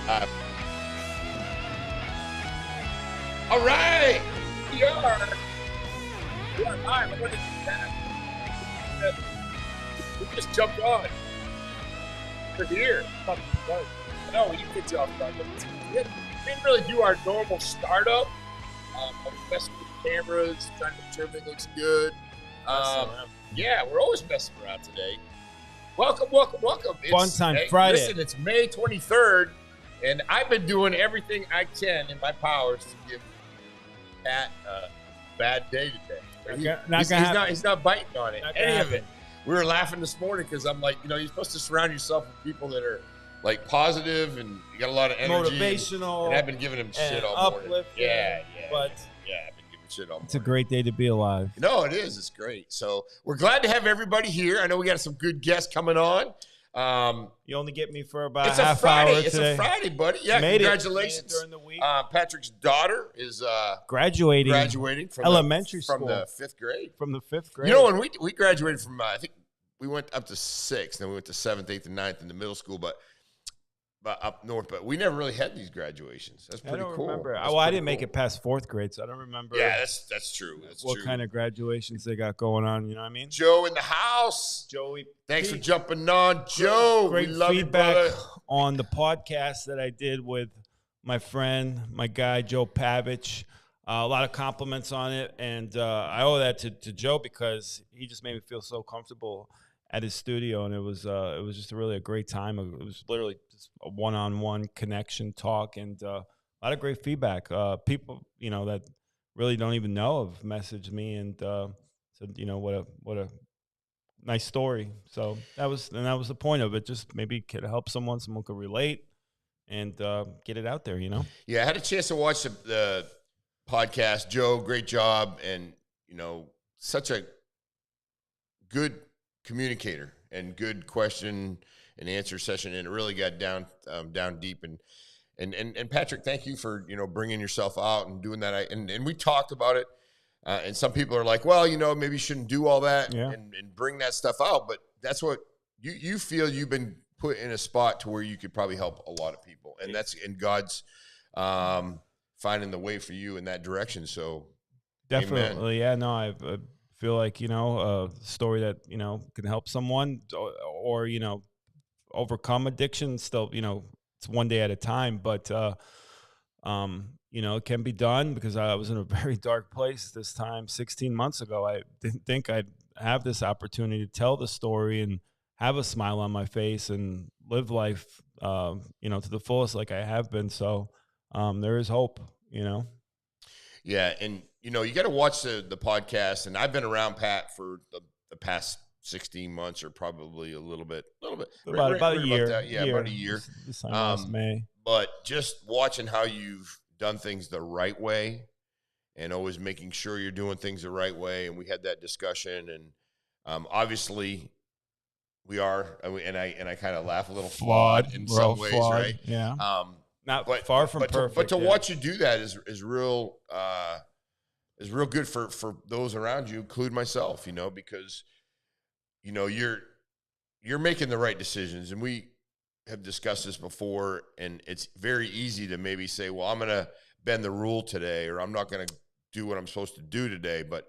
Uh, all right. We are live. What is that? We just jumped on. We're here. No, you can jump on. We didn't really do our normal startup. Messing with the cameras, trying to make sure everything looks good. Yeah, we're always messing around today. Welcome. Funtime Friday. Listen, it's May 23rd, and I've been doing everything I can in my powers to give Pat a bad day today. He's not biting on it. Any of it. We were laughing this morning because I'm like, you're supposed to surround yourself with people that are like positive and you got a lot of energy. Motivational. And I've been giving him shit all morning. Yeah, I've been giving shit all morning. It's a great day to be alive. No, it is. It's great. So we're glad to have everybody here. I know we got some good guests coming on. You only get me for about it's a half Friday. hour It's today. a Friday, buddy. Yeah, congratulations. During the week. Patrick's daughter is graduating from elementary school. From the fifth grade. From the fifth grade. You know, when we graduated from, I think we went up to 6th, then we went to 7th, 8th, and 9th in the middle school, but up north. But we never really had these graduations. That's pretty cool. Remember. I didn't make it past 4th grade, so I don't remember. Yeah, that's true. What kind of graduations they got going on, you know what I mean? Joe in the house. Joey. Thanks for jumping on, Joe. Great we love feedback you, on the podcast that I did with my friend, my guy, Joe Pavich. A lot of compliments on it, and I owe that to Joe because he just made me feel so comfortable at his studio, and it was just really a great time. It was literally just a one-on-one connection talk, and a lot of great feedback. People, that really don't even know have messaged me and said, what a nice story. So that was the point of it. Just maybe could help someone could relate, and get it out there. Yeah, I had a chance to watch the podcast. Joe, great job, and such a good communicator and good question and answer session, and it really got down deep. And Patrick, thank you for bringing yourself out and doing that. And we talked about it, and some people are like, well, maybe you shouldn't do all that and bring that stuff out, but that's what you feel you've been put in a spot to where you could probably help a lot of people, and that's in God's finding the way for you in that direction. So definitely, amen. Yeah, no, I feel like a story that can help someone or overcome addiction. Still, it's one day at a time, but it can be done because I was in a very dark place this time 16 months ago. I didn't think I'd have this opportunity to tell the story and have a smile on my face and live life to the fullest like I have been. So there is hope. Yeah, and you got to watch the podcast, and I've been around Pat for the past 16 months, or probably a little bit, about a year. About a year. This time last May. But just watching how you've done things the right way, and always making sure you're doing things the right way. And we had that discussion, and obviously we are, and I kind of laugh a little flawed in some ways, right? Yeah. Not but, far from perfect. But to watch you do that is real good for those around you, including myself, because you're making the right decisions. And we have discussed this before, and it's very easy to maybe say, well, I'm going to bend the rule today, or I'm not going to do what I'm supposed to do today. But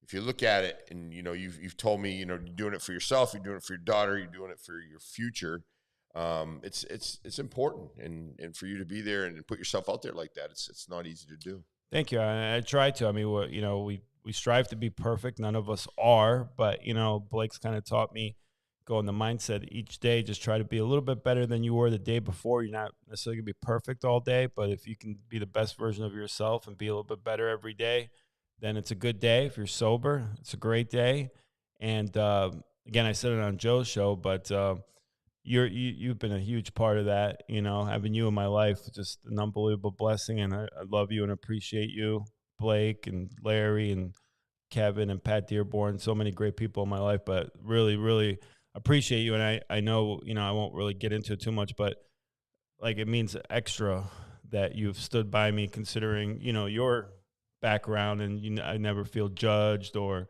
if you look at it and, you've told me, you're doing it for yourself, you're doing it for your daughter, you're doing it for your future. It's important, and for you to be there and put yourself out there like that, it's not easy to do. Thank you. I try to. I mean, we strive to be perfect. None of us are, but Blake's kind of taught me go in the mindset each day. Just try to be a little bit better than you were the day before. You're not necessarily gonna be perfect all day, but if you can be the best version of yourself and be a little bit better every day, then it's a good day. If you're sober, it's a great day. And again, I said it on Joe's show, but you've been a huge part of that, having you in my life, just an unbelievable blessing. And I love you and appreciate you, Blake and Larry and Kevin and Pat Dearborn, so many great people in my life, but really, really appreciate you. And I know, I won't really get into it too much, but like it means extra that you've stood by me considering, your background, and I never feel judged or,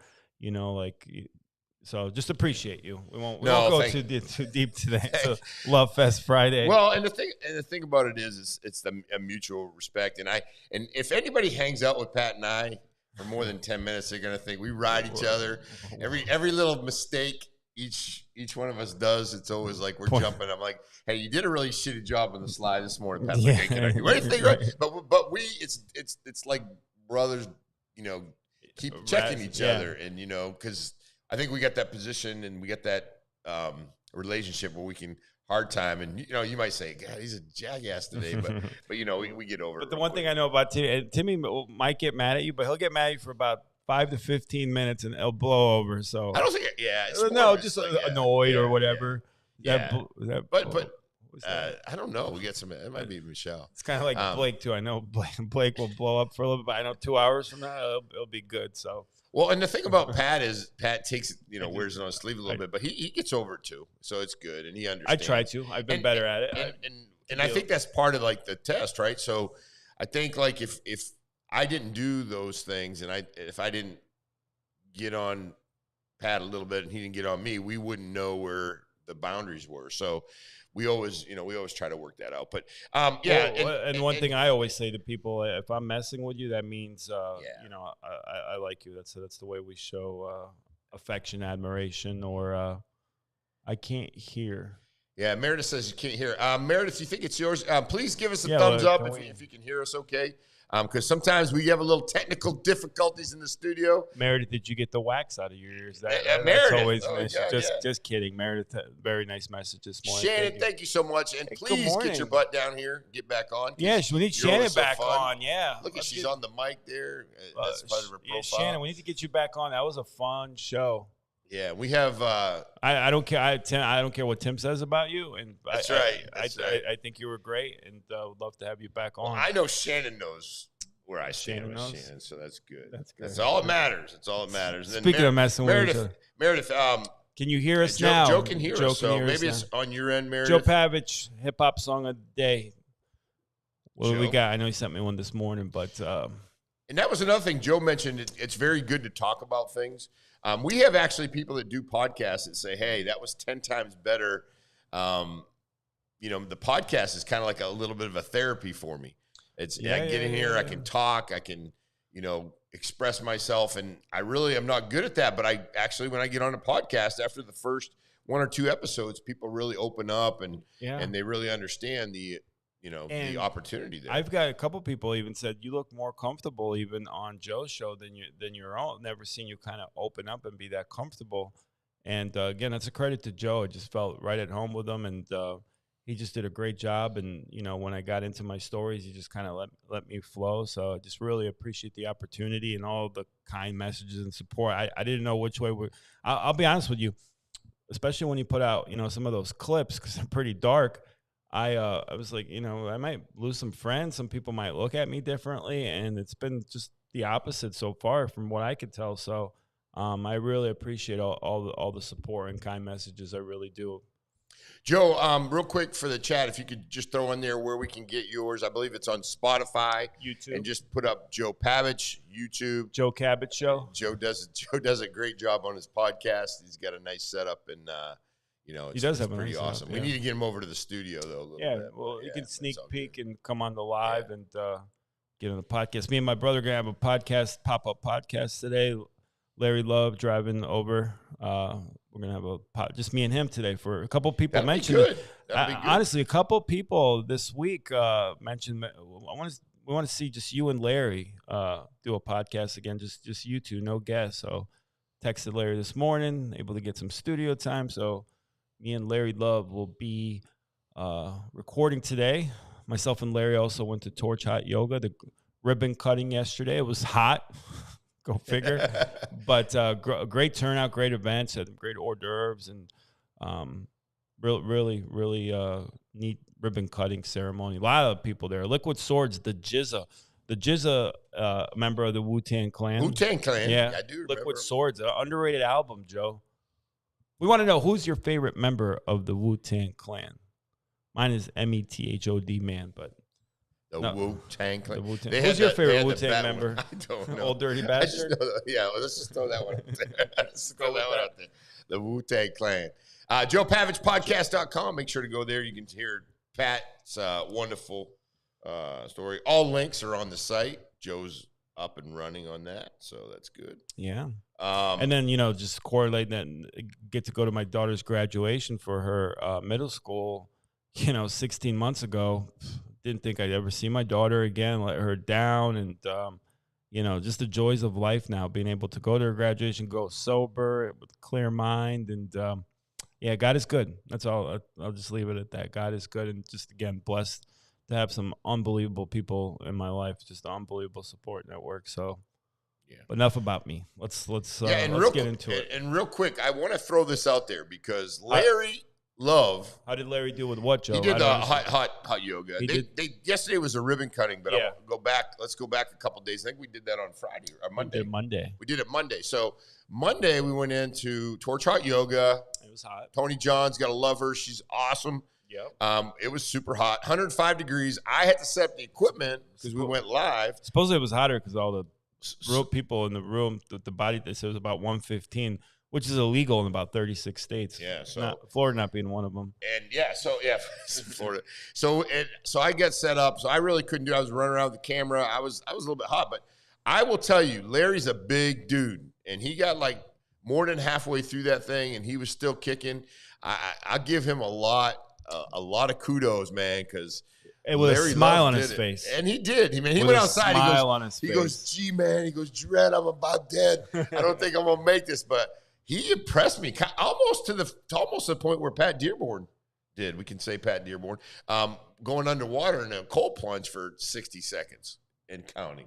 So just appreciate you. We won't go too deep today. So Love Fest Friday. Well, and the thing about it is it's a mutual respect. And if anybody hangs out with Pat and I for more than 10 minutes, they're gonna think we ride each other. Every little mistake each one of us does, it's always like we're jumping. I'm like, hey, you did a really shitty job on the slide this morning, Pat. Like, hey, can I do anything? Right? But we it's like brothers, keep checking each other, and because I think we got that position and we got that relationship where we can hard time. And, you might say, God, he's a jackass today. But we get over it. But the one thing I know about Timmy might get mad at you, but he'll get mad at you for about 5 to 15 minutes and it'll blow over. So I don't think, just annoyed or whatever. Yeah. But I don't know. We get some, it might be Michelle. It's kind of like Blake, too. I know Blake will blow up for a little bit, but I know 2 hours from now, it'll be good. So. Well, and the thing about Pat is Pat takes, wears it on his sleeve a little bit, but he gets over it too. So it's good. And he understands. I try to. I've been better at it. And I think that's part of like the test, right? So I think like if I didn't do those things and if I didn't get on Pat a little bit and he didn't get on me, we wouldn't know where the boundaries were. So we always try to work that out. But and one thing I always say to people, if I'm messing with you, that means I like you. That's the way we show affection, admiration, or I can't hear. Yeah, Meredith says you can't hear. Meredith, you think it's yours? Please give us a thumbs up if you can hear us okay. Because sometimes we have a little technical difficulties in the studio. Meredith, did you get the wax out of your ears? Meredith, that's always nice. Just kidding. Meredith, very nice message this morning. Shannon, thank you so much. And please get your butt down here. Get back on. Yeah, we need Shannon back on. Yeah. Look, she's on the mic there. That's part of her profile. Shannon, we need to get you back on. That was a fun show. Yeah, we have. I don't care. I don't care what Tim says about you. And that's right. I think you were great, and would love to have you back on. Well, I know Shannon knows where I stand with Shannon, so that's good. That's all that matters. That's all that matters. Speaking of messing with each other, Meredith, can you hear us now? Joe can hear us. So maybe it's on your end, Meredith. Joe Pavich, hip hop song of the day. What do we got? I know he sent me one this morning, but and that was another thing Joe mentioned. It's very good to talk about things. We have actually people that do podcasts that say, hey, that was 10 times better. The podcast is kind of like a little bit of a therapy for me. I can get in here, I can talk, I can, express myself. And I really am not good at that. But when I get on a podcast after the first 1 or 2 episodes, people really open up and they really understand the opportunity there. I've got a couple people even said you look more comfortable even on Joe's show than your own. Never seen you kind of open up and be that comfortable. And again, that's a credit to Joe. I just felt right at home with him, and he just did a great job. And when I got into my stories, he just kind of let me flow. So I just really appreciate the opportunity and all the kind messages and support. I didn't know which way I'll be honest with you, especially when you put out some of those clips because they're pretty dark. I was like, I might lose some friends. Some people might look at me differently, and it's been just the opposite so far from what I could tell. So I really appreciate all the support and kind messages. I really do. Joe, real quick for the chat, if you could just throw in there where we can get yours. I believe it's on Spotify, YouTube, and just put up Joe Pavich, YouTube. Joe Cabot Show. Joe does a great job on his podcast. He's got a nice setup, and he does have pretty awesome. We need to get him over to the studio though. A little bit. Well, you can sneak peek and come on the live and get on the podcast. Me and my brother gonna have a pop-up podcast today. Larry Love driving over. We're gonna have just me and him today. For a couple people mentioned it. Honestly, a couple people this week mentioned we want to see just you and Larry do a podcast again. Just you two, no guests. So texted Larry this morning, able to get some studio time. So me and Larry Love will be recording today. Myself and Larry also went to Torch Hot Yoga, the ribbon cutting yesterday. It was hot. Go figure. But great turnout, great events, had great hors d'oeuvres, and really neat ribbon cutting ceremony. A lot of people there. Liquid Swords, the Jizza member of the Wu-Tang Clan. Wu-Tang Clan. Yeah, I do remember. Liquid Swords, an underrated album, Joe. We want to know, who's your favorite member of the Wu-Tang Clan? Mine is Method Man, but the Wu-Tang Clan. Who's your favorite Wu-Tang member? I don't know. Old Dirty Bastard? Let's just throw that one out there. The Wu-Tang Clan. JoePavichPodcast.com. Make sure to go there. You can hear Pat's wonderful story. All links are on the site. Joe's up and running on that, so that's good. Yeah. And then, you know, just correlate that and get to go to my daughter's graduation for her middle school, 16 months ago. Didn't think I'd ever see my daughter again, let her down. And, just the joys of life now, being able to go to her graduation, go sober with a clear mind. And, God is good. That's all. I'll just leave it at that. God is good. And just, again, blessed to have some unbelievable people in my life, just an unbelievable support network. So, but enough about me. Let's get into it. And real quick, I want to throw this out there because Larry Love. How did Larry do with what, Joe? He did the hot yoga. Yesterday was a ribbon cutting, but I'll go back. Let's go back a couple of days. I think we did that on Friday or Monday. We did it Monday. So Monday we went into Torch Hot Yoga. It was hot. Tony John's got to love her. She's awesome. Yep. It was super hot, 105 degrees. I had to set up the equipment because we went live. Supposedly it was hotter because all the people in the room, the body, they said it was about 115, which is illegal in about 36 states. Yeah, so Florida not being one of them. And Florida. So I got set up. So I really couldn't do it. I was running around with the camera. I was a little bit hot, but I will tell you, Larry's a big dude, and he got like more than halfway through that thing, and he was still kicking. I give him a lot of kudos, man, because it was a smile on his face. And he did. He went outside. He goes, gee, man. He goes, Dread, I'm about dead. I don't think I'm going to make this. But he impressed me almost to the point where Pat Dearborn did. We can say Pat Dearborn. Going underwater in a cold plunge for 60 seconds and counting.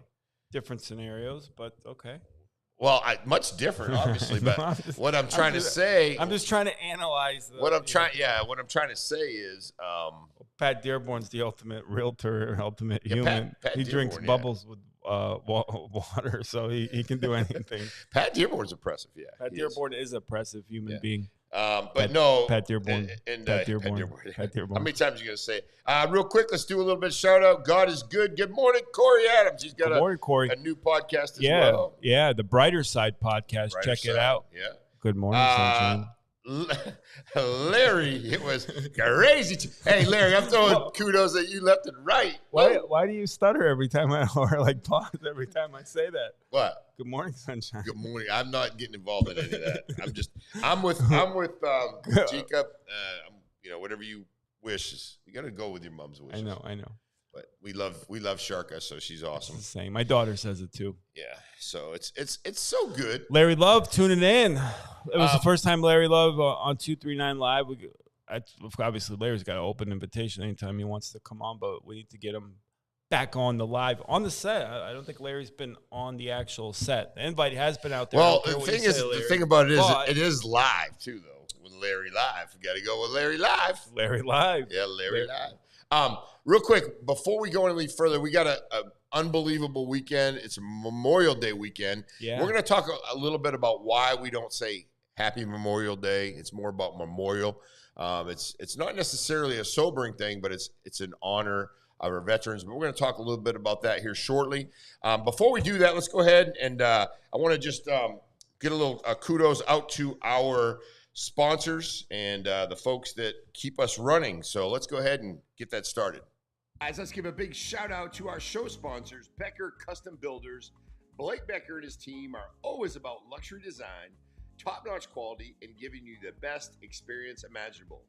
Different scenarios, but okay. Well, much different, obviously, but what I'm trying to say, I'm just trying to analyze. What I'm trying to say is, Pat Dearborn's the ultimate realtor, ultimate human. Pat he Dearborn, drinks bubbles with water, so he can do anything. Pat Dearborn's impressive, yeah. Pat Dearborn is an impressive human being. Pat Dearborn. Pat Dearborn. How many times are you going to say it? Real quick, let's do a little bit of shout out. God is good. Good morning, Corey Adams. He's got a new podcast as well. Yeah, the Brighter Side podcast. Check it out. Yeah. Good morning, sunshine. Larry, it was crazy. Hey, Larry, I'm throwing kudos at you left and right. Why do you stutter every time pause every time I say that? What? Good morning, sunshine. Good morning. I'm not getting involved in any of that. I'm with Jacob. Whatever you wish. You got to go with your mom's wishes. I know. But we love Sharka, so she's awesome. It's the same. My daughter says it too. Yeah. So it's so good. Larry Love tuning in. It was the first time Larry Love on 239 Live. Obviously, Larry's got an open invitation anytime he wants to come on, but we need to get him back on the live, on the set. I don't think Larry's been on the actual set. The invite has been out there. Well, the thing about it is, it is live too, though. With Larry Live, we got to go with Larry Live. Larry Live. Yeah, Larry Live. Real quick, before we go any further, we got a unbelievable weekend. It's a Memorial Day weekend. Yeah. We're going to talk a little bit about why we don't say Happy Memorial Day. It's more about memorial. It's not necessarily a sobering thing, but it's an honor of our veterans. But we're going to talk a little bit about that here shortly. Before we do that, let's go ahead and I want to just get a little kudos out to our sponsors and the folks that keep us running. So let's go ahead and get that started. Guys, let's give a big shout out to our show sponsors, Becker Custom Builders. Blake Becker and his team are always about luxury design, top-notch quality, and giving you the best experience imaginable.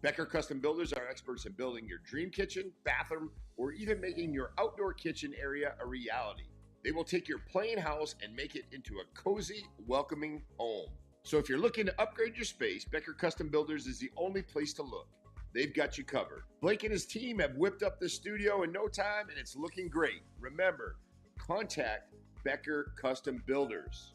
Becker Custom Builders are experts in building your dream kitchen, bathroom, or even making your outdoor kitchen area a reality. They will take your plain house and make it into a cozy, welcoming home. So if you're looking to upgrade your space, Becker Custom Builders is the only place to look. They've got you covered. Blake and his team have whipped up the studio in no time, and it's looking great. Remember, contact Becker Custom Builders.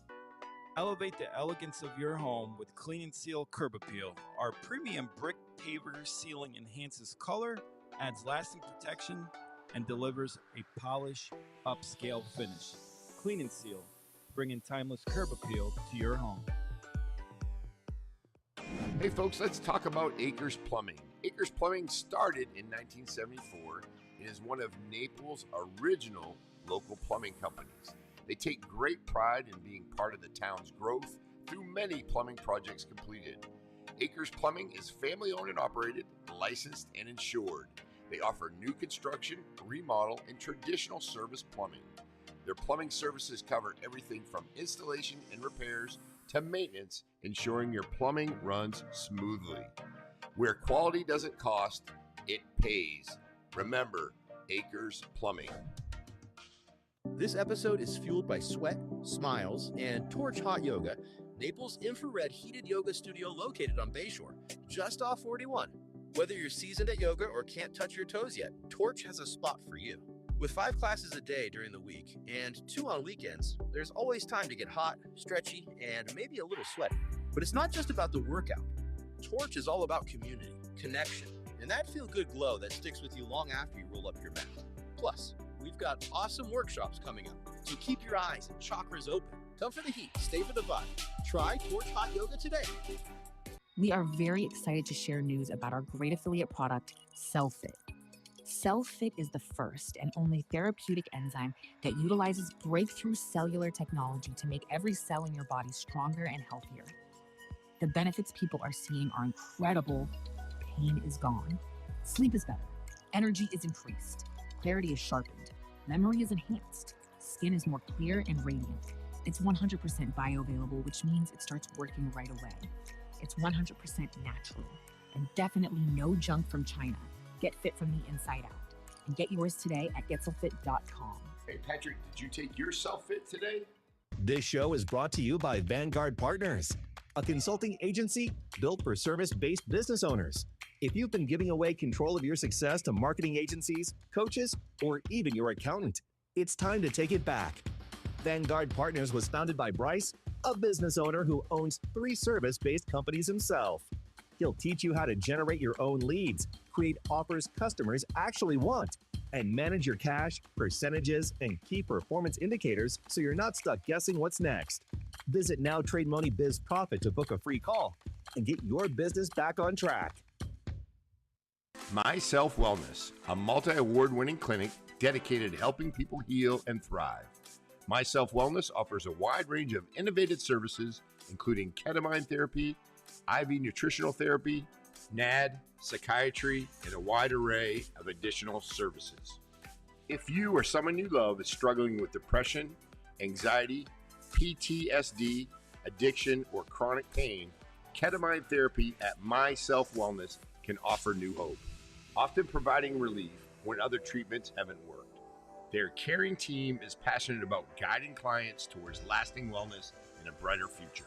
Elevate the elegance of your home with Clean and Seal Curb Appeal. Our premium brick paver sealing enhances color, adds lasting protection, and delivers a polished, upscale finish. Clean and Seal, bringing timeless curb appeal to your home. Hey folks, let's talk about Acres Plumbing. Acres Plumbing started in 1974 and is one of Naples' original local plumbing companies. They take great pride in being part of the town's growth through many plumbing projects completed. Acres Plumbing is family-owned and operated, licensed, and insured. They offer new construction, remodel, and traditional service plumbing. Their plumbing services cover everything from installation and repairs to maintenance, ensuring your plumbing runs smoothly. Where quality doesn't cost, it pays. Remember, Acres Plumbing. This episode is fueled by Sweat, Smiles, and Torch Hot Yoga, Naples' infrared heated yoga studio located on Bayshore, just off 41. Whether you're seasoned at yoga or can't touch your toes yet, Torch has a spot for you. With 5 classes a day during the week and 2 on weekends, there's always time to get hot, stretchy, and maybe a little sweaty. But it's not just about the workout. Torch is all about community, connection, and that feel-good glow that sticks with you long after you roll up your mat. Plus, we've got awesome workshops coming up, so keep your eyes and chakras open. Come for the heat, stay for the vibe. Try Torch Hot Yoga today. We are very excited to share news about our great affiliate product, CellFit. CellFit is the first and only therapeutic enzyme that utilizes breakthrough cellular technology to make every cell in your body stronger and healthier. The benefits people are seeing are incredible. Pain is gone. Sleep is better. Energy is increased. Clarity is sharpened. Memory is enhanced. Skin is more clear and radiant. It's 100% bioavailable, which means it starts working right away. It's 100% natural and definitely no junk from China. Get fit from the inside out and get yours today at getselfit.com. Hey, Patrick, did you take your CellFit today? This show is brought to you by Vanguard Partners, a consulting agency built for service-based business owners. If you've been giving away control of your success to marketing agencies, coaches, or even your accountant, it's time to take it back. Vanguard Partners was founded by Bryce, a business owner who owns 3 service-based companies himself. He'll teach you how to generate your own leads, create offers customers actually want, and manage your cash, percentages, and key performance indicators so you're not stuck guessing what's next. Visit Now Trade Money Biz Profit to book a free call and get your business back on track. My Self Wellness, a multi-award-winning clinic dedicated to helping people heal and thrive. My Self Wellness offers a wide range of innovative services, including ketamine therapy, IV nutritional therapy, NAD, psychiatry, and a wide array of additional services. If you or someone you love is struggling with depression, anxiety, PTSD, addiction, or chronic pain, ketamine therapy at My Self Wellness can offer new hope, often providing relief when other treatments haven't worked. Their caring team is passionate about guiding clients towards lasting wellness and a brighter future.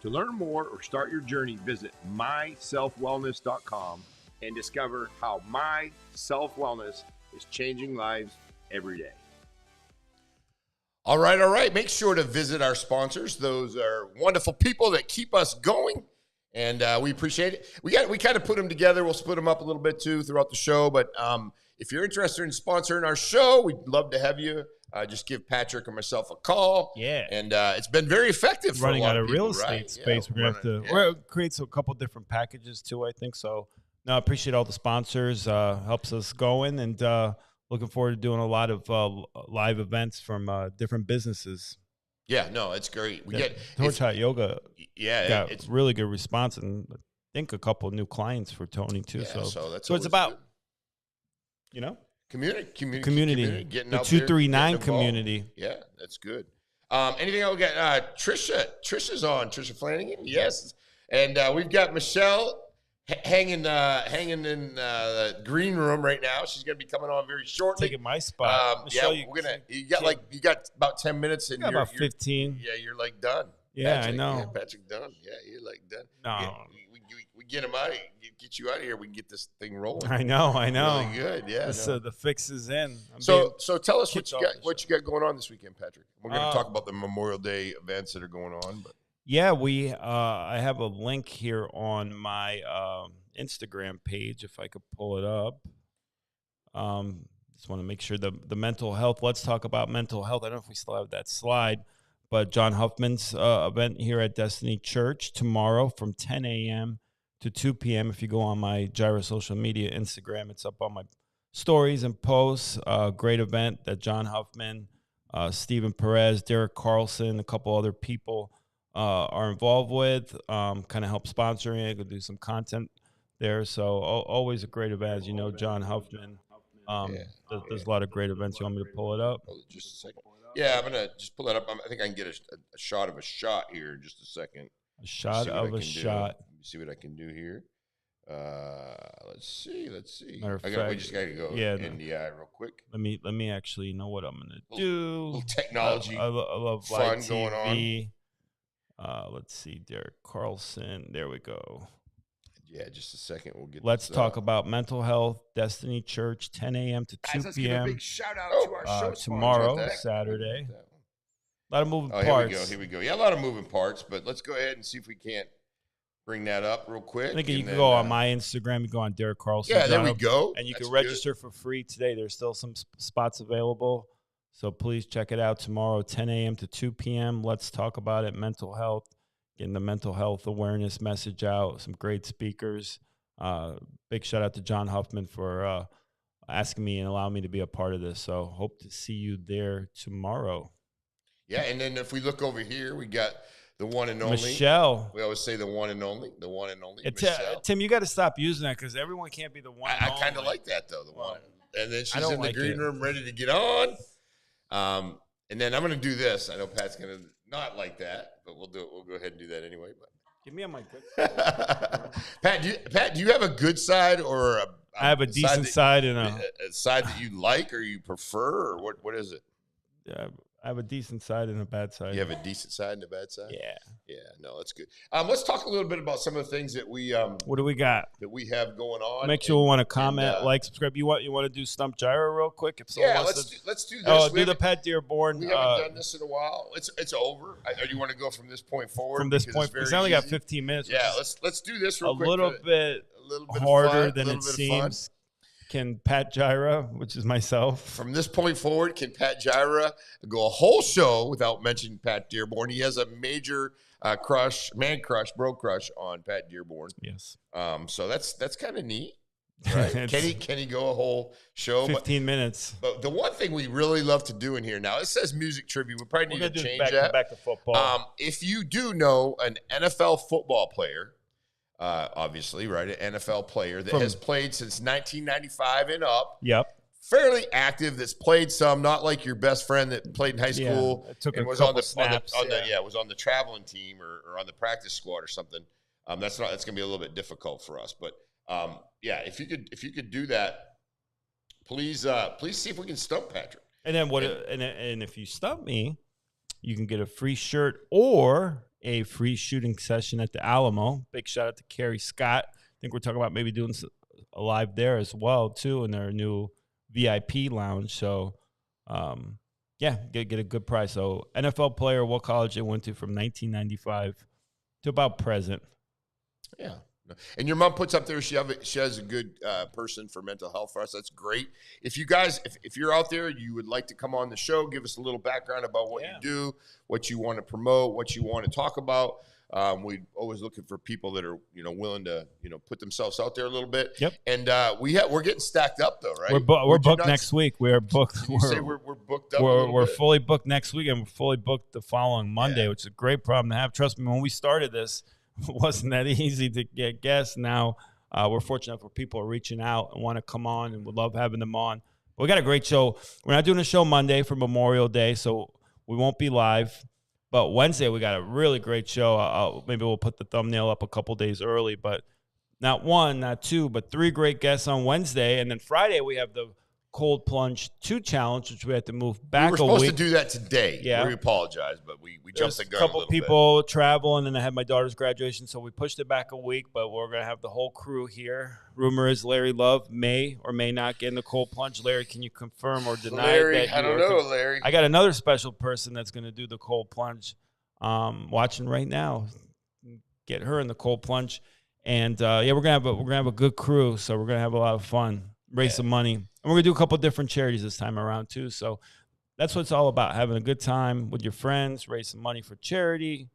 To learn more or start your journey, visit myselfwellness.com and discover how My Self Wellness is changing lives every day. All right. Make sure to visit our sponsors. Those are wonderful people that keep us going, and we appreciate it. We kind of put them together. We'll split them up a little bit too throughout the show, but if you're interested in sponsoring our show, we'd love to have you. Just give Patrick or myself a call. Yeah. And it's been very effective for running a lot out of of real people, estate right? space. Yeah, We're going to have to create a couple different packages too, I think. So, no, I appreciate all the sponsors. Helps us going, and looking forward to doing a lot of live events from different businesses. Yeah, no, it's great. We get Torch Hot Yoga. Yeah, got it's really good response, and I think a couple of new clients for Tony too. Yeah, so that's it's about good. You know, community, getting the out 239 there, community. Yeah, that's good. Anything else? We got Trisha's on. Trisha Flanagan, yes, and we've got Michelle hanging in the green room right now. She's going to be coming on very shortly. Taking my spot. Michelle, you got about 10 minutes, and you're about 15. You're like done. Yeah, Patrick, I know. Yeah, Patrick done. Yeah, you're like done. No. We get him out of here. Get you out of here. We can get this thing rolling. I know. Really good. Yeah. The fix is in. So tell us what you got going on this weekend, Patrick. We're going to talk about the Memorial Day events that are going on. But yeah, I have a link here on my Instagram page if I could pull it up. Just want to make sure the mental health. Let's talk about mental health. I don't know if we still have that slide, but John Huffman's event here at Destiny Church tomorrow from 10 a.m. to 2 p.m. If you go on my Jira social media, Instagram, it's up on my stories and posts. Great event that John Huffman, Stephen Perez, Derek Carlson, a couple other people are involved with, kind of help sponsoring it, go do some content there. So always a great event. As you know, John Huffman does a lot of great events. You want me to pull it up? Hold it just a second. Yeah, I'm going to just pull it up. I think I can get a shot of a shot here in just a second. A shot of a shot. Let me see what I can do here. Let's see. We just got to go NDI real quick. Let me actually know what I'm going to do. Little technology. I love fun live going TV. Let's see, Derek Carlson. There we go. Yeah, just a second. We'll get. Let's talk about mental health. Destiny Church, 10 a.m. to 2 let's p.m. Give a big shout out to our show tomorrow, Saturday. A lot of moving parts. Here we go. Yeah, a lot of moving parts, but let's go ahead and see if we can't bring that up real quick. I think you can go on my Instagram. You go on Derek Carlson. Yeah, there we go. And you can register for free today. There's still some spots available. So please check it out tomorrow, 10 a.m. to 2 p.m. Let's talk about it. Mental health, getting the mental health awareness message out. Some great speakers. Big shout out to John Huffman for asking me and allowing me to be a part of this. So hope to see you there tomorrow. Yeah, and then if we look over here, we got the one and only Michelle. We always say the one and only. Michelle. Tim, you got to stop using that because everyone can't be the one. I kind of like that though. The one, and then she's in the green room ready to get on. And then I'm going to do this. I know Pat's going to not like that, but we'll do it. We'll go ahead and do that anyway. But give me on my good side. Pat, do you have a good side or I have a decent side and a side that you like or you prefer, or what is it? Yeah, I have a decent side and a bad side. You have a decent side and a bad side? Yeah. Yeah, no, that's good. Let's talk a little bit about some of the things that we what do we got? That we have going on. Make sure we want to comment, like, subscribe. You want to do Stump Gyro real quick? If let's do this. Oh, do the Pat Dearborn. We haven't done this in a while. It's over. Or you want to go from this point forward? From this point, we only got 15 minutes. Yeah, let's do this real quick. A little bit harder than it seems. Can Pat Jira, which is myself. From this point forward, can Pat Jira go a whole show without mentioning Pat Dearborn? He has a major bro crush on Pat Dearborn. Yes. So that's kind of neat. Right? Can he go a whole show? 15 minutes. But the one thing we really love to do in here now, it says music trivia. We probably need to change that. Back to football. If you do know an NFL football player, obviously, right, an NFL player that has played since 1995 and up. Yep. Fairly active, that's played some, not like your best friend that played in high school and was on the snaps. Was on the traveling team or on the practice squad or something. That's going to be a little bit difficult for us. But if you could do that, please see if we can stump Patrick. And then and if you stump me, you can get a free shirt or a free shooting session at the Alamo. Big shout out to Carrie Scott. I think we're talking about maybe doing a live there as well too in their new VIP lounge. So, get a good price. So, NFL player, what college they went to from 1995 to about present. Yeah. And your mom puts up there, she has a good person for mental health for us. That's great. If you guys, if you're out there, you would like to come on the show, give us a little background about what you do, what you want to promote, what you want to talk about. We're always looking for people that are, willing to, put themselves out there a little bit. Yep. And we're getting stacked up though, right? We're booked next week. We're booked. We're booked up. We're fully booked next week, and we're fully booked the following Monday, which is a great problem to have. Trust me, when we started this, it wasn't that easy to get guests. Now we're fortunate for people are reaching out and want to come on, and would love having them on. But we got a great show. We're not doing a show Monday for Memorial Day, so we won't be live. But Wednesday, we got a really great show. Maybe we'll put the thumbnail up a couple days early, but not one, not two, but three great guests on Wednesday. And then Friday, we have the Cold Plunge 2 challenge, which we had to move back a week. We were supposed to do that today. Yeah. We apologize, but we jumped the gun a little bit. A couple people traveling, and I had my daughter's graduation, so we pushed it back a week, but we're going to have the whole crew here. Rumor is Larry Love may or may not get in the Cold Plunge. Larry, can you confirm or deny Larry, that? I don't know, Larry. I got another special person that's going to do the Cold Plunge watching right now. Get her in the Cold Plunge. And, we're going to have a good crew, so we're going to have a lot of fun, raise some money. And we're going to do a couple different charities this time around, too. So that's what it's all about, having a good time with your friends, raise some money for charity,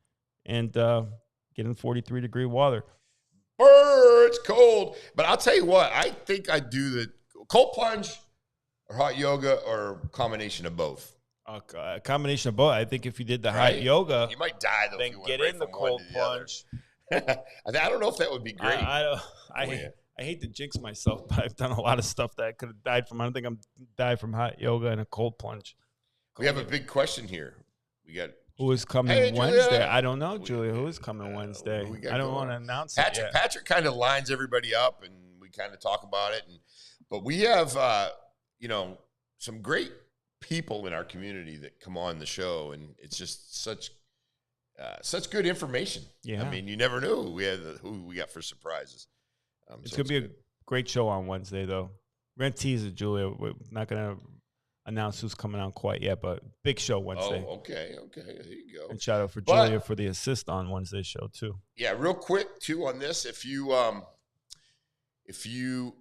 and get in 43-degree water. It's cold. But I'll tell you what, I think I do the cold plunge or hot yoga or a combination of both. A combination of both. I think if you did the Right. hot yoga, You might die though. then if you went get right in the from one cold to the other. plunge. I don't know if that would be great. I yeah. hate to jinx myself, but I've done a lot of stuff that I could have died from. I don't think I'm died from hot yoga and a cold plunge. We have a big question here. We got Who is coming Hey, Julia. Wednesday? I don't know, Julia. Who is coming Wednesday? what do we got I don't going want to on? announce Patrick. it yet. Patrick kind of lines everybody up, and we kind of talk about it. But we have, some great people in our community that come on the show, and it's just such good information. Yeah. I mean, you never knew who we got for surprises. It's going to be a great show on Wednesday, though. We're going to tease it, Julia. We're not going to announce who's coming on quite yet, but big show Wednesday. Oh, okay. There you go. And shout out for But- Julia for the assist on Wednesday's show, too. Yeah, real quick too on this. If you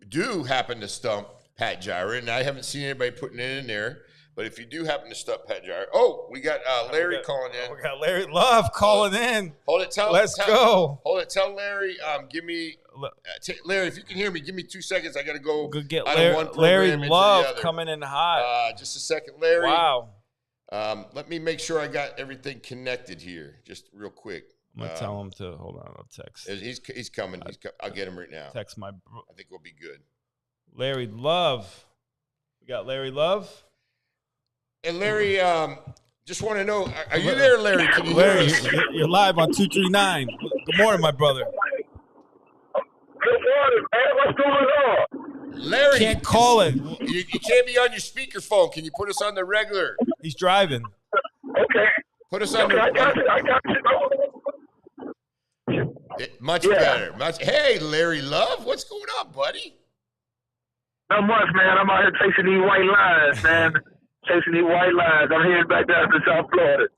do happen to stump Pat Jira, and I haven't seen anybody putting it in there, but if you do happen to stump Pat Jira, we got Larry calling in. We got Larry Love calling in. Hold it. Let's go. Hold it. Tell Larry. Give me Larry. If you can hear me, give me 2 seconds. I got to go. Go get out of one Larry program into Love the other. coming in hot. Just a second, Larry. Wow. Let me make sure I got everything connected here. Just real quick. I'm going to tell him to, hold on, I'll text. He's coming. I'll get him right now. Text my I think we'll be good. Larry Love. We got Larry Love. And Larry, just want to know, are you there, Larry? Can you Larry, hear us? you're live on 239. Good morning, my brother. Good morning, man. What's going on? Larry, Can't call it. You can't be on your speakerphone. Can you put us on the regular? He's driving. Okay. Put us on Okay, I got the you. I got you. much better. Hey, Larry Love, what's going on, buddy? Not much, man. I'm out here chasing these white lines, man. Chasing these white lines. I'm heading back down to South Florida.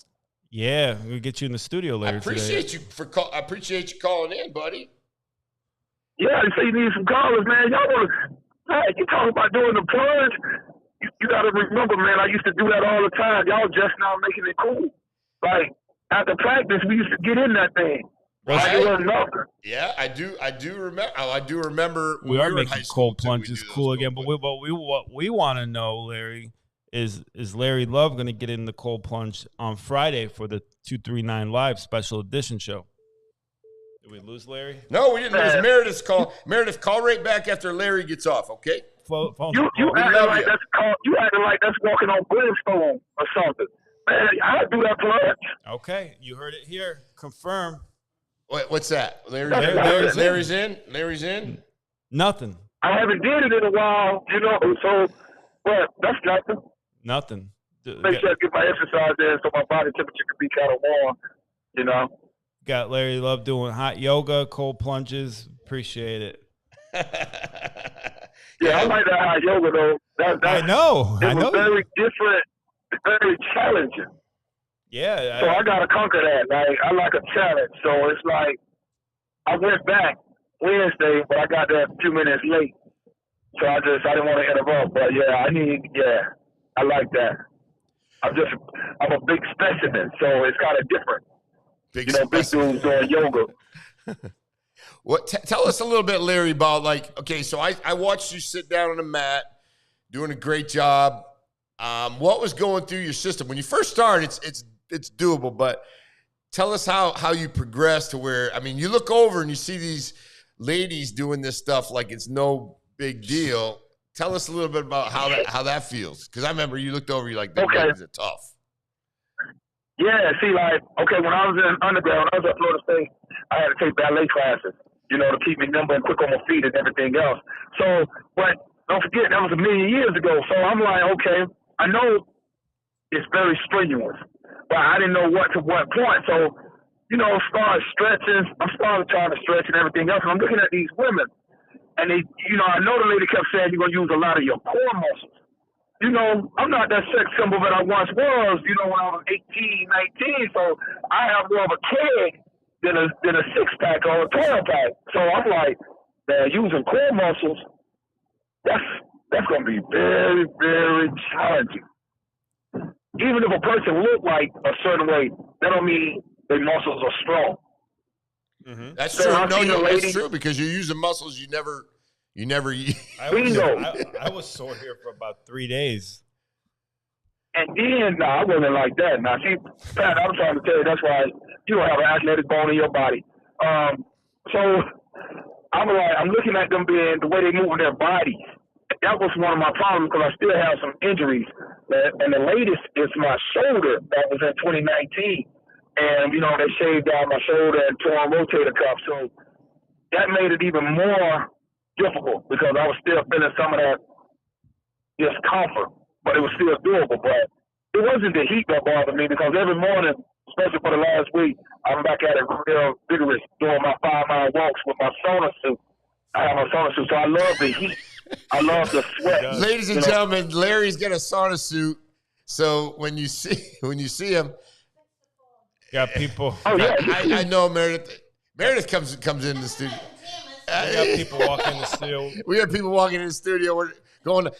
Yeah, we'll get you in the studio I later appreciate today. I appreciate you calling in, buddy. Yeah, they say you need some callers, man. Y'all want to, hey, you talking about doing the plunge? You got to remember, man, I used to do that all the time. Y'all just now making it cool. Like, after practice, we used to get in that thing. Like it was nothing. Yeah, I do remember. I do remember. We when are were in making high school, cold too, we'd plunges do those cool cold again, but plunges. what we want to know, Larry, is Larry Love going to get in the cold plunge on Friday for the 239 Live special edition show? Did we lose Larry? No, we didn't lose Meredith's call. Meredith, call right back after Larry gets off, okay? Phone You we acting love like you. that's called, you acting like that's walking on brimstone or something. Man, I do that plunge. Okay, you heard it here. Confirm. What's that? Larry's in? Larry's in? Nothing. I haven't did it in a while, you know, so, but that's nothing. Nothing. Make sure I get my exercise in so my body temperature can be kind of warm, you know. Got Larry Love doing hot yoga, cold plunges. Appreciate it. Yeah, I like that hot yoga, though. I know. It I was know. very different, very challenging. Yeah. So I got to conquer that. Like, I like a challenge. So it's like I went back Wednesday, but I got there a few minutes late. So I didn't want to interrupt. But, I like that. I'm a big specimen, so it's kind of different. Big Big dudes doing yoga. Tell us a little bit, Larry, about okay, so I watched you sit down on the mat, doing a great job. What was going through your system when you first started? It's doable, but tell us how you progressed to where, I mean, you look over and you see these ladies doing this stuff like it's no big deal. Tell us a little bit about how that feels, because I remember you looked over, you're like, these ladies are tough. Yeah, see, when I was in undergrad, when I was at Florida State, I had to take ballet classes, you know, to keep me nimble and quick on my feet and everything else. So, but don't forget, that was a million years ago. So I'm like, okay, I know it's very strenuous, but I didn't know what point. So, you know, started stretching. I'm starting trying to stretch and everything else. And I'm looking at these women, and they, you know, I know the lady kept saying you're going to use a lot of your core muscles. You know, I'm not that sex symbol that I once was, you know, when I was 18, 19. So I have more of a keg than a six-pack or a 12-pack. So I'm like, man, using core muscles, that's going to be very, very challenging. Even if a person look like a certain way, that don't mean their muscles are strong. Mm-hmm. That's So true. I see the lady- That's true, because you're using muscles you never I was sore here for about 3 days. And then, I wasn't like that. Now, see, Pat, I'm trying to tell you, that's why you don't have an athletic bone in your body. So I'm looking at them being the way they moving their bodies. That was one of my problems because I still have some injuries. And the latest is my shoulder. That was in 2019. And, they shaved down my shoulder and torn rotator cuff. So that made it even more difficult because I was still feeling some of that discomfort, but it was still doable. But it wasn't the heat that bothered me because every morning, especially for the last week, I'm back at it real vigorous doing my 5-mile walks with my sauna suit. I have my sauna suit, so I love the heat. I love the sweat. Ladies and gentlemen, Larry's got a sauna suit, so when you see him, got people. Oh yeah, I know Meredith. Meredith comes in the studio. We got people walking in the studio. We have people walking in the studio. We're going. I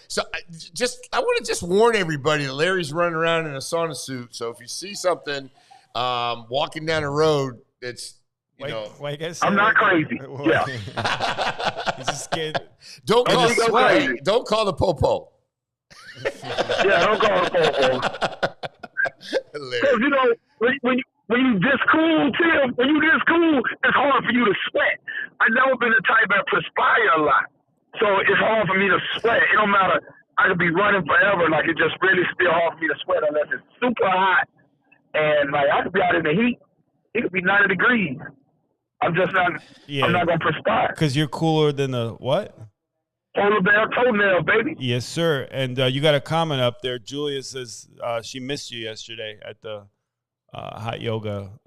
want to just warn everybody that Larry's running around in a sauna suit. So if you see something walking down the road, that's I'm not crazy. Yeah, he's just kidding. Don't call the popo. Yeah, don't call the popo. Because when you this cool, Tim, when you this cool, it's hard for you to sweat. I've never been the type that perspire a lot, so it's hard for me to sweat. It don't matter. I could be running forever, like it just really still hard for me to sweat unless it's super hot. And like I could be out in the heat, it could be 90 degrees. I'm just not. Yeah. I'm not gonna perspire because you're cooler than the what? Polar bear toenail, baby. Yes, sir. And you got a comment up there. Julia says she missed you yesterday at the hot yoga,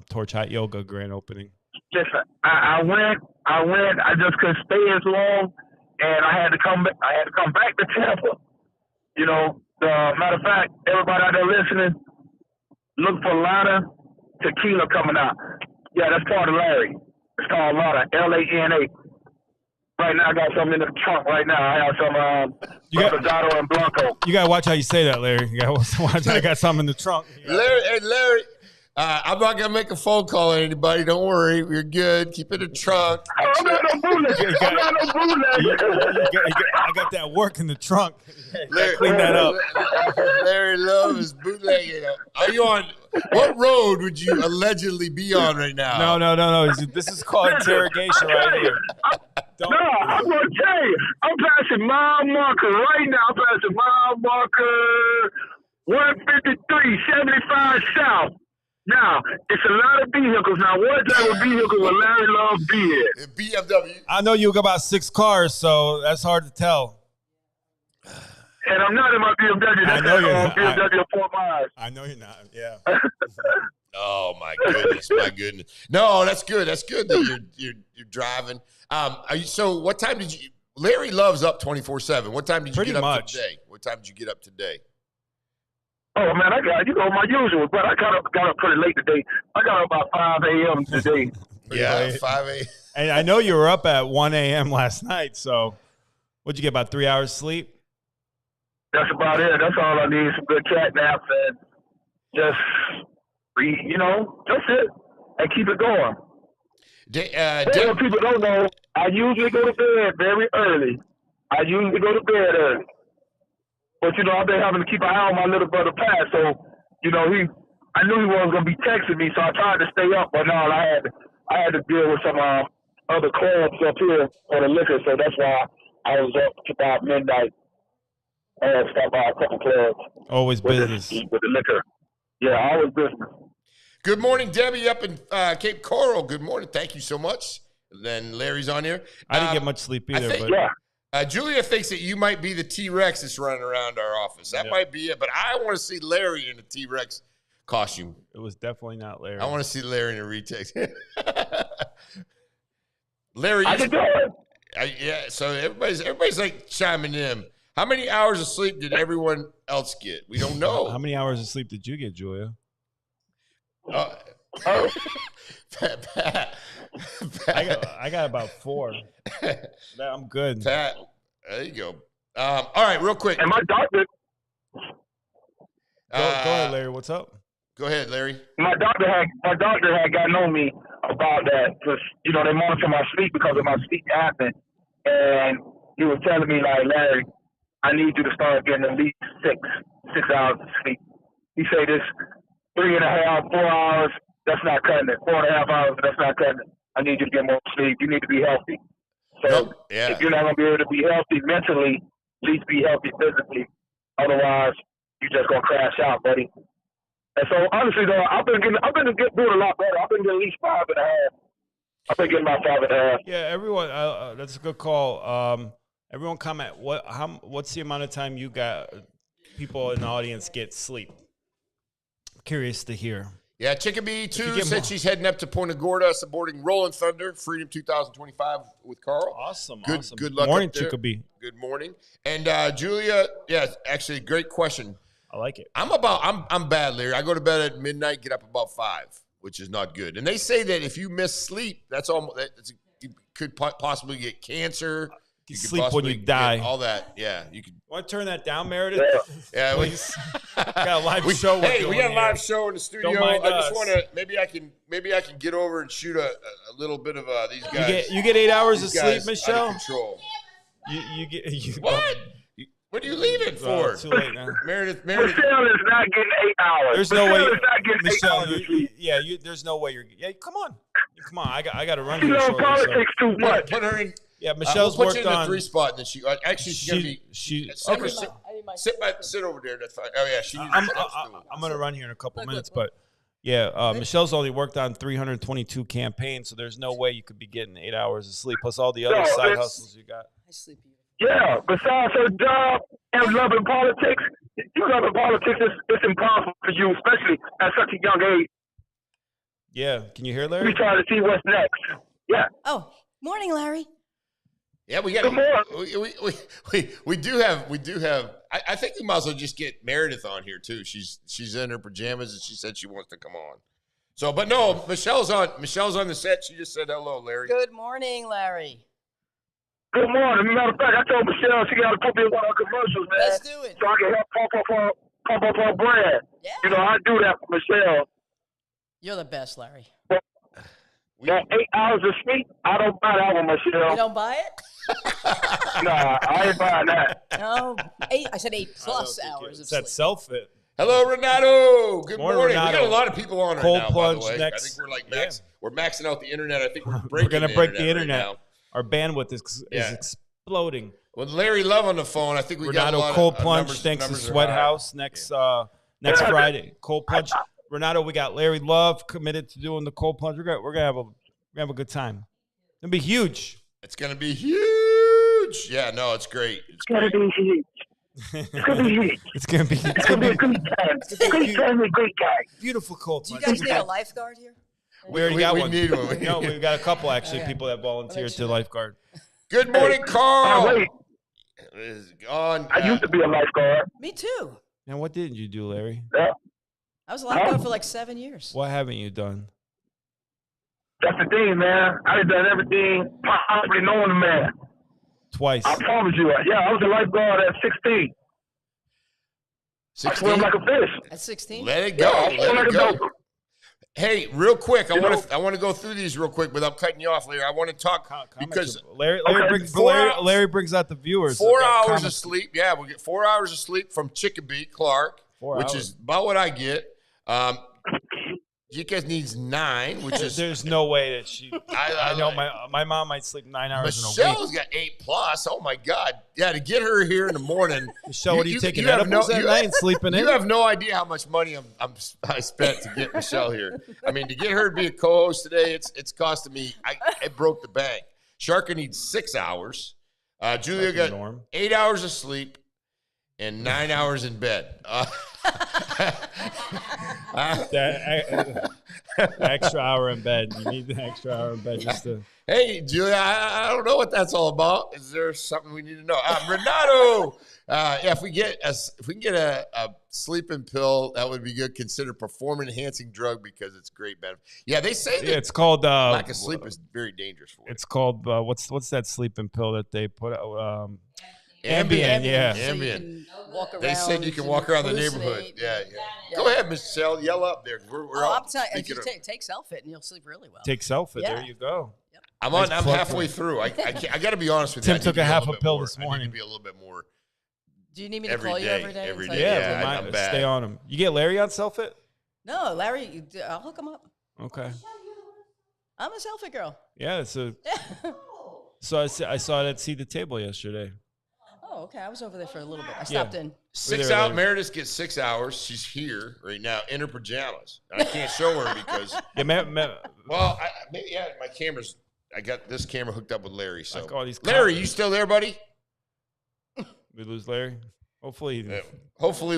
Torch Hot Yoga grand opening. Listen, I went. I just couldn't stay as long, and I had to come back to Tampa. Matter of fact, everybody out there listening, look for Lana Tequila coming out. Yeah, that's part of Larry. It's called Lana, Lana. Right now, I got something in the trunk right now. I have some Dotto and Blanco. You got to watch how you say that, Larry. You got to watch I got something in the trunk. Larry, I'm not going to make a phone call on anybody. Don't worry. We're good. Keep it in the trunk. I'm not no bootleg. I got that work in the trunk. Larry, clean that up. Larry loves bootlegging. Are you on – what road would you allegedly be on right now? No. This is called interrogation right here. I'm going to tell you. I'm passing mile marker right now. I'm passing mile marker 153, 75 south. Now, it's a lot of vehicles. Now, what type of vehicle would Larry love be in? BMW. I know you got about 6 cars, so that's hard to tell. And I'm not in my BMW. That's BMW 4 miles. I know you're not. Yeah. Oh my goodness. No, that's good. That's good that you're driving. So what time did you? Larry loves up 24/7. What time did you get up today? What time did you get up today? Oh man, I got my usual, but I got up pretty late today. I got up about 5 a.m. today. Yeah, 5 a.m. And I know you were up at 1 a.m. last night. So, what'd you get? About 3 hours sleep? That's about it. That's all I need. Some good cat naps and just read, that's it, and keep it going. What people don't know, I usually go to bed very early. But I've been having to keep an eye on my little brother Pat. So, I knew he wasn't gonna be texting me, so I tried to stay up. But no, I had to deal with some other clubs up here for the liquor, so that's why I was up to about midnight. Stop by a couple clubs. Always business with the liquor. Yeah, always business. Good morning, Debbie, up in Cape Coral. Good morning. Thank you so much. Then Larry's on here. I didn't get much sleep either. Julia thinks that you might be the T-Rex that's running around our office. That might be it, but I want to see Larry in a T-Rex costume. It was definitely not Larry. I want to see Larry in a retake. Larry, I can do it. Yeah. So everybody's like chiming in. How many hours of sleep did everyone else get? We don't know. How many hours of sleep did you get, Julia? Pat. I got about 4. I'm good. Pat, there you go. All right, real quick. And my doctor. Go ahead, Larry. What's up? Go ahead, Larry. My doctor had gotten on me about that because they monitor my sleep because of my sleep apnea, and he was telling me like, Larry, I need you to start getting at least 6 hours of sleep. He say this 3.5, 4 hours, that's not cutting it. 4.5 hours, that's not cutting it. I need you to get more sleep. You need to be healthy. So if you're not going to be able to be healthy mentally, at least be healthy physically. Otherwise, you're just going to crash out, buddy. And so, honestly, though, I've been doing a lot better. I've been getting at least 5.5. I've been getting about 5.5. Yeah, everyone, that's a good call. Everyone comment, what's the amount of time you got people in the audience get sleep? Curious to hear. Yeah, Chickabee 2 said she's heading up to Punta Gorda, supporting Rolling Thunder, Freedom 2025 with Carl. Awesome. Good luck. Morning, Chickabee. Good morning. And Julia, yeah, actually, great question. I like it. I'm bad, Larry. I go to bed at midnight, get up about 5, which is not good. And they say that if you miss sleep, you could possibly get cancer. You sleep when you die. All that, yeah. You could. Want to turn that down, Meredith? Yeah, we got a live show. We got a live show in the studio. I just want to maybe I can get over and shoot a little bit of these guys. You get 8 hours of sleep, Michelle. Out of control. You what? What are you leaving for? Too late now. Meredith. Michelle is not getting 8 hours. There's no way. Michelle, there's no way you're. Yeah, come on. I got to run. You know, politics too much. Put her in. Yeah, Michelle's we'll worked put you in on the 3 spot, and then she's gonna be. Sit over there. That's fine. Oh yeah, I'm gonna run here in a couple minutes, but yeah, Michelle's only worked on 322 campaigns, so there's no way you could be getting 8 hours of sleep plus all the other side hustles you got. I sleep. Yeah, besides her job and loving politics, it's impossible for you, especially at such a young age. Yeah, can you hear Larry? We try to see what's next. Yeah. Oh, morning, Larry. Yeah, we got. We do have. I think we might as well just get Meredith on here too. She's in her pajamas and she said she wants to come on. So, but no, Michelle's on the set. She just said hello, Larry. Good morning, Larry. Good morning. Matter of fact, I told Michelle she got to put me in one of her commercials, man. Let's do it. So I can help pump up her brand. Yeah. You know, I do that for Michelle. You're the best, Larry. That 8 hours of sleep, I don't buy that one, Michelle. You don't buy it? Nah, I ain't buying that. No, 8. I said 8+ hours of sleep. That's CellFit. Hello, Renato. Good morning. Renato. We got a lot of people on Cold right now, plunge by the way. next. I think we're like we're maxing out the internet. I think we're We're gonna break the internet. Right now. Our bandwidth is exploding. With Larry Love on the phone, I think we got a lot Cold of plunge numbers, thanks to numbers Sweat are high. House next Friday. Cold plunge. Renato, we got Larry Love committed to doing the cold plunge. We're gonna have a good time. It's gonna be huge. It's gonna be huge. Yeah, no, it's great. It's gonna be huge. It's gonna be huge. It's gonna be a great time. It's a great time, a great guy. Beautiful cold Do you plunge. guys need a lifeguard here? We already got one. Need one. No, we've got a couple actually people that volunteered to lifeguard. Good morning, Carl. Wait. On. I used to be a lifeguard. Me too. And what didn't you do, Larry? Yeah. I was a lifeguard for like 7 years. What haven't you done? That's the thing, man. I've done everything possibly known to man. Twice. I promise you. Yeah, I was a lifeguard at 16. 16? I swim like a fish. At 16? Let it go. Yeah, I swim like a dolphin. Hey, real quick, I want to go through these real quick without cutting you off, Larry. I want to talk because Larry brings out the viewers. 4 hours of sleep. Yeah, we get 4 hours of sleep from Chickabee Clark, which is about what I get. Jika needs 9, which is there's no way that she. I know my mom might sleep 9 hours in a week. Michelle's got 8+. Oh my God! Yeah, to get her here in the morning. Michelle, what are you taking edibles at night and sleeping in? You have no idea how much money I spent to get Michelle here. I mean, to get her to be a co-host today, it's costing me. It broke the bank. Sharka needs 6 hours. Julia got 8 hours of sleep and 9 hours in bed. The extra hour in bed. You need the extra hour in bed just to. Hey, Julia, I don't know what that's all about. Is there something we need to know? Renato, if we can get a sleeping pill, that would be good. Consider performance enhancing drug because it's great benefit. Yeah, they say that it's called lack of sleep is very dangerous for you. It's called what's that sleeping pill that they put out? Ambien, yeah. So Ambien. they said you can walk around the neighborhood. Yeah. Go ahead, Michelle. Yell up there. We're all I'm telling you, take CellFit and you'll sleep really well. Take CellFit. Yeah. There you go. Yep. I'm halfway through. I got to be honest with you. Tim took a half a pill this morning. I need to be a little bit more Do you need me to call you every day? Every and day. tell you- Yeah, I'm bad. Stay on them. You get Larry on CellFit? No, Larry, I'll hook him up. Okay. I'm a CellFit girl. Yeah. So I saw it at See the Table yesterday. Oh, okay. I was over there for a little bit. I stopped in. 6 hours. Meredith gets 6 hours. She's here right now in her pajamas. And I can't show her because. Well, my camera's. I got this camera hooked up with Larry. So, Larry, you still there, buddy? We lose Larry. Hopefully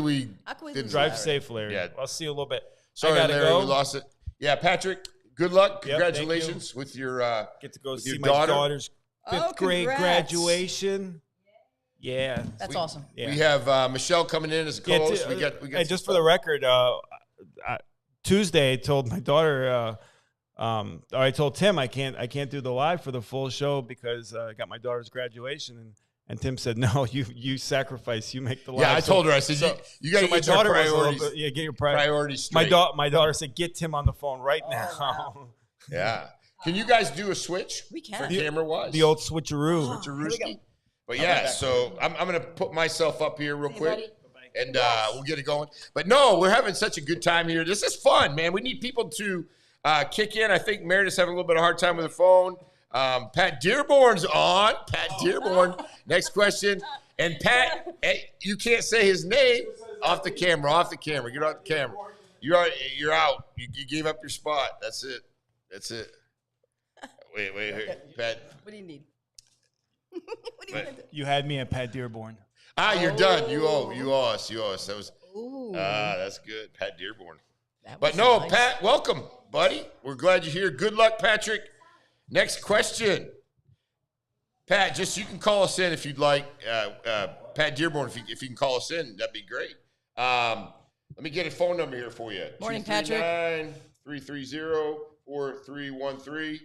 we didn't drive safe, Larry. Yeah. I'll see you a little bit. Sorry, Larry, we lost it. Yeah, Patrick. Good luck. Yep, congratulations with your get to go see your my daughter's fifth grade graduation. Yeah, that's awesome. Yeah. We have Michelle coming in as a co-host. We got just for the record, Tuesday I told my daughter. I told Tim I can't do the live for the full show because I got my daughter's graduation, and Tim said, no, you sacrifice, you make the live. Yeah, I told her, I said, you got to get your priorities. Get your priorities straight. My daughter said, get Tim on the phone right now. Wow. Yeah. Can you guys do a switch? We can. Camera-wise? The old switcheroo. Switcherooski. But yeah, so I'm going to put myself up here real quick. And we'll get it going. But no, we're having such a good time here. This is fun, man. We need people to kick in. I think Meredith's having a little bit of a hard time with her phone. Pat Dearborn's on. Pat Dearborn. Next question. And Pat, you can't say his name off the camera. Off the camera. Get off the camera. You're out. You gave up your spot. That's it. Wait. Pat. What do you need? What do you need? You had me at Pat Dearborn. You're done. You owe us. That was. That's good. Pat Dearborn. But no, nice. Pat, welcome, buddy. We're glad you're here. Good luck, Patrick. Next question. Pat, just you can call us in if you'd like. Pat Dearborn, if you can call us in, that'd be great. Let me get a phone number here for you. Morning, Patrick. 239-330-4313. If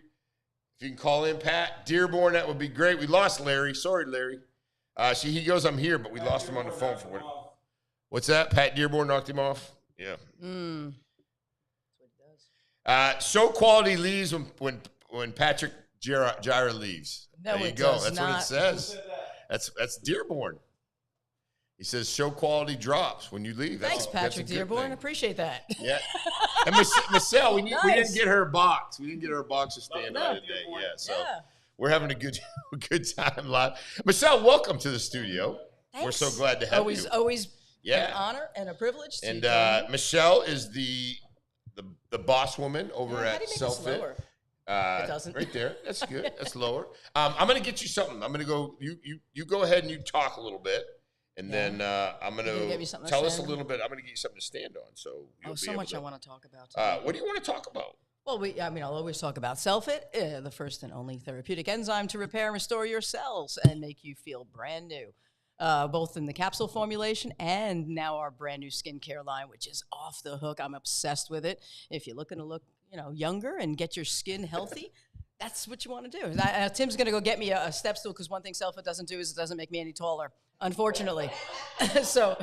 you can call in, Pat Dearborn, that would be great. We lost Larry. Sorry, Larry. He goes, I'm here, but we lost him on the phone for what? What's that? Pat Dearborn knocked him off? Yeah. That's what he does. Show quality leaves when Patrick Jira leaves. No, there you it go. Does That's not. what it says. That's Dearborn. He says show quality drops when you leave. Thanks, Patrick Dearborn. Appreciate that. Yeah. And Michelle, we didn't get her a box. We didn't get her a box to stand by today. Yeah. So we're having a good time live. Michelle, welcome to the studio. Thanks. We're so glad to have you. Always an honor and a privilege. And Michelle is the boss woman over at CellFit. It doesn't. Right there. That's good. That's lower. I'm going to get you something. I'm going to go. You go ahead and you talk a little bit, and then I'm going to tell us a little bit. I'm going to get you something to stand on. So so much I want to talk about. What do you want to talk about? Well, I'll always talk about CellFit, the first and only therapeutic enzyme to repair and restore your cells and make you feel brand new. Both in the capsule formulation and now our brand new skincare line, which is off the hook. I'm obsessed with it. If you're looking to look, younger and get your skin healthy, that's what you want to do. Tim's going to go get me a step stool because one thing CellFit doesn't do is it doesn't make me any taller, unfortunately. so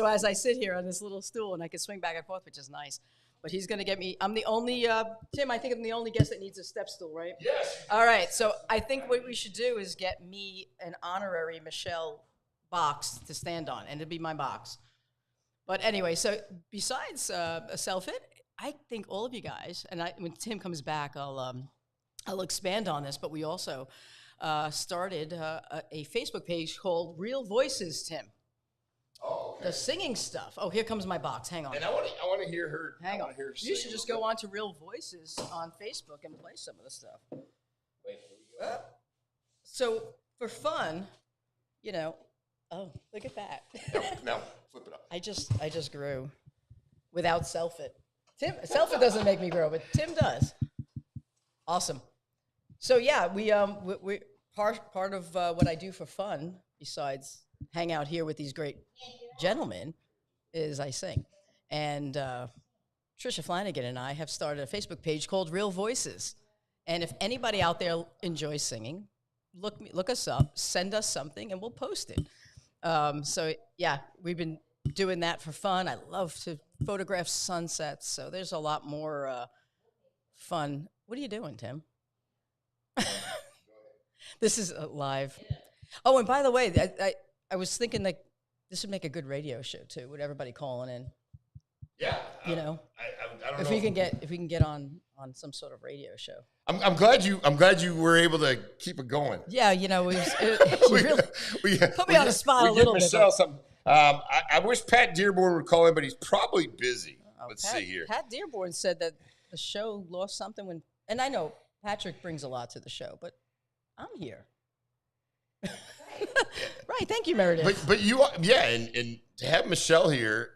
as I sit here on this little stool and I can swing back and forth, which is nice. But he's going to get me. I'm the only, Tim, I think I'm the only guest that needs a step stool, right? Yes. All right. So I think what we should do is get me an honorary Michelle box to stand on, and it'll be my box. But anyway, so besides CellFit, I think all of you guys, and when Tim comes back, I'll expand on this, but we also started a Facebook page called Real Voices, Tim. Oh, okay. The singing stuff. Oh, here comes my box. Hang on. And I want to hear her. Hang on. You should just go on to Real Voices on Facebook and play some of the stuff. Wait, here we go. So for fun, oh, look at that. Now flip it up. I just grew without CellFit. CellFit doesn't make me grow, but Tim does. Awesome. So yeah, we part of what I do for fun, besides hang out here with these great gentlemen, is I sing. And Trisha Flanagan and I have started a Facebook page called Real Voices. And if anybody out there enjoys singing, look us up, send us something, and we'll post it. So yeah, we've been doing that for fun. I love to photograph sunsets, so there's a lot more fun. What are you doing, Tim? This is live. Oh, and by the way, I was thinking like this would make a good radio show too, with everybody calling in. Yeah. You know, I don't if know. we can get on some sort of radio show. I'm glad you were able to keep it going. Yeah, you know, you really put me on the spot a little bit. Michelle something. I wish Pat Dearborn would call in, but he's probably busy. Let's see here. Pat Dearborn said that the show lost something when, and I know Patrick brings a lot to the show, but I'm here. Right, thank you, Meredith. But you, yeah, and to have Michelle here,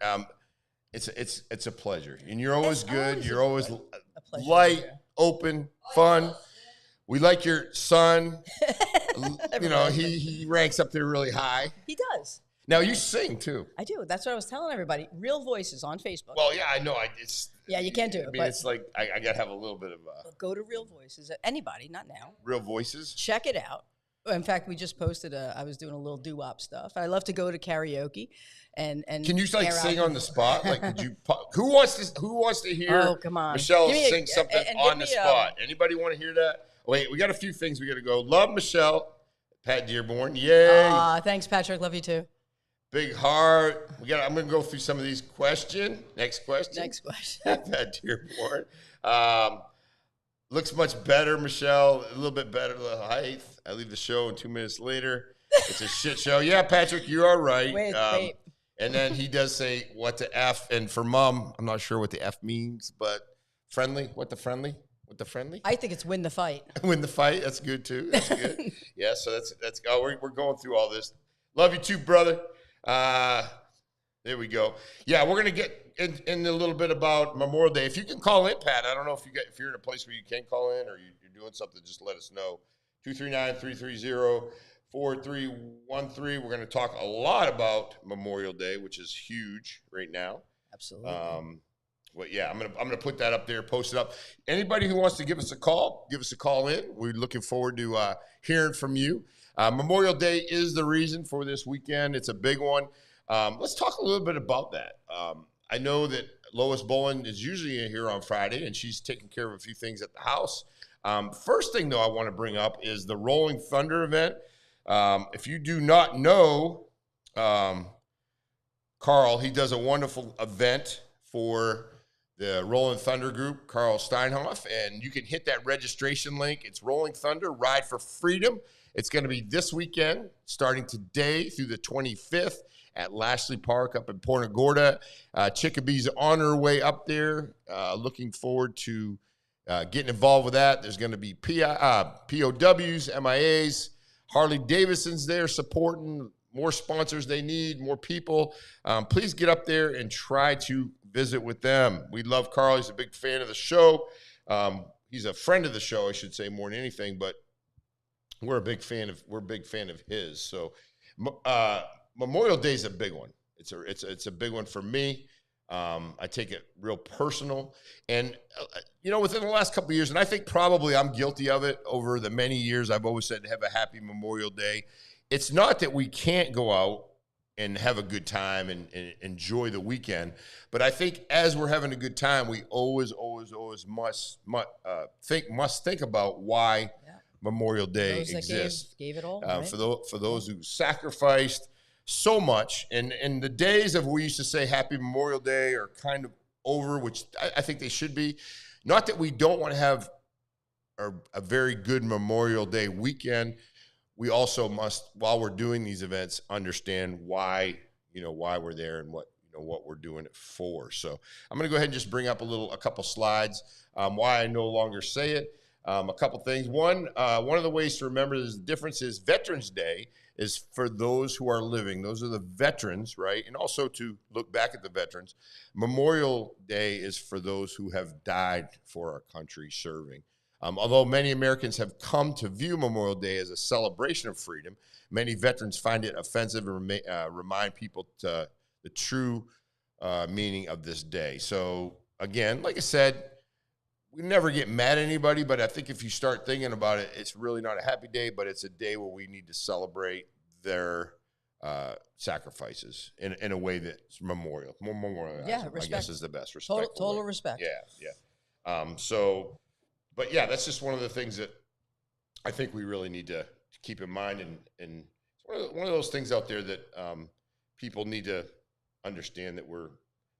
it's a pleasure, and you're always good. You're always light, open, fun. We like your son. You know, he ranks up there really high. He does. Now you sing too. I do. That's what I was telling everybody. Real Voices on Facebook. Well, yeah, I know. Yeah, you can't do it. I mean, it's like I got to have a little bit of go to Real Voices. Anybody, not now. Real Voices. Check it out. In fact, we just posted I was doing a little doo-wop stuff. I love to go to karaoke, and can you like sing on the spot? Like, could you? Who wants to hear? Oh, come on, Michelle sing something on the spot. Anybody want to hear that? Wait, we got a few things we got to go. Love Michelle, Pat Dearborn. Yay! Thanks, Patrick. Love you too. Big heart. I'm going to go through some of these questions. Next question. Pat Dearborn. Looks much better, Michelle. A little bit better the height. I leave the show, and 2 minutes later, it's a shit show. Yeah, Patrick, you are right. Wait. And then he does say, what the F? And for Mom, I'm not sure what the F means, but friendly? What the friendly? I think it's win the fight. Win the fight. That's good, too. That's good. Yeah, so that's we're going through all this. Love you, too, brother. There we go. Yeah, we're going to get in a little bit about Memorial Day. If you can call in, Pat, I don't know if you're in a place where you can call in or you're doing something, just let us know. 239-330-4313. We're going to talk a lot about Memorial Day, which is huge right now. Absolutely. Well, yeah, I'm gonna put that up there, post it up. Anybody who wants to give us a call in. We're looking forward to hearing from you. Memorial Day is the reason for this weekend. It's a big one. Let's talk a little bit about that. I know that Lois Bowen is usually here on Friday, and she's taking care of a few things at the house. First thing, though, I want to bring up is the Rolling Thunder event. If you do not know Carl, he does a wonderful event for the Rolling Thunder group, Carl Steinhoff, and you can hit that registration link. It's Rolling Thunder, Ride for Freedom. It's going to be this weekend, starting today through the 25th at Lashley Park up in Punta Gorda. Chickabee's on her way up there. Looking forward to getting involved with that. There's going to be POWs, MIAs, Harley Davidson's there supporting, more sponsors they need, more people. Please get up there and try to visit with them. We love Carl. He's a big fan of the show. He's a friend of the show, I should say, more than anything, but we're a big fan of his. So Memorial Day is a big one. It's a big one for me. I take it real personal. And, within the last couple of years, and I think probably I'm guilty of it over the many years, I've always said have a happy Memorial Day. It's not that we can't go out and have a good time and enjoy the weekend, but I think as we're having a good time, we always must think about why Memorial Day exists. Gave it all, right? For those who sacrificed so much, and the days of we used to say Happy Memorial Day are kind of over, which I think they should be. Not that we don't want to have a very good Memorial Day weekend. We also must, while we're doing these events, understand why we're there and what we're doing it for. So I'm going to go ahead and just bring up a couple slides. Why I no longer say it. A couple things. One of the ways to remember is the difference is Veterans Day is for those who are living. Those are the veterans, right? And also to look back at the veterans. Memorial Day is for those who have died for our country serving. Although many Americans have come to view Memorial Day as a celebration of freedom, many veterans find it offensive and remind people to the true meaning of this day. So again, like I said, we never get mad at anybody, but I think if you start thinking about it, it's really not a happy day, but it's a day where we need to celebrate their sacrifices in a way that's memorial. Yeah, respect. I guess is the best. Respect. Total respect. Yeah. But yeah, that's just one of the things that I think we really need to keep in mind. And it's one of those things out there that people need to understand that we're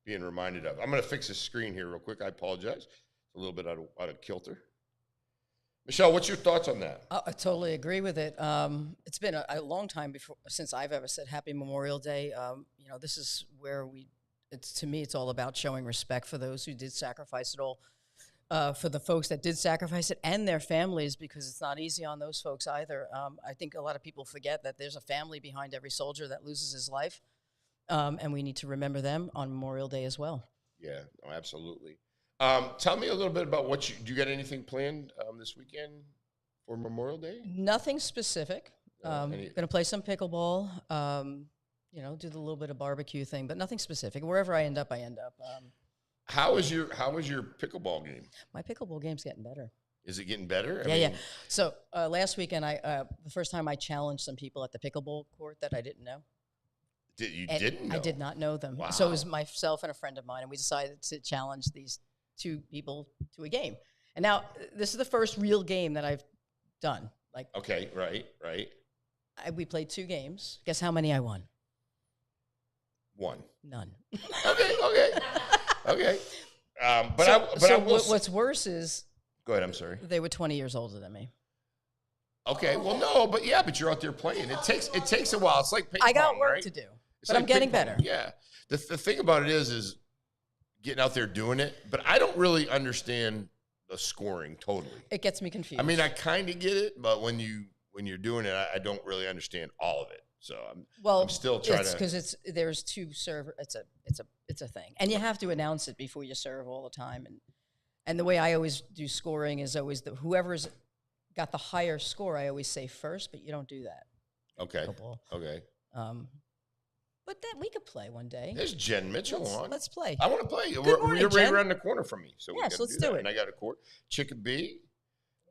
being reminded of. I'm going to fix this screen here real quick. I apologize. It's a little bit out of kilter. Michelle, what's your thoughts on that? I totally agree with it. It's been a long time since I've ever said Happy Memorial Day. This is where to me, it's all about showing respect for those who did sacrifice it all, for the folks that did sacrifice it and their families, because it's not easy on those folks either. I think a lot of people forget that there's a family behind every soldier that loses his life, and we need to remember them on Memorial Day as well. Yeah, no, absolutely. Tell me a little bit about do you got anything planned this weekend for Memorial Day? Nothing specific. Going to play some pickleball, do the little bit of barbecue thing, but nothing specific. Wherever I end up, I end up. How was your pickleball game? My pickleball game's getting better. Is it getting better? Yeah. So last weekend, the first time I challenged some people at the pickleball court that I didn't know. Didn't know? I did not know them. Wow. So it was myself and a friend of mine, and we decided to challenge these two people to a game. And now this is the first real game that I've done. Okay, right. We played 2 games. Guess how many I won? 1. None. Okay. What's worse is. Go ahead. I'm sorry. They were 20 years older than me. Okay. Well, no, but you're out there playing. It takes a while. It's like ping I got pong, work right? to do, It's but like I'm getting ping pong. better. Yeah. The thing about it is getting out there doing it, but I don't really understand the scoring totally. It gets me confused. I mean, I kind of get it, but when you're doing it, I don't really understand all of it. So I'm still trying to. Because there's 2 server. It's a thing, and you have to announce it before you serve all the time. And the way I always do scoring is always whoever's got the higher score. I always say first, but you don't do that. Okay. Okay. But then we could play one day. There's Jen Mitchell on. Let's play. I want to play. Good morning, You're right Jen. around the corner from me. So yes, let's do it. And I got a court. Chicopee,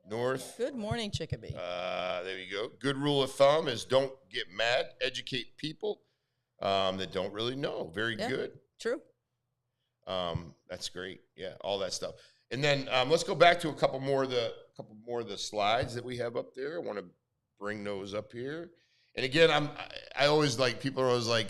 North. Good morning, Chicopee. There you go. Good rule of thumb is don't get mad. Educate people that don't really know. Very good. True. That's great. Yeah, all that stuff. And then let's go back to a couple more of the slides that we have up there. I want to bring those up here. And again, I always like, people are always like,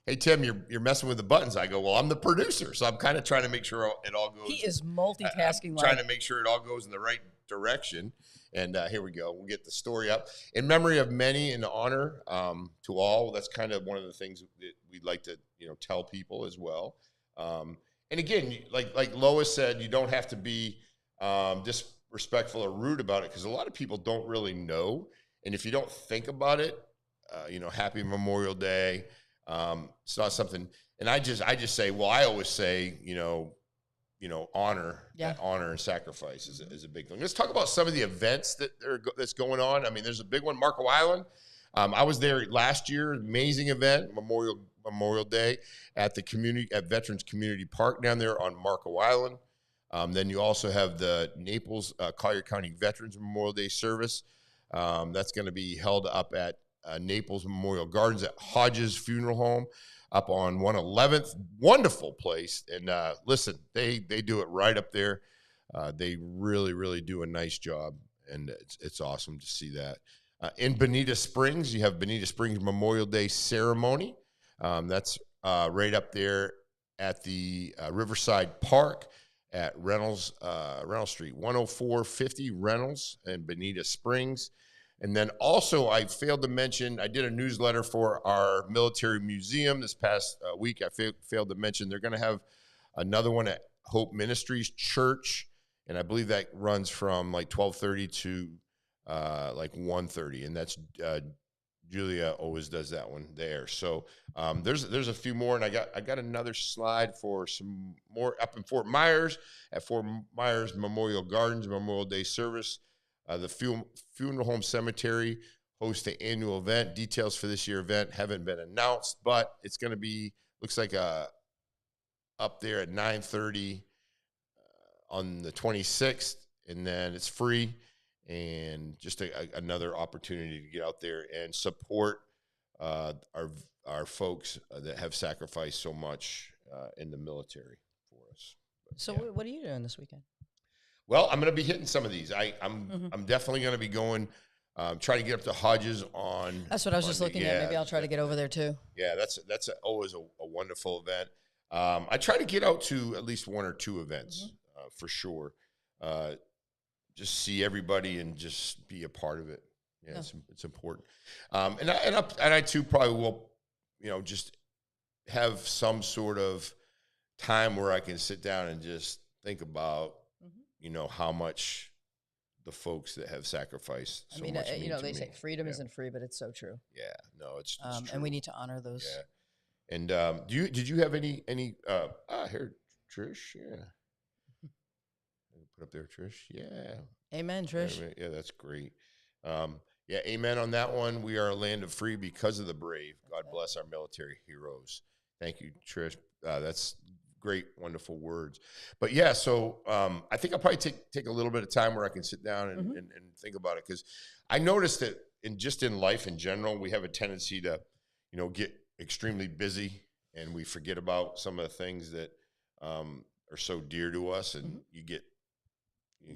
hey Tim, you're messing with the buttons. I go, well, I'm the producer, so I'm kind of trying to make sure it all goes. He is multitasking. Trying to make sure it all goes in the right direction. And here we go. We'll get the story up. In memory of many, in honor to all. That's kind of one of the things that we'd like to tell people as well. And again, like Lois said, you don't have to be disrespectful or rude about it, because a lot of people don't really know. And if you don't think about it, Happy Memorial Day. It's not something. And I just say, well, I always say, honor. Yeah. Honor and sacrifice is a big thing. Let's talk about some of the events that's going on. I mean, there's a big one, Marco Island. I was there last year. Amazing event, Memorial Day at Veterans Community Park down there on Marco Island. Then you also have the Naples Collier County Veterans Memorial Day service. That's going to be held up at Naples Memorial Gardens at Hodges Funeral Home up on 111th. Wonderful place. And listen, they do it right up there. They really, really do a nice job. And it's awesome to see that. In Bonita Springs, you have Bonita Springs Memorial Day Ceremony. That's right up there at the Riverside Park at Reynolds Street, 10450 Reynolds and Bonita Springs. And then also, I failed to mention, I did a newsletter for our military museum this past week. I failed to mention they're going to have another one at Hope Ministries Church, and I believe that runs from like 12:30 to like 1:30, and that's Julia always does that one there. So there's a few more, and I got another slide for some more up in Fort Myers at Fort Myers Memorial Gardens Memorial Day service. The Funeral Home Cemetery hosts the annual event. Details for this year's event haven't been announced, but it's going to be, looks like up there at 9:30 on the 26th, and then it's free, and just another opportunity to get out there and support our folks that have sacrificed so much in the military for us. But, So yeah. what are you doing this weekend? Well, I'm going to be hitting some of these. I'm definitely going to be going Try to get up to Hodges on. That's what I was just Monday. looking at. Maybe I'll try to get over there too. Yeah, that's always a wonderful event. I try to get out to at least one or two events for sure. Just see everybody and just be a part of it. Yeah, it's important. And I too probably will, just have some sort of time where I can sit down and just think about, how much the folks that have sacrificed. So much they say freedom isn't free, but it's so true. Yeah, no, it's true. And we need to honor those. Yeah. And did you have any here, Trish? Yeah. Put up there, Trish. Yeah. Amen, Trish. Yeah, that's great. Yeah, amen on that one. We are a land of free because of the brave. God bless our military heroes. Thank you, Trish. That's great, wonderful words. But yeah, so I think I'll probably take a little bit of time where I can sit down and think about it, because I noticed that in life in general, we have a tendency to, get extremely busy, and we forget about some of the things that are so dear to us, and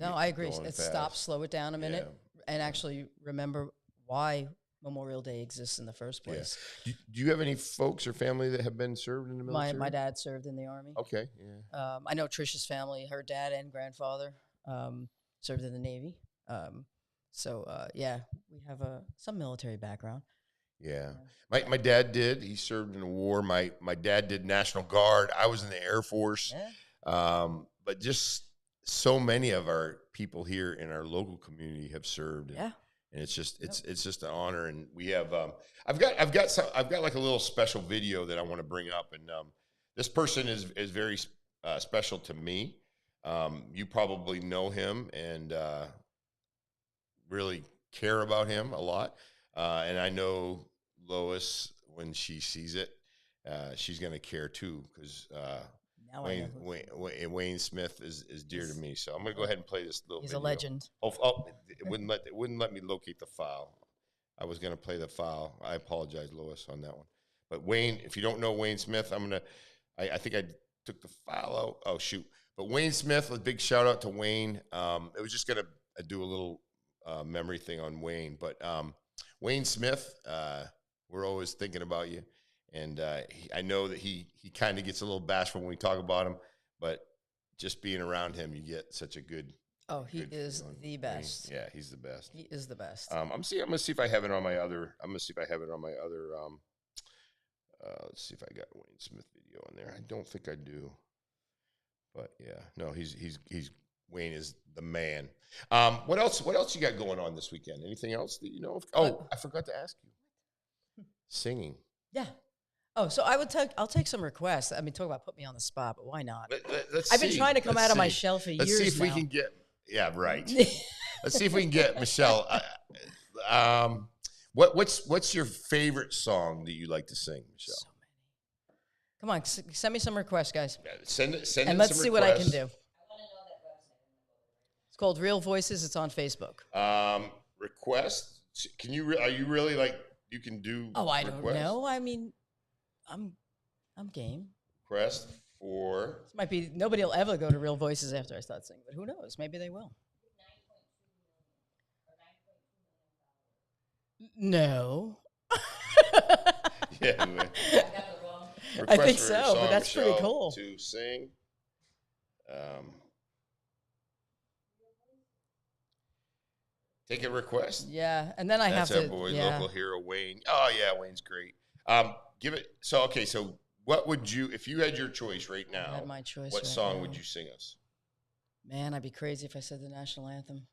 I agree. Let's stop, slow it down a minute, and actually remember why Memorial Day exists in the first place. Yeah. Do you have any folks or family that have been served in the military? My dad served in the Army. Okay, yeah. I know Trish's family, her dad and grandfather served in the Navy. We have some military background. Yeah. My dad did. He served in the war. My dad did National Guard. I was in the Air Force. Yeah. But just so many of our people here in our local community have served. And it's just it's just an honor. And we have I've got like a little special video that I want to bring up, and this person is very special to me. You probably know him and really care about him a lot. And I know Lois, when she sees it, she's going to care too, because Wayne Smith is dear to me. So I'm going to go ahead and play this little He's video. a legend. It wouldn't let me locate the file. I was going to play the file. I apologize, Lois, on that one. But Wayne, if you don't know Wayne Smith, I think I took the file out. Oh, shoot. But Wayne Smith, a big shout out to Wayne. It was just going to do a little memory thing on Wayne. But Wayne Smith, we're always thinking about you. And I know that he kind of gets a little bashful when we talk about him, but just being around him, you get such a good. Oh, he is the best. Yeah, he's the best. He is the best. I'm gonna see if I have it on my other. Let's see if I got Wayne Smith video on there. I don't think I do. But yeah, no, he's Wayne is the man. What else you got going on this weekend? Anything else that you know of? Oh, I forgot to ask you. Singing. Yeah. Oh, so I'll take some requests. I mean, talk about put me on the spot, but why not? I've been trying to come out of my shell for years now. Let's see if we can get. Yeah, right. Let's see if we can get Michelle. What's your favorite song that you like to sing, Michelle? So many. Come on, send me some requests, guys. Yeah, send and let's see what I can do. It's called Real Voices. It's on Facebook. Request? Can you? Are you really like you can do? Oh, I don't know. I mean, I'm game. Request for. This might be nobody will ever go to Real Voices after I start singing, but who knows? Maybe they will. No. Yeah. I think so, but that's Michelle, pretty cool. To sing. Take a request. Yeah, and then I have to. That's our boy, local hero Wayne. Oh yeah, Wayne's great. Give it. So okay, so what would you, if you had your choice right now? I had my choice. What song would you sing us? Man, I'd be crazy if I said the national anthem.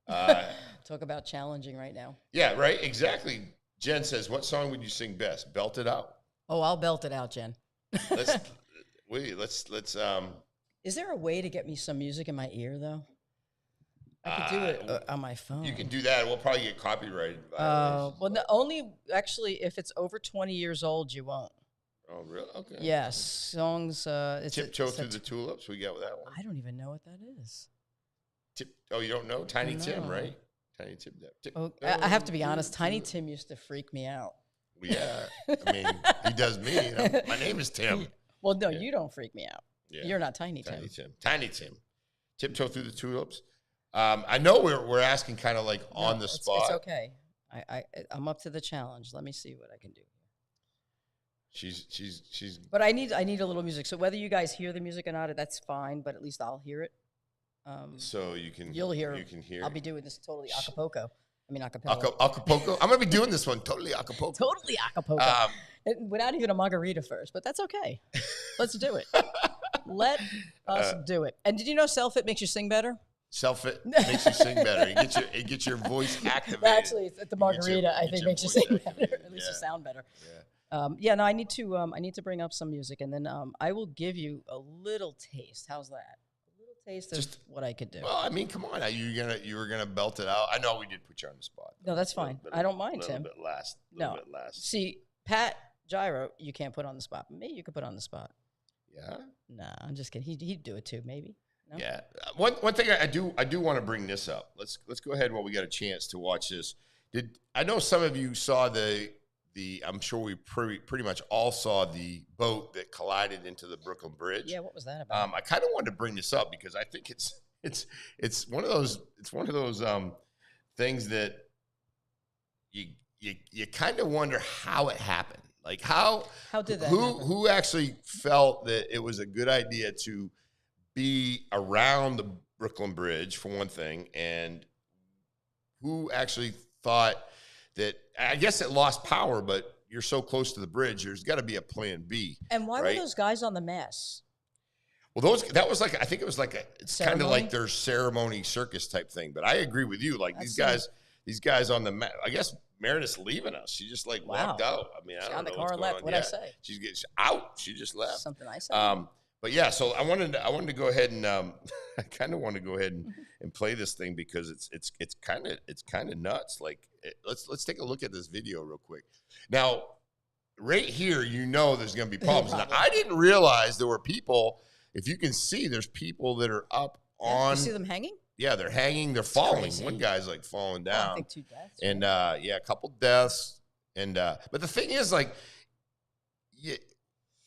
Talk about challenging right now. Yeah, right. Exactly. Jen says, "What song would you sing best? Belt it out." Oh, I'll belt it out, Jen. Let's. Is there a way to get me some music in my ear though? I could do it on my phone. You can do that. We'll probably get copyrighted. Well, only actually if it's over 20 years old, you won't. Oh, really? Okay. Yes, songs. Tiptoe Through the Tulips. We got that one. I don't even know what that is. Oh, you don't know? Tiny Tim, right? Tiny Tim. I have to be honest. Tiny Tim used to freak me out. Yeah, I mean, he does me. You know? My name is Tim. Well, no, you don't freak me out. Yeah. You're not Tiny Tim. Tiny Tim. Tiptoe Through the Tulips. I know we're asking kind of like on the spot. It's okay. I'm up to the challenge. Let me see what I can do. She's. But I need a little music. So whether you guys hear the music or not, that's fine. But at least I'll hear it. So you can. You'll hear. You can hear. I'll be doing this totally acapulco. I mean acapella. Acapulco. I'm gonna be doing this one totally acapulco. Totally acapulco. Without even a margarita first, but that's okay. Let's do it. Let us do it. And did you know CellFit makes you sing better? CellFit makes you sing better. It gets your voice activated. Actually, it's the margarita. I think makes you sing better. At least you sound better. Yeah. No, I need to bring up some music, and then I will give you a little taste. How's that? A little taste of what I could do. Well, I mean, come on. You were gonna belt it out. I know we did put you on the spot. No, that's fine. I don't mind, Tim. A little bit last. See, Pat Gyro, you can't put on the spot. Me, you could put on the spot. Yeah. Nah, I'm just kidding. He'd do it too, maybe. No? Yeah. One thing I do want to bring this up. Let's go ahead while we got a chance to watch this. I know some of you saw the I'm sure we pretty much all saw the boat that collided into the Brooklyn Bridge. Yeah, what was that about? I kind of wanted to bring this up because I think it's one of those things that you kind of wonder how it happened. Like how did that happen? Who actually felt that it was a good idea to be around the Brooklyn Bridge for one thing, and who actually thought that, I guess it lost power, but you're so close to the bridge, there's got to be a plan B. And why were those guys on the mast? Well, that was like, I think it was like it's kind of like their ceremony circus type thing. But I agree with you. Like these guys on the mat, I guess Meredith's leaving us. She just like walked out. I mean, I don't know what's going on. What'd I say? She's out. She just left. Something I said. But yeah, so I wanted to go ahead and I kind of want to go ahead and play this thing because it's kind of nuts. Like let's take a look at this video real quick. Now, right here, there's going to be problems. Now, I didn't realize there were people. If you can see, there's people that are up on. You see them hanging? Yeah, they're hanging. They're falling. Crazy. One guy's like falling down. I think 2 deaths. And a couple deaths. And but the thing is, like,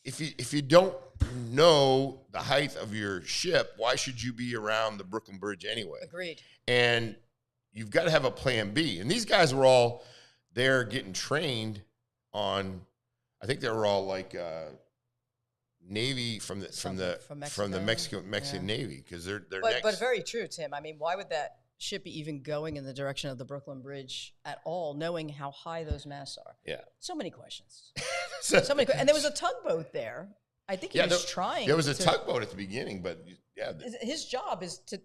if you don't know the height of your ship, why should you be around the Brooklyn Bridge anyway? Agreed. And you've got to have a plan B. And these guys were all there getting trained on. I think they were all like Navy from the Mexican Navy, because they're but very true, Tim. I mean, why would that ship be even going in the direction of the Brooklyn Bridge at all, knowing how high those masts are? Yeah. So many questions. And there was a tugboat there. I think he was trying. There was a tugboat at the beginning, but yeah, his job is to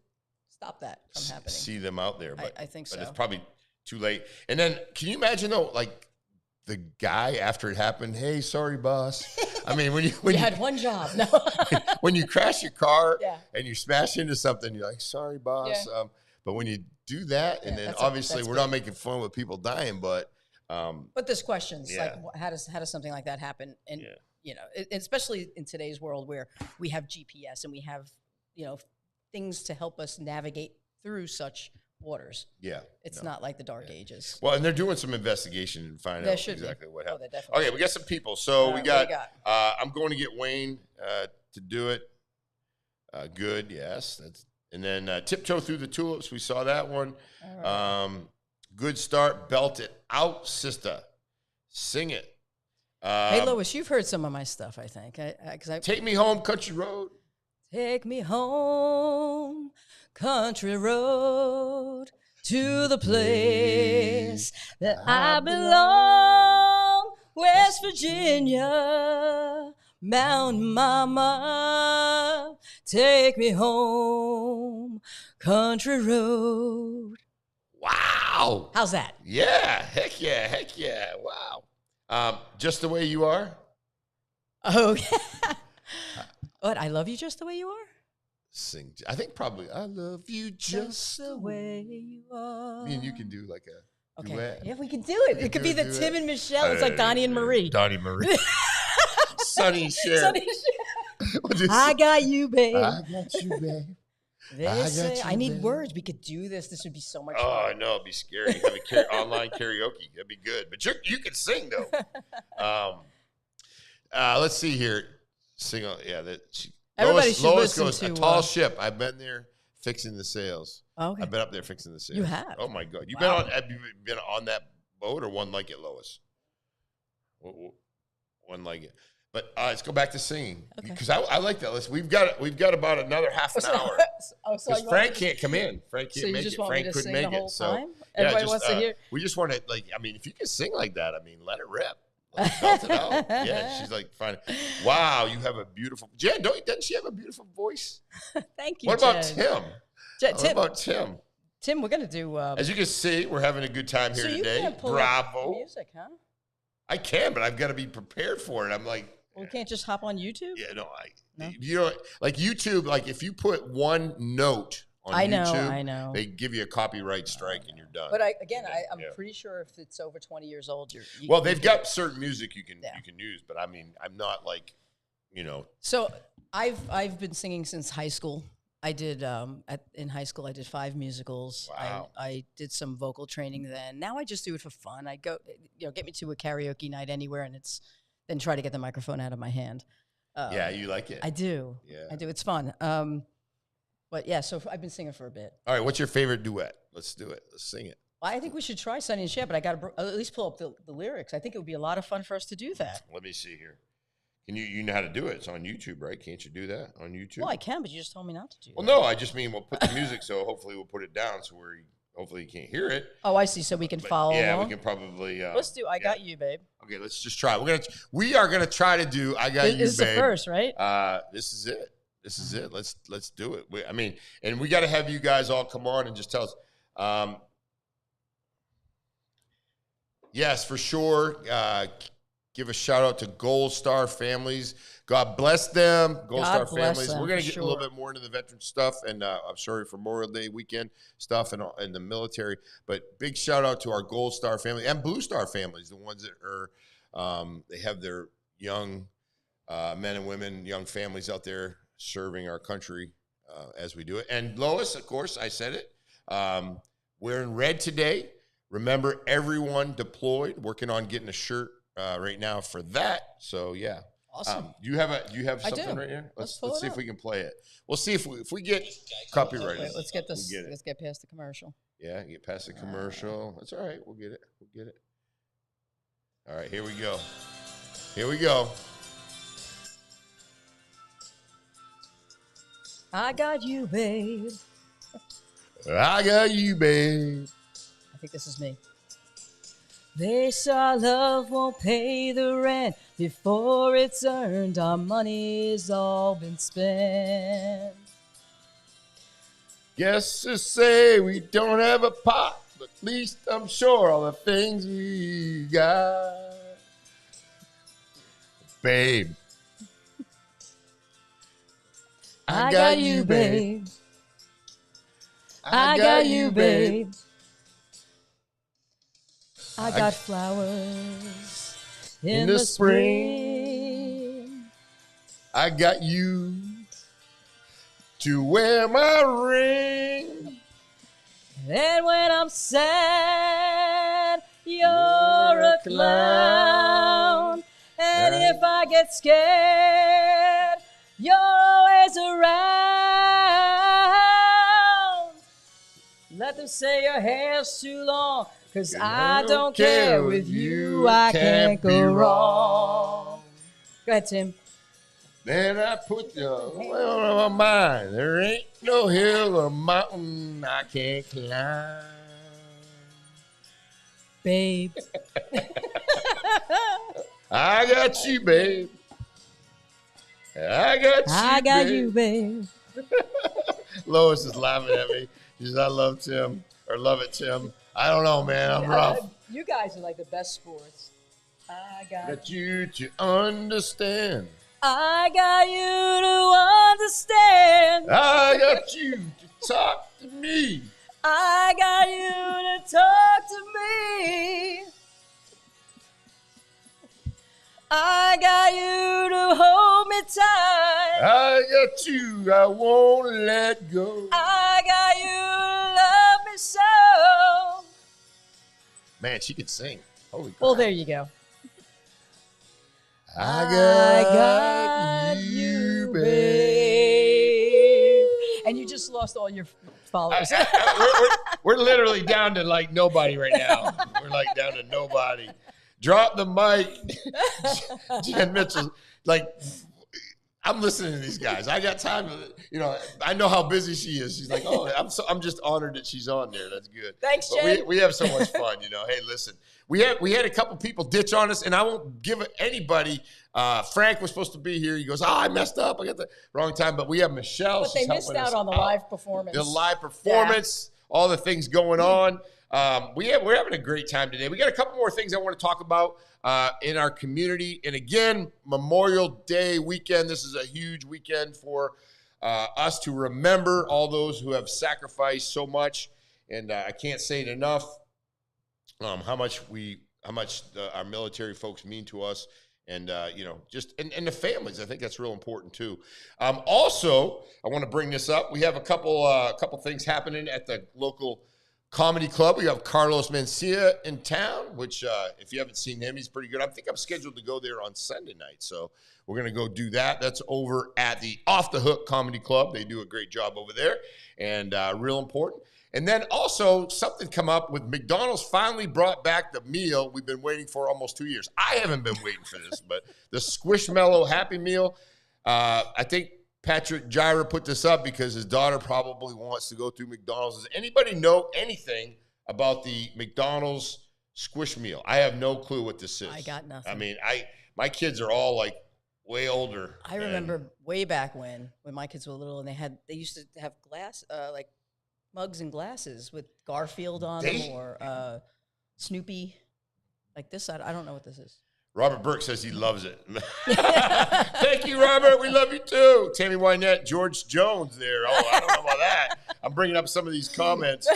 stop that from happening. See them out there, but I think so. But it's probably too late. And then, can you imagine though, like the guy after it happened? Hey, sorry, boss. I mean, when you had one job. No. When you crash your car and you smash into something, you're like, sorry, boss. Yeah. But when you do that, and then obviously we're not making fun with people dying, but there's questions like how does something like that happen? And especially in today's world where we have GPS and we have things to help us navigate through such waters. Yeah, it's not like the Dark Ages. Well, and they're doing some investigation and find out exactly what happened. Okay, we got some people. So we got. I'm going to get Wayne to do it. Good, yes. And then Tiptoe Through the Tulips. We saw that one. Right. Good start. Belt it out, sister. Sing it. Hey, Lois, you've heard some of my stuff, I think. Take Me Home, Country Road. Take me home, country road, to the place that I belong, West Virginia, Mountain Mama, take me home, country road. Wow. How's that? Yeah, heck yeah, wow. Just the Way You Are? Oh, yeah. What, I Love You Just the Way You Are? Sing. I think probably I Love You Just the Way You Are. Me and you can do like a duet. Yeah, we can do it. It could be the Tim and Michelle. It's like Donnie and Marie. Donnie Marie. Sonny Cher. I got you, babe. I got you, babe. I need words. We could do this. This would be so much fun. Oh, I know. It'd be scary. Have online karaoke. That'd be good. But you can sing, though. Let's see here. Sing. Yeah. Everybody Lois should listen goes, to A Tall Ship. I've been there. fixing the sails. Okay. I've been up there fixing the sails. You have? Oh my God! Wow. Have you been on that boat or one like it, Lois? One like it. But let's go back to singing because I like that list. We've got about another half an hour. Because Frank can't come in. Frank can't make it. Frank couldn't make it. So everybody wants to hear. We just want to if you can sing like that, let it rip. Like, belt it out. Yeah, she's like, fine. Wow, you have a beautiful Jen. Doesn't she have a beautiful voice? Thank you. What about Tim? Tim. What about Tim? Tim, we're gonna do. As you can see, we're having a good time here today. You can't pull Bravo. up music, huh? I can, but I've got to be prepared for it. I'm like, we can't just hop on YouTube. Yeah, no. You know, like YouTube. Like if you put one note on YouTube, I know. They give you a copyright strike and you're done. But I'm pretty sure if it's over 20 years old, they've got certain music you can use, but I'm not like, So I've been singing since high school. I did in high school. I did 5 musicals. Wow. I did some vocal training then. Now I just do it for fun. I go, get me to a karaoke night anywhere, and then try to get the microphone out of my hand. Yeah, you like it. I do. Yeah, I do. It's fun. But yeah, so I've been singing for a bit. All right, what's your favorite duet? Let's do it. Let's sing it. Well, I think we should try Sonny and Cher, but I got to at least pull up the lyrics. I think it would be a lot of fun for us to do that. Let me see here. Can you know how to do it? It's on YouTube, right? Can't you do that on YouTube? Well, I can, but you just told me not to do that. Well, no, I just mean we'll put the music, so hopefully we'll put it down so hopefully you can't hear it. Oh, I see. So we can follow along? Yeah, we can probably. Let's do I Got You, Babe. Okay, let's just try. We are gonna try to do I Got You, Babe. This is the first, right? This is it. This is it. Let's do it. And we got to have you guys all come on and just tell us. Yes, for sure. Give a shout out to Gold Star families. God bless them. Gold Star families. We're going to get a little bit more into the veteran stuff, and I'm sorry for Memorial Day weekend stuff and the military. But big shout out to our Gold Star family and Blue Star families, the ones that are they have their young men and women, young families out there serving our country as we do it. And Lois, of course, I said it. We're in red today. Remember, everyone deployed. Working on getting a shirt right now for that. So yeah, awesome. Do you have something right here? Let's see if we can play it. We'll see if we get copyrighted. Wait, let's get this. Let's get past the commercial. Yeah, get past the commercial. That's all right. We'll get it. All right, here we go. I got you, babe. I got you, babe. I think this is me. They say our love won't pay the rent before it's earned. Our money's all been spent. Guess to say we don't have a pot, but at least I'm sure all the things we got. Babe. I got you, babe. I got you, babe. I got flowers in the spring. I got you to wear my ring. And when I'm sad, you're a clown. And if I get scared, you're always around. Let them say your hair's too long, 'cause I don't care. With you, I can't go wrong. Go ahead, Tim. Then I put the well on my mind. There ain't no hill or mountain I can't climb. Babe. I got you, babe. I got you, babe. Lois is laughing at me. She says, I love Tim. Or love it, Tim. I don't know, man. I'm rough. You guys are like the best sports. I got you to understand. I got you to understand. I got you to talk to me. I got you to talk to me. I got you to hold me tight. I got you, I won't let go. I got you to love me so. Man, she can sing. Holy crap. Well, there you go. I got you, babe. And you just just lost all your followers. We're literally down to like nobody right now. We're like down to nobody. Drop the mic. Jen Mitchell, like, I'm listening to these guys. I got time. I know how busy she is. She's like, oh, I'm just honored that she's on there. That's good. Thanks, Jen. We have so much fun. Hey, listen, we had a couple people ditch on us, and I won't give anybody. Frank was supposed to be here. He goes, I messed up. I got the wrong time. But we have Michelle. But they missed out on the live performance. The live performance, all the things going on. We're having a great time today. We got a couple more things I want to talk about in our community. And again, Memorial Day weekend. This is a huge weekend for us to remember all those who have sacrificed so much. And I can't say it enough how much our military folks mean to us. And, just and the families. I think that's real important, too. Also, I want to bring this up. We have a couple things happening at the local comedy club. We have Carlos Mencia in town, which if you haven't seen him, he's pretty good. I think I'm scheduled to go there on Sunday night. So we're going to go do that. That's over at the Off the Hook Comedy Club. They do a great job over there and real important. And then also something come up with McDonald's finally brought back the meal we've been waiting for almost 2 years. I haven't been waiting for this, but the Squishmallow Happy Meal, I think Patrick Jira put this up because his daughter probably wants to go through McDonald's. Does anybody know anything about the McDonald's Squish Meal? I have no clue what this is. I got nothing. I mean, my kids are all like way older. I remember way back when my kids were little, and they used to have glass like mugs and glasses with Garfield on them or Snoopy. Like this, I don't know what this is. Robert Burke says he loves it. Thank you, Robert. We love you too. Tammy Wynette, George Jones there. Oh, I don't know about that. I'm bringing up some of these comments.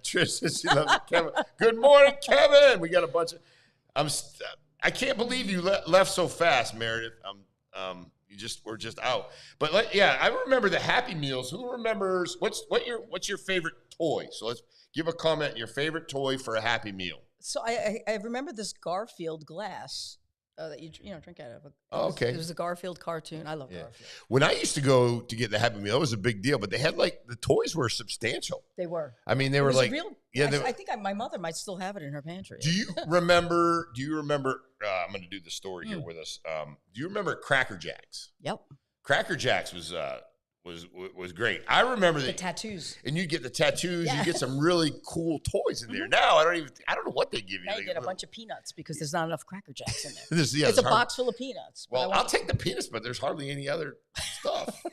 Trish says she loves it. Kevin. Good morning, Kevin. We got a bunch of. I can't believe you left so fast, Meredith. We're just out. But I remember the Happy Meals. Who remembers what's your favorite toy? So let's give a comment. Your favorite toy for a Happy Meal. So I remember this Garfield glass that you drink out of. Okay. It was a Garfield cartoon. I love Garfield. When I used to go to get the Happy Meal, it was a big deal. But they had the toys were substantial. They were. I mean, they were like real. I think my mother might still have it in her pantry. Do you remember? I'm going to do the story here with us. Do you remember Cracker Jacks? Yep. Cracker Jacks was great. I remember the tattoos. And you get the tattoos. Yeah. You get some really cool toys in there. Now I don't know what they give you. Now you get a bunch of peanuts because there's not enough Cracker Jacks in there. It's a box full of peanuts. Well, I'll take the peanuts, but there's hardly any other stuff.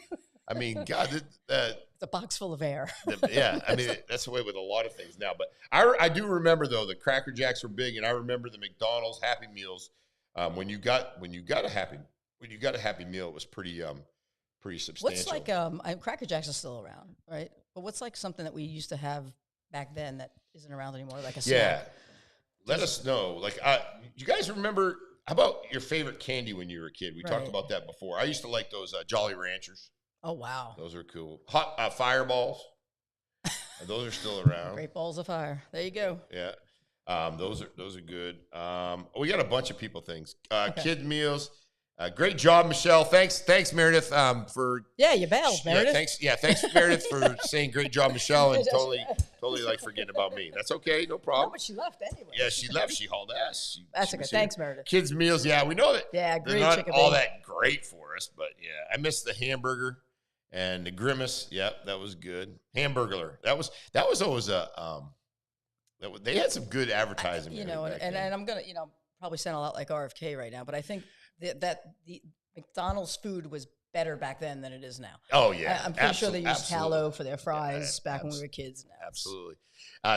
I mean, God, it's a box full of air. Yeah, I mean that's the way with a lot of things now. But I do remember though the Cracker Jacks were big, and I remember the McDonald's Happy Meals. When you got a Happy Meal, it was pretty substantial. What's like Cracker Jacks are still around, right? But what's like something that we used to have back then that isn't around anymore, like a snack? Yeah. Let us know. Like, you guys remember? How about your favorite candy when you were a kid? We talked about that before. I used to like those Jolly Ranchers. Oh wow, those are cool. Hot Fireballs. Those are still around. Great balls of fire. There you go. Yeah. Those are good. We got a bunch of people things. Kid meals. Great job, Michelle. Thanks, Meredith. You bailed, Meredith. Thanks, Meredith, for saying great job, Michelle, and totally like forgetting about me. That's okay, no problem. No, but she left anyway. Yeah, she left. She hauled ass. That's okay. Thanks, Meredith. Kids meals, we know that. Yeah, they're not all that great for us, but I miss the hamburger and the grimace. Yep, that was good. Hamburglar. That was always they had some good advertising. And I'm gonna probably sound a lot like RFK right now, but I think that the McDonald's food was better back then than it is now. Oh yeah, I'm pretty sure they used tallow for their fries back when we were kids. Now. Absolutely.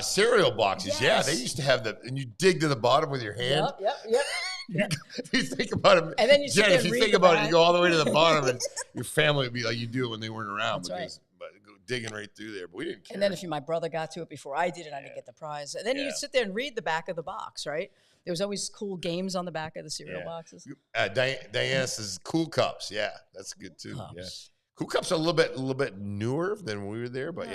Cereal boxes, they used to have and you dig to the bottom with your hand. Yep. If you think about it, and then you Jen, if you think about it, you go all the way to the bottom, and your family would be like you do when they weren't around. That's but digging right through there, but we didn't care. And then if my brother got to it before I did, and I didn't get the prize, and then you'd sit there and read the back of the box, right? There was always cool games on the back of the cereal boxes. Diana says Cool Cups. Yeah, that's good too. Yeah. Cool Cups are a little bit newer than when we were there, but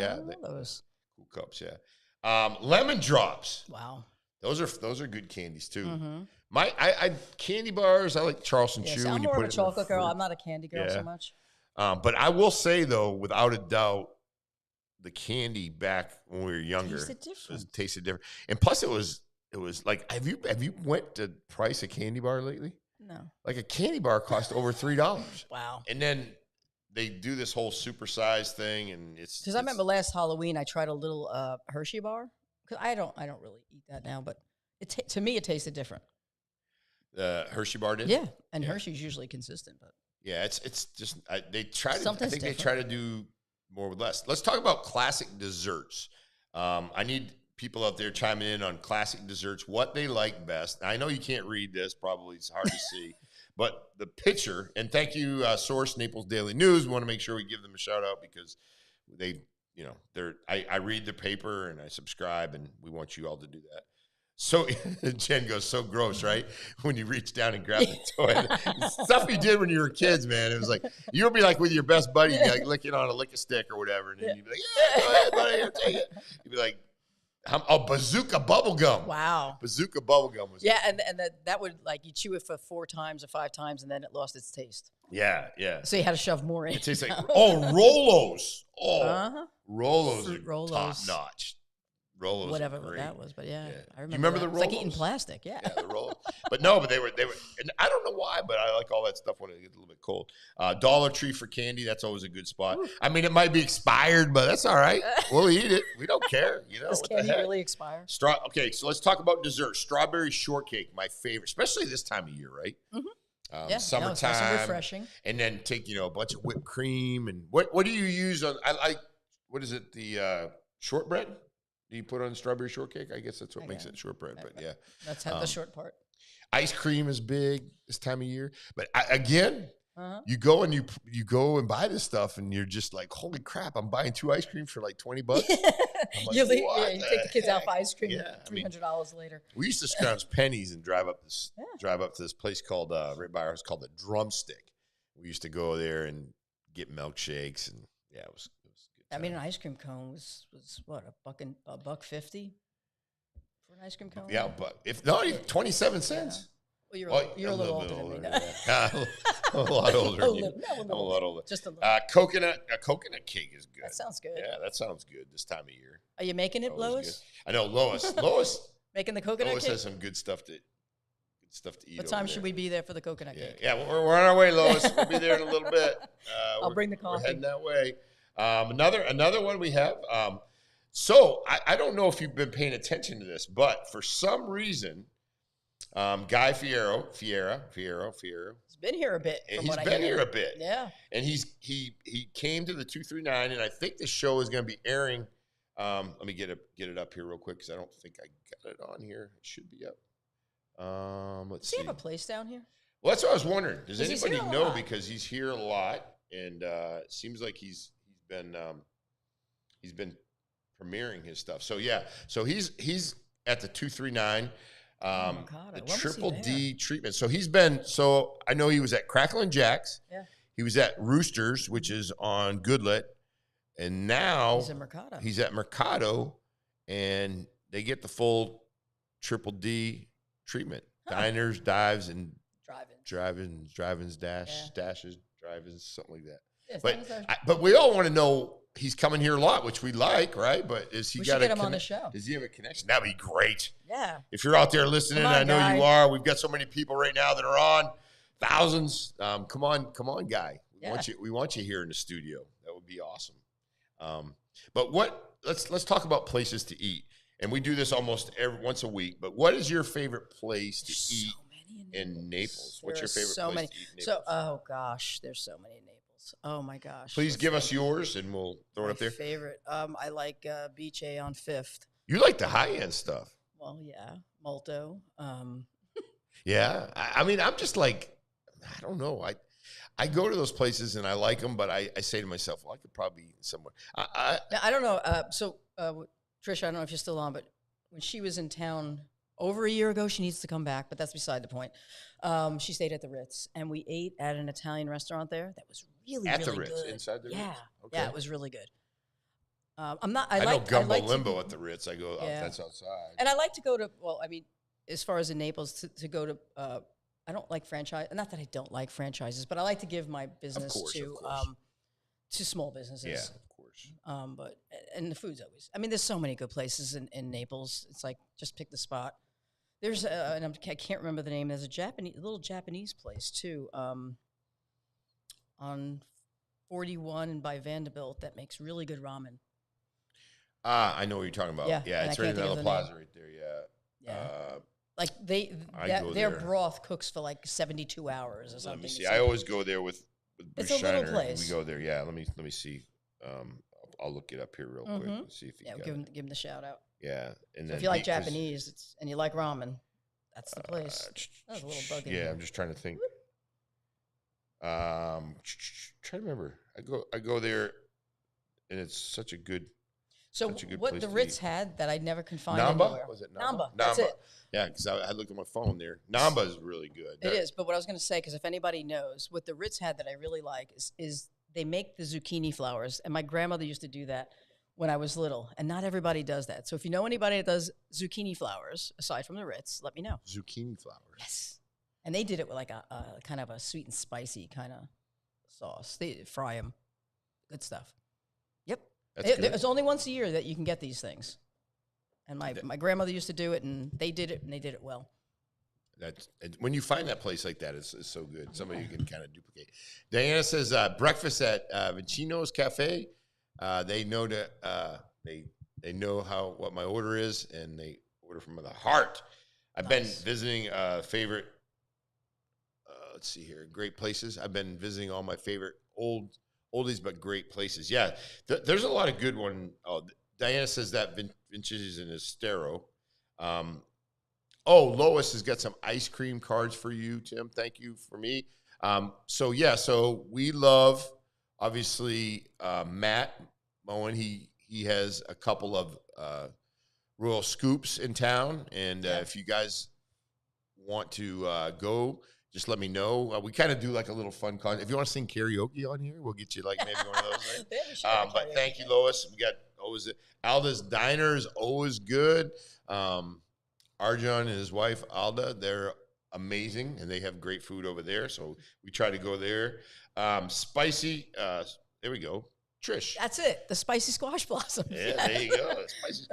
those Cool Cups. Yeah, lemon drops. Wow, those are good candies too. Mm-hmm. I candy bars. I like Charleston Chew. I'm more of a chocolate girl. I'm not a candy girl so much. But I will say though, without a doubt, the candy back when we were younger tasted different. And plus, it was like, have you went to price a candy bar lately? No. Like a candy bar cost over $3. Wow. And then they do this whole supersized thing, and because I remember last Halloween I tried a little Hershey bar. Because I don't really eat that now, but to me it tasted different. The Hershey bar did. Yeah, and Hershey's usually consistent, but yeah, it's just they try to. Something's I think different. they try to do more with less. Let's talk about classic desserts. I need people out there chiming in on classic desserts, what they like best. I know you can't read this, probably it's hard to see, but the picture, and thank you, Source Naples Daily News. We want to make sure we give them a shout out because they, I read the paper and I subscribe, and we want you all to do that. So Jen goes, so gross, right? When you reach down and grab the toy. Stuff you did when you were kids, man. It was like, you would be like with your best buddy, you'd be like licking on a lick-a-stick or whatever. And then you'd be like, yeah, go ahead, buddy, here, take it. You'd be like, bazooka bubble gum. Wow. Bazooka bubble gum. And that would, like, you chew it for 4 times or 5 times, and then it lost its taste. Yeah. So you had to shove more in. It tastes like, Rolos. Rolos Fruit are Rolos. top-notch. Rolos, whatever great. that was, but yeah. I remember. You remember that. the Rolos? It's like eating plastic, yeah. Yeah, the Rolos. But no, they were, and I don't know why, but I like all that stuff when it gets a little bit cold. Dollar Tree for candy, that's always a good spot. Ooh. I mean, it might be expired, but that's all right. We'll eat it. We don't care. Does candy really expire? Okay, so let's talk about dessert. Strawberry shortcake, my favorite, especially this time of year, right? Mm-hmm. Summertime. It's nice and refreshing. And then take, a bunch of whipped cream. And what do you use on, I like, what is it, the shortbread? Do you put on strawberry shortcake? I guess that's what makes it shortbread, but yeah. That's the short part. Ice cream is big this time of year. But you go and you go and buy this stuff and you're just like, holy crap, I'm buying 2 ice cream for like $20. Like, you take the kids out for ice cream $300 later. We used to scrounge pennies and drive up to this place called right by our house called the Drumstick. We used to go there and get milkshakes, and it was good. I mean, an ice cream cone was what, $1.50 for an ice cream cone? Yeah, but if not, 27 cents. Well, you're a little older than me. A lot older. I'm a lot older. Just a little. A coconut cake is good. That sounds good. Yeah, that sounds good this time of year. Are you making it, Lois? Good. I know Lois. Making the coconut cake? Lois has some good stuff to eat. What time should we be there for the coconut cake? Yeah, we're on our way, Lois. We'll be there in a little bit. I'll bring the coffee. We're heading that way. Another one we have. So I don't know if you've been paying attention to this, but for some reason, Guy Fiero. He's been here a bit. He's been here a bit. Yeah. And he came to the 239, and I think the show is going to be airing. Let me get it up here real quick because I don't think I got it on here. It should be up. Let's see. Does he have a place down here? Well, that's what I was wondering. Does anybody know? Because he's here a lot, and it seems like he's been premiering his stuff. So yeah, so he's at the 239, the Triple D treatment. So I know he was at Crackle and Jack's. Yeah. He was at Roosters, which is on Goodlet, and now he's at Mercado, and they get the full Triple D treatment. Diners, dives, and drive-ins, dashes, drive-ins, something like that. Yeah, but we all want to know, he's coming here a lot, which we like, right? But we should get him on the show. Does he have a connection? That'd be great. Yeah. If you're out there listening, I know you are. We've got so many people right now that are on, thousands. Come on, Guy. We want you here in the studio. That would be awesome. But let's talk about places to eat. And we do this almost once a week. But what is your favorite place to eat in Naples? What's your favorite place to eat in Naples? Oh gosh, there's so many in Naples. Oh my gosh. Please give us yours and we'll throw it up there. Favorite. I like Beach A on 5th. You like the high end stuff. Well, yeah. Molto. Yeah. I mean, I'm just like, I don't know. I go to those places and I like them, but I say to myself, well, I could probably eat somewhere. I don't know. Trish, I don't know if you're still on, but when she was in town over a year ago, she needs to come back, but that's beside the point. She stayed at the Ritz, and we ate at an Italian restaurant there that was really, really good. At the Ritz, inside the Ritz? Okay. Yeah, it was really good. I know Gumbo Limbo at the Ritz. I go, that's outside. And I like to go to, as far as in Naples, to go to, I don't like franchise. Not that I don't like franchises, but I like to give my business to to small businesses. Yeah, of course. But and the food's always. I mean, there's so many good places in Naples. It's like just pick the spot. There's and I can't remember the name. There's a little Japanese place too. On 41 and by Vanderbilt that makes really good ramen. I know what you're talking about. Yeah, Yeah, it's right in the plaza right there. Yeah. Yeah. Like their broth cooks for like 72 hours or something. Let me see. I always go there with It's Bruce a little Shiner. place. We go there. Yeah. Let me see. I'll look it up here real quick and see if you got give it. him the shout out. Yeah. And So then if you like Japanese and you like ramen, that's the place. That was a little bug in here. I'm just trying to think. Trying to remember. I go there, and it's such a good. So such a good what place the to Ritz eat. had that I never can find Namba? anywhere. Was it Namba? Namba? That's it. Yeah, because I looked at my phone there. Namba is really good. It is, but what I was going to say, because if anybody knows, what the Ritz had that I really like is they make the zucchini flowers, and my grandmother used to do that when I was little, and not everybody does that. So if you know anybody that does zucchini flowers, aside from the Ritz, let me know. Zucchini flowers. Yes. And they did it with like a kind of a sweet and spicy kind of sauce. They fry them. Good stuff. Yep. It's only once a year that you can get these things. And my grandmother used to do it, and they did it well. That's when you find that place like that, it's so good. Somebody you can kind of duplicate. Diana says breakfast at Vicino's Cafe. They know they know what my order is, and they order from the heart. I've been visiting favorite. Let's see here, great places. I've been visiting all my favorite oldies but great places. Yeah, there's a lot of good one. Oh, Diana says that Vinci's in Estero. Lois has got some ice cream cards for you, Tim. Thank you for me. So we love, obviously, Matt Moen. He has a couple of Royal Scoops in town. And if you guys want to go, just let me know. We kind of do like a little fun con. If you want to sing karaoke on here, we'll get you like maybe one of those. Right? But thank you, Lois. We got always Alda's Diner is always good. Arjun and his wife Alda, they're amazing, and they have great food over there. So we try to go there. Spicy. There we go. Trish. That's it. The spicy squash blossoms. Yeah, there you go. Spicy.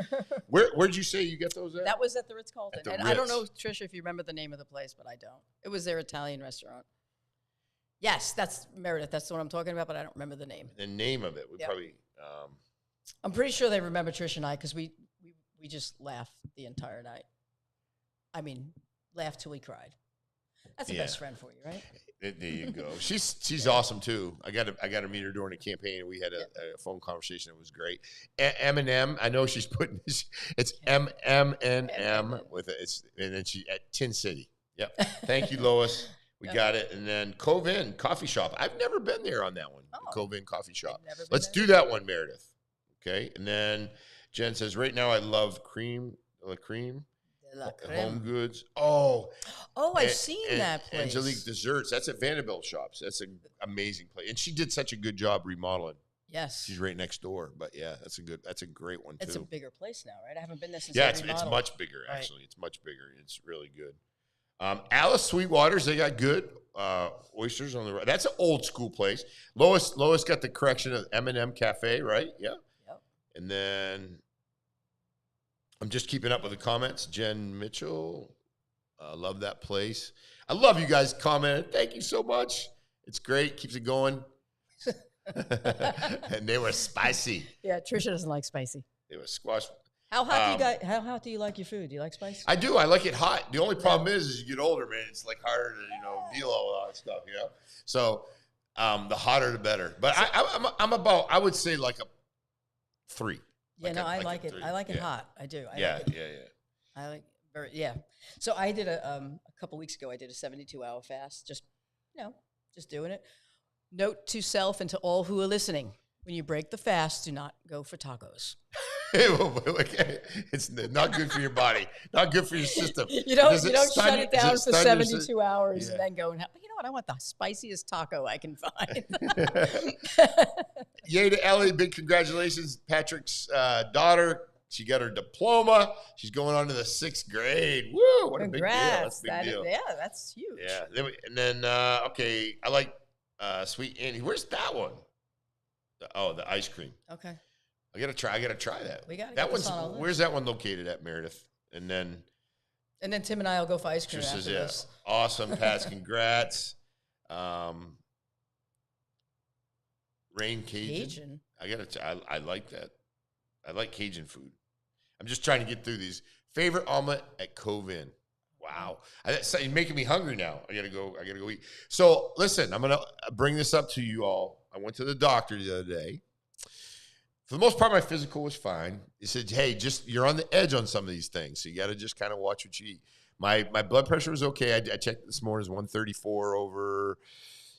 Where'd you say you get those at? That was at the Ritz-Carlton. And I don't know, Trish, if you remember the name of the place, but I don't. It was their Italian restaurant. Yes, that's Meredith. That's the one I'm talking about, but I don't remember the name. The name of it. We probably. I'm pretty sure they remember Trish and I because we just laughed the entire night. I mean, laughed till we cried. That's a best friend for you, right? There you go. She's awesome too. I got to meet her during the campaign. We had a phone conversation. It was great. M&M. I know she's putting it's M with it. And then she at Tin City. Yep. Thank you, Lois. We got it. And then Cove Inn Coffee Shop. I've never been there on that one. The Cove Inn Coffee Shop. Let's do that one, Meredith. Okay. And then Jen says, right now I love La Cream. Home Goods. I've seen that place. Angelique Desserts. That's at Vanderbilt Shops. That's an amazing place, and she did such a good job remodeling. Yes, she's right next door. But yeah, that's a great one too. It's a bigger place now, right? I haven't been there since. Yeah, it's much bigger actually. Right. It's much bigger. It's really good. Alice Sweetwaters. They got good oysters on the right. That's an old school place. Lois got the correction of M&M Cafe, right? Yeah. Yep. And then. I'm just keeping up with the comments. Jen Mitchell, love that place. I love you guys commenting. Thank you so much. It's great. Keeps it going. And they were spicy. Yeah, Trisha doesn't like spicy. They were squash. How hot do you like your food? Do you like spicy? I do. I like it hot. The only problem is you get older, man. It's like harder to deal all that stuff. So the hotter the better. But I'm about. I would say like a 3. Yeah, I like it. I like it hot. I do. I like So I did a couple weeks ago. I did a 72-hour fast. Just doing it. Note to self and to all who are listening: when you break the fast, do not go for tacos. It's not good for your body. Not good for your system. You don't shut it down for 72 hours and then go and you know what? I want the spiciest taco I can find. Yay to Ellie. Big congratulations. Patrick's daughter. She got her diploma. She's going on to the 6th grade. Woo! What a big deal. That's a big deal. Yeah, that's huge. Yeah. And then I like Sweet Annie. Where's that one? The ice cream. Okay. I gotta try that. We gotta that get this one's. on our list. Where's that one located at, Meredith? And then Tim and I will go for ice cream just after says, yeah, this. awesome, Pats, congrats. Rain Cajun. I like that. I like Cajun food. I'm just trying to get through these. Favorite omelet at Cove Inn. Wow, you're making me hungry now. I gotta go eat. So listen, I'm gonna bring this up to you all. I went to the doctor the other day. For the most part, my physical was fine. He said, "Hey, you're on the edge on some of these things, so you got to just kind of watch what you eat." My blood pressure was okay. I checked this morning; it was 134 over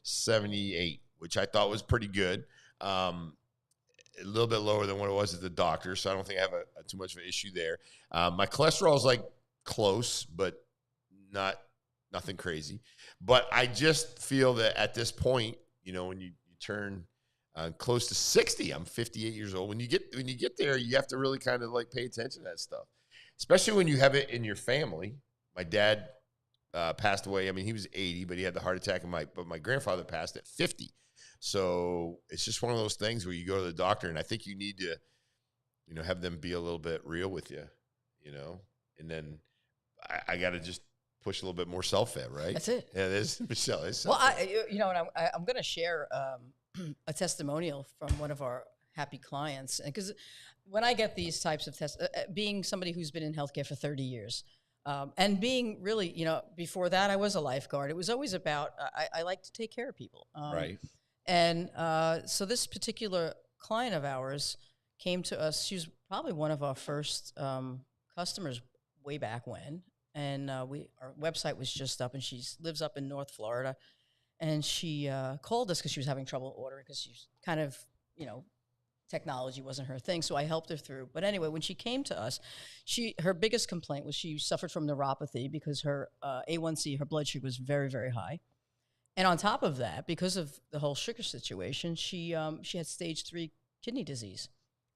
78, which I thought was pretty good. A little bit lower than what it was at the doctor, so I don't think I have too much of an issue there. My cholesterol is like close, but nothing crazy. But I just feel that at this point, when you turn close to 60, I'm 58 years old. When you get there, you have to really kind of like pay attention to that stuff, especially when you have it in your family. My dad passed away. I mean, he was 80, but he had the heart attack. But my grandfather passed at 50. So it's just one of those things where you go to the doctor, and I think you need to, have them be a little bit real with you, and then I got to just push a little bit more CellFit, right? That's it. Yeah, there's Michelle. Well, I'm going to share a testimonial from one of our happy clients, because when I get these types of tests, being somebody who's been in healthcare for 30 years, and being really, before that I was a lifeguard. It was always about I like to take care of people, right? And so this particular client of ours came to us. She was probably one of our first customers way back when. And our website was just up, and she lives up in North Florida. And she called us because she was having trouble ordering, because she's kind of, technology wasn't her thing. So I helped her through. But anyway, when she came to us, her biggest complaint was she suffered from neuropathy because her A1C, her blood sugar, was very, very high. And on top of that, because of the whole sugar situation, she had stage 3 kidney disease.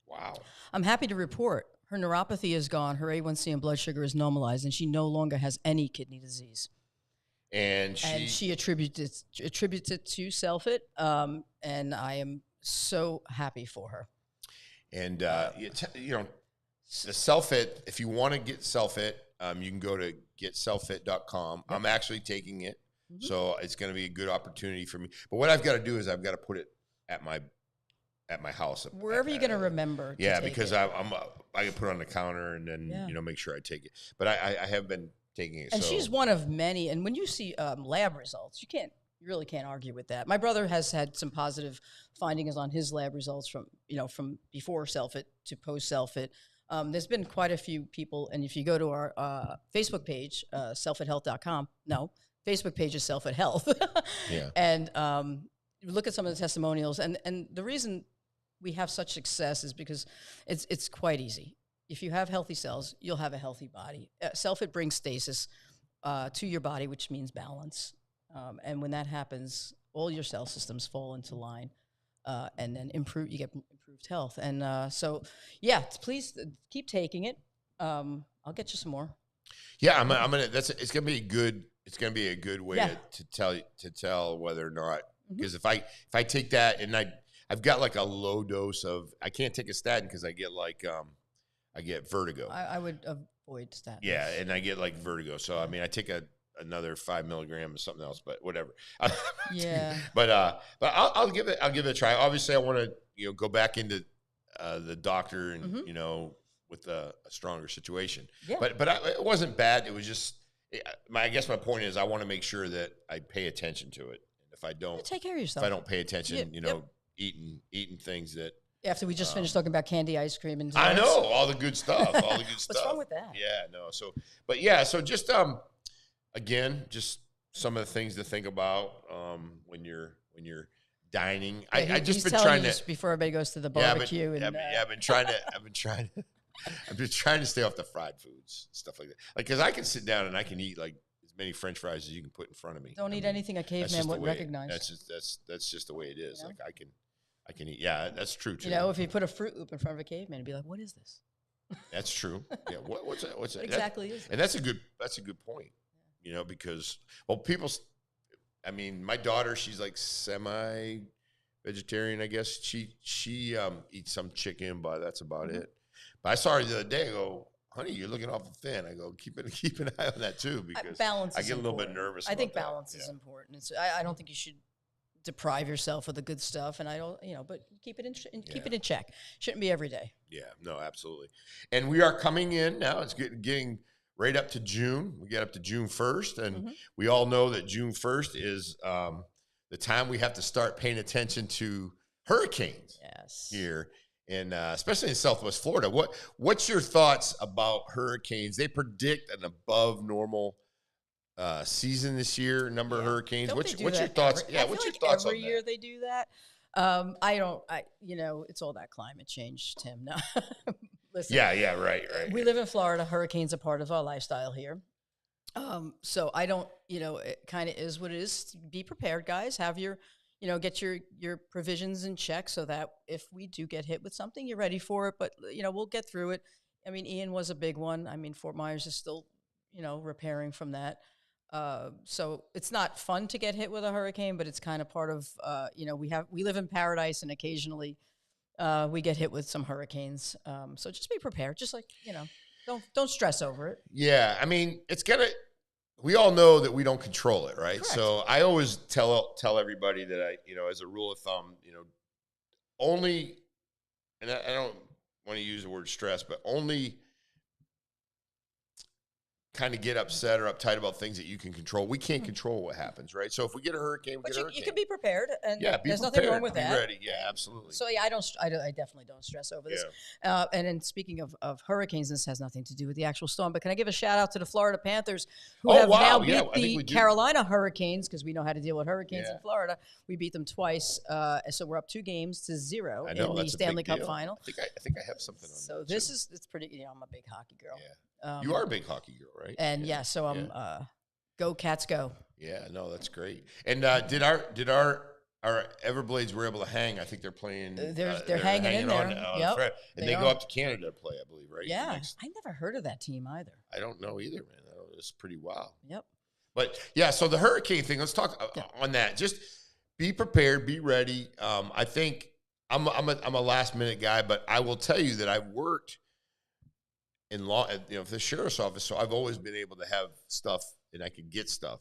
Wow. I'm happy to report her neuropathy is gone, her A1C and blood sugar is normalized, and she no longer has any kidney disease. And she attributes it to CellFit, and I am so happy for her. And the CellFit, if you want to get CellFit, you can go to getcellfit.com. Yep. I'm actually taking it, so it's going to be a good opportunity for me. But what I've got to do is I've got to put it at my house, wherever you're going to remember. Yeah, because I can put it on the counter and then make sure I take it. But I have been taking it. And she's one of many. And when you see lab results, you really can't argue with that. My brother has had some positive findings on his lab results from before CellFit to post CellFit. There's been quite a few people, and if you go to our Facebook page, cellfithealth.com, Facebook page is CellFit Health. Yeah. And look at some of the testimonials, and the reason we have such success is because it's quite easy. If you have healthy cells, you'll have a healthy body. CellFit brings stasis to your body, which means balance. And when that happens, all your cell systems fall into line, and then you get improved health. And so, please keep taking it. I'll get you some more. Yeah, I'm gonna. It's gonna be good. It's gonna be a good way to tell whether or not. Because if I take that and I've got like a low dose of, I can't take a statin because I get I get vertigo. I would avoid statins. Yeah, and I get like vertigo. So I mean, I take another 5 milligrams of something else, but whatever. Yeah. But I'll give it a try. Obviously, I want to go back into the doctor and with a stronger situation. Yeah. But it wasn't bad. It was just I guess my point is I want to make sure that I pay attention to it. If I don't take care of yourself, if I don't pay attention, eating things that. After we just finished talking about candy, ice cream, and desserts. I know all the good stuff. What's wrong with that? Yeah, no. So just again, just some of the things to think about when you're dining. Yeah, I just been trying to before everybody goes to the barbecue. I've been trying to stay off the fried foods, stuff like that. Like, because I can sit down and I can eat like as many French fries as you can put in front of me. Don't eat anything a caveman would recognize. That's just the way it is. Like I can eat. Yeah, that's true too. If you put a Fruit Loop in front of a caveman, it'd be like, "What is this?" That's true. Yeah. What's that? What's that? Exactly. Is and that's a good point. Because people. I mean, my daughter, she's like semi vegetarian, I guess. She eats some chicken, but that's about it. But I saw her the other day. I go, honey, you're looking awful thin. I go, keep an eye on that too, because balance I is get a little bit important. nervous. I think about balance that. is important. I don't think you should deprive yourself of the good stuff, and I don't, but keep it keep it in check. Shouldn't be every day. Yeah, no, absolutely. And we are coming in now. It's getting right up to June. We get up to June 1st, and we all know that June 1st is the time we have to start paying attention to hurricanes. Yes. Here, and especially in Southwest Florida. What's your thoughts about hurricanes? They predict an above normal season this year, number of hurricanes. Don't What's they do your that thoughts? every- Yeah, I what's feel your like thoughts on every that? year they do that. It's all that climate change, Tim. No. Listen. Yeah, right. We live in Florida. Hurricanes are part of our lifestyle here. So I don't, it kind of is what it is. Be prepared, guys. Have your, get your provisions in check so that if we do get hit with something, you're ready for it. But, we'll get through it. I mean, Ian was a big one. I mean, Fort Myers is still, repairing from that. So it's not fun to get hit with a hurricane, but it's kind of part of, we live in paradise, and occasionally we get hit with some hurricanes. So just be prepared. Just like, don't stress over it. Yeah, I mean, we all know that we don't control it, right? Correct. So I always tell everybody that as a rule of thumb, only, and I don't want to use the word stress, but only kind of get upset or uptight about things that you can control. We can't control what happens, right? So if we get a hurricane, But you can be prepared, and Yeah, there's nothing wrong with be that. ready. Yeah, absolutely. So yeah, I definitely don't stress over this. And then speaking of hurricanes, this has nothing to do with the actual storm. But can I give a shout out to the Florida Panthers, who have now beat the Carolina Hurricanes, because we know how to deal with hurricanes in Florida. We beat them twice, so we're up 2-0 in the Stanley Cup final. I think I have something on. So that it's pretty. I'm a big hockey girl. Yeah. You are a big hockey girl, right? And so I'm go Cats go. Yeah, no, that's great. And did our Everblades were able to hang? I think they're playing. They're hanging in there. Yep, and they go up to Canada to play, I believe, right? Yeah, I never heard of that team either. I don't know either, man. It's pretty wild. Yep. But yeah, so the hurricane thing. Let's talk on that. Just be prepared, be ready. I think I'm a last minute guy, but I will tell you that I've worked in law, for the sheriff's office, so I've always been able to have stuff, and I can get stuff.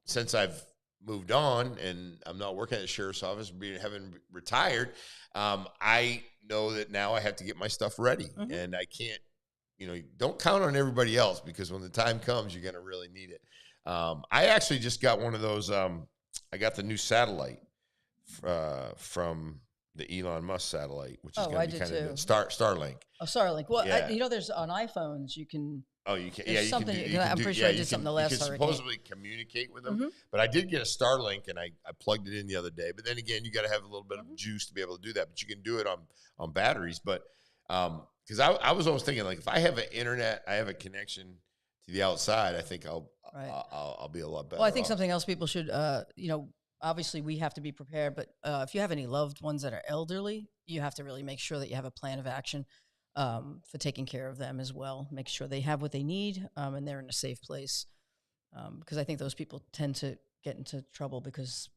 Since I've moved on and I'm not working at the sheriff's office, having retired, I know that now I have to get my stuff ready, and I can't. Don't count on everybody else, because when the time comes, you're going to really need it. I actually just got one of those. I got the new satellite from the Elon Musk satellite, which is going to be kind of Starlink. Oh, Starlink. Well, there's on iPhones you can. Oh, you can. Yeah, you can do. I'm pretty sure I did something the last hurricane. You can supposedly communicate with them, but I did get a Starlink, and I plugged it in the other day. But then again, you got to have a little bit of juice to be able to do that. But you can do it on batteries. But because I was always thinking, like, if I have an internet, I have a connection to the outside, I think I'll be a lot better. Well, I think something else people should, obviously we have to be prepared, but if you have any loved ones that are elderly, you have to really make sure that you have a plan of action for taking care of them as well. Make sure they have what they need and they're in a safe place, because I think those people tend to get into trouble because,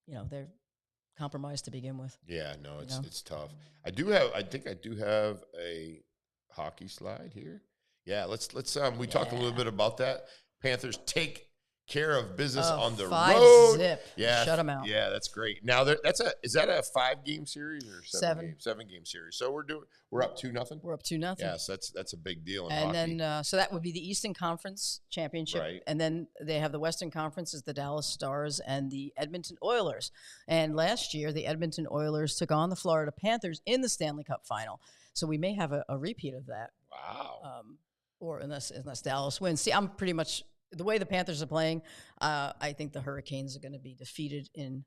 they're compromised to begin with. Yeah, no, it's tough. I think I do have a hockey slide here. Yeah, let's we talked a little bit about that. Panthers take care of business on the road. 5-0. Yeah, shut them out. Yeah, that's great. Now is that a 5-game series or 7-game series? So we're up 2-0. We're up 2-0. Yes, that's a big deal in hockey. And then so that would be the Eastern Conference Championship, right. And then they have the Western Conference is the Dallas Stars and the Edmonton Oilers. And last year the Edmonton Oilers took on the Florida Panthers in the Stanley Cup final. So we may have a repeat of that. Wow. Or unless Dallas wins. See, I'm pretty much the way the Panthers are playing. I think the Hurricanes are going to be defeated in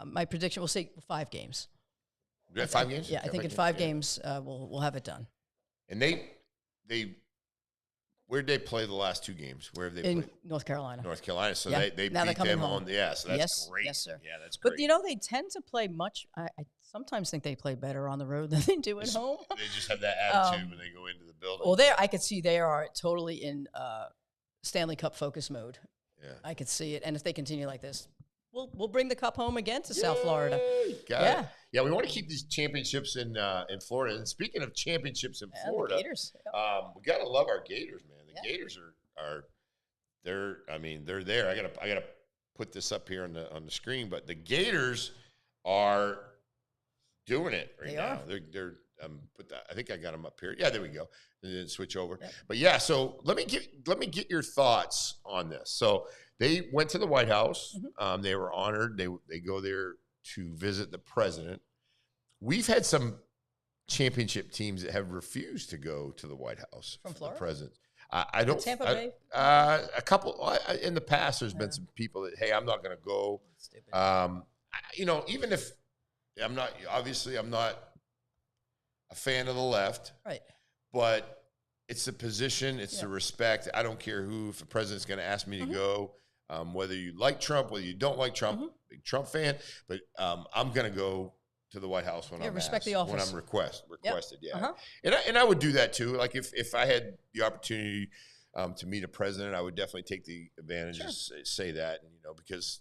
my prediction. We'll say 5 games. 5 games? Yeah, I think in 5 games we'll have it done. And they where'd they play the last 2 games? Where have they played? In North Carolina. North Carolina. So yeah. they now beat them home. on. Yeah, so that's great. Yes, sir. Yeah, that's great. But they tend to play much. I sometimes think they play better on the road than they do at home. They just have that attitude when they go into the building. Well, I could see they are totally in Stanley Cup focus mode. Yeah, I could see it, and if they continue like this, we'll bring the cup home again to South Florida. Got it. Yeah, we want to keep these championships in Florida. And speaking of championships in Florida, the Gators. We gotta love our Gators, man. The Gators are they're there. I gotta put this up here on the screen, but the Gators are doing it right now. They're I think I got them up here. Yeah, there we go. And then switch over. Yeah. But yeah, so let me get your thoughts on this. So they went to the White House. Mm-hmm. They were honored. They go there to visit the president. We've had some championship teams that have refused to go to the White House from Florida. The president. I don't. Tampa Bay. A couple in the past. There's been some people that, hey, I'm not going to go. Stupid. Even if I'm not a fan of the left, right? But it's the position, it's the respect. I don't care if the president's going to ask me to go, whether you like Trump, whether you don't like Trump, big Trump fan, but I'm going to go to the White House when I'm respect asked, the office. when I'm requested. Yeah, and I would do that too. Like if I had the opportunity to meet a president, I would definitely take the advantage and say that, because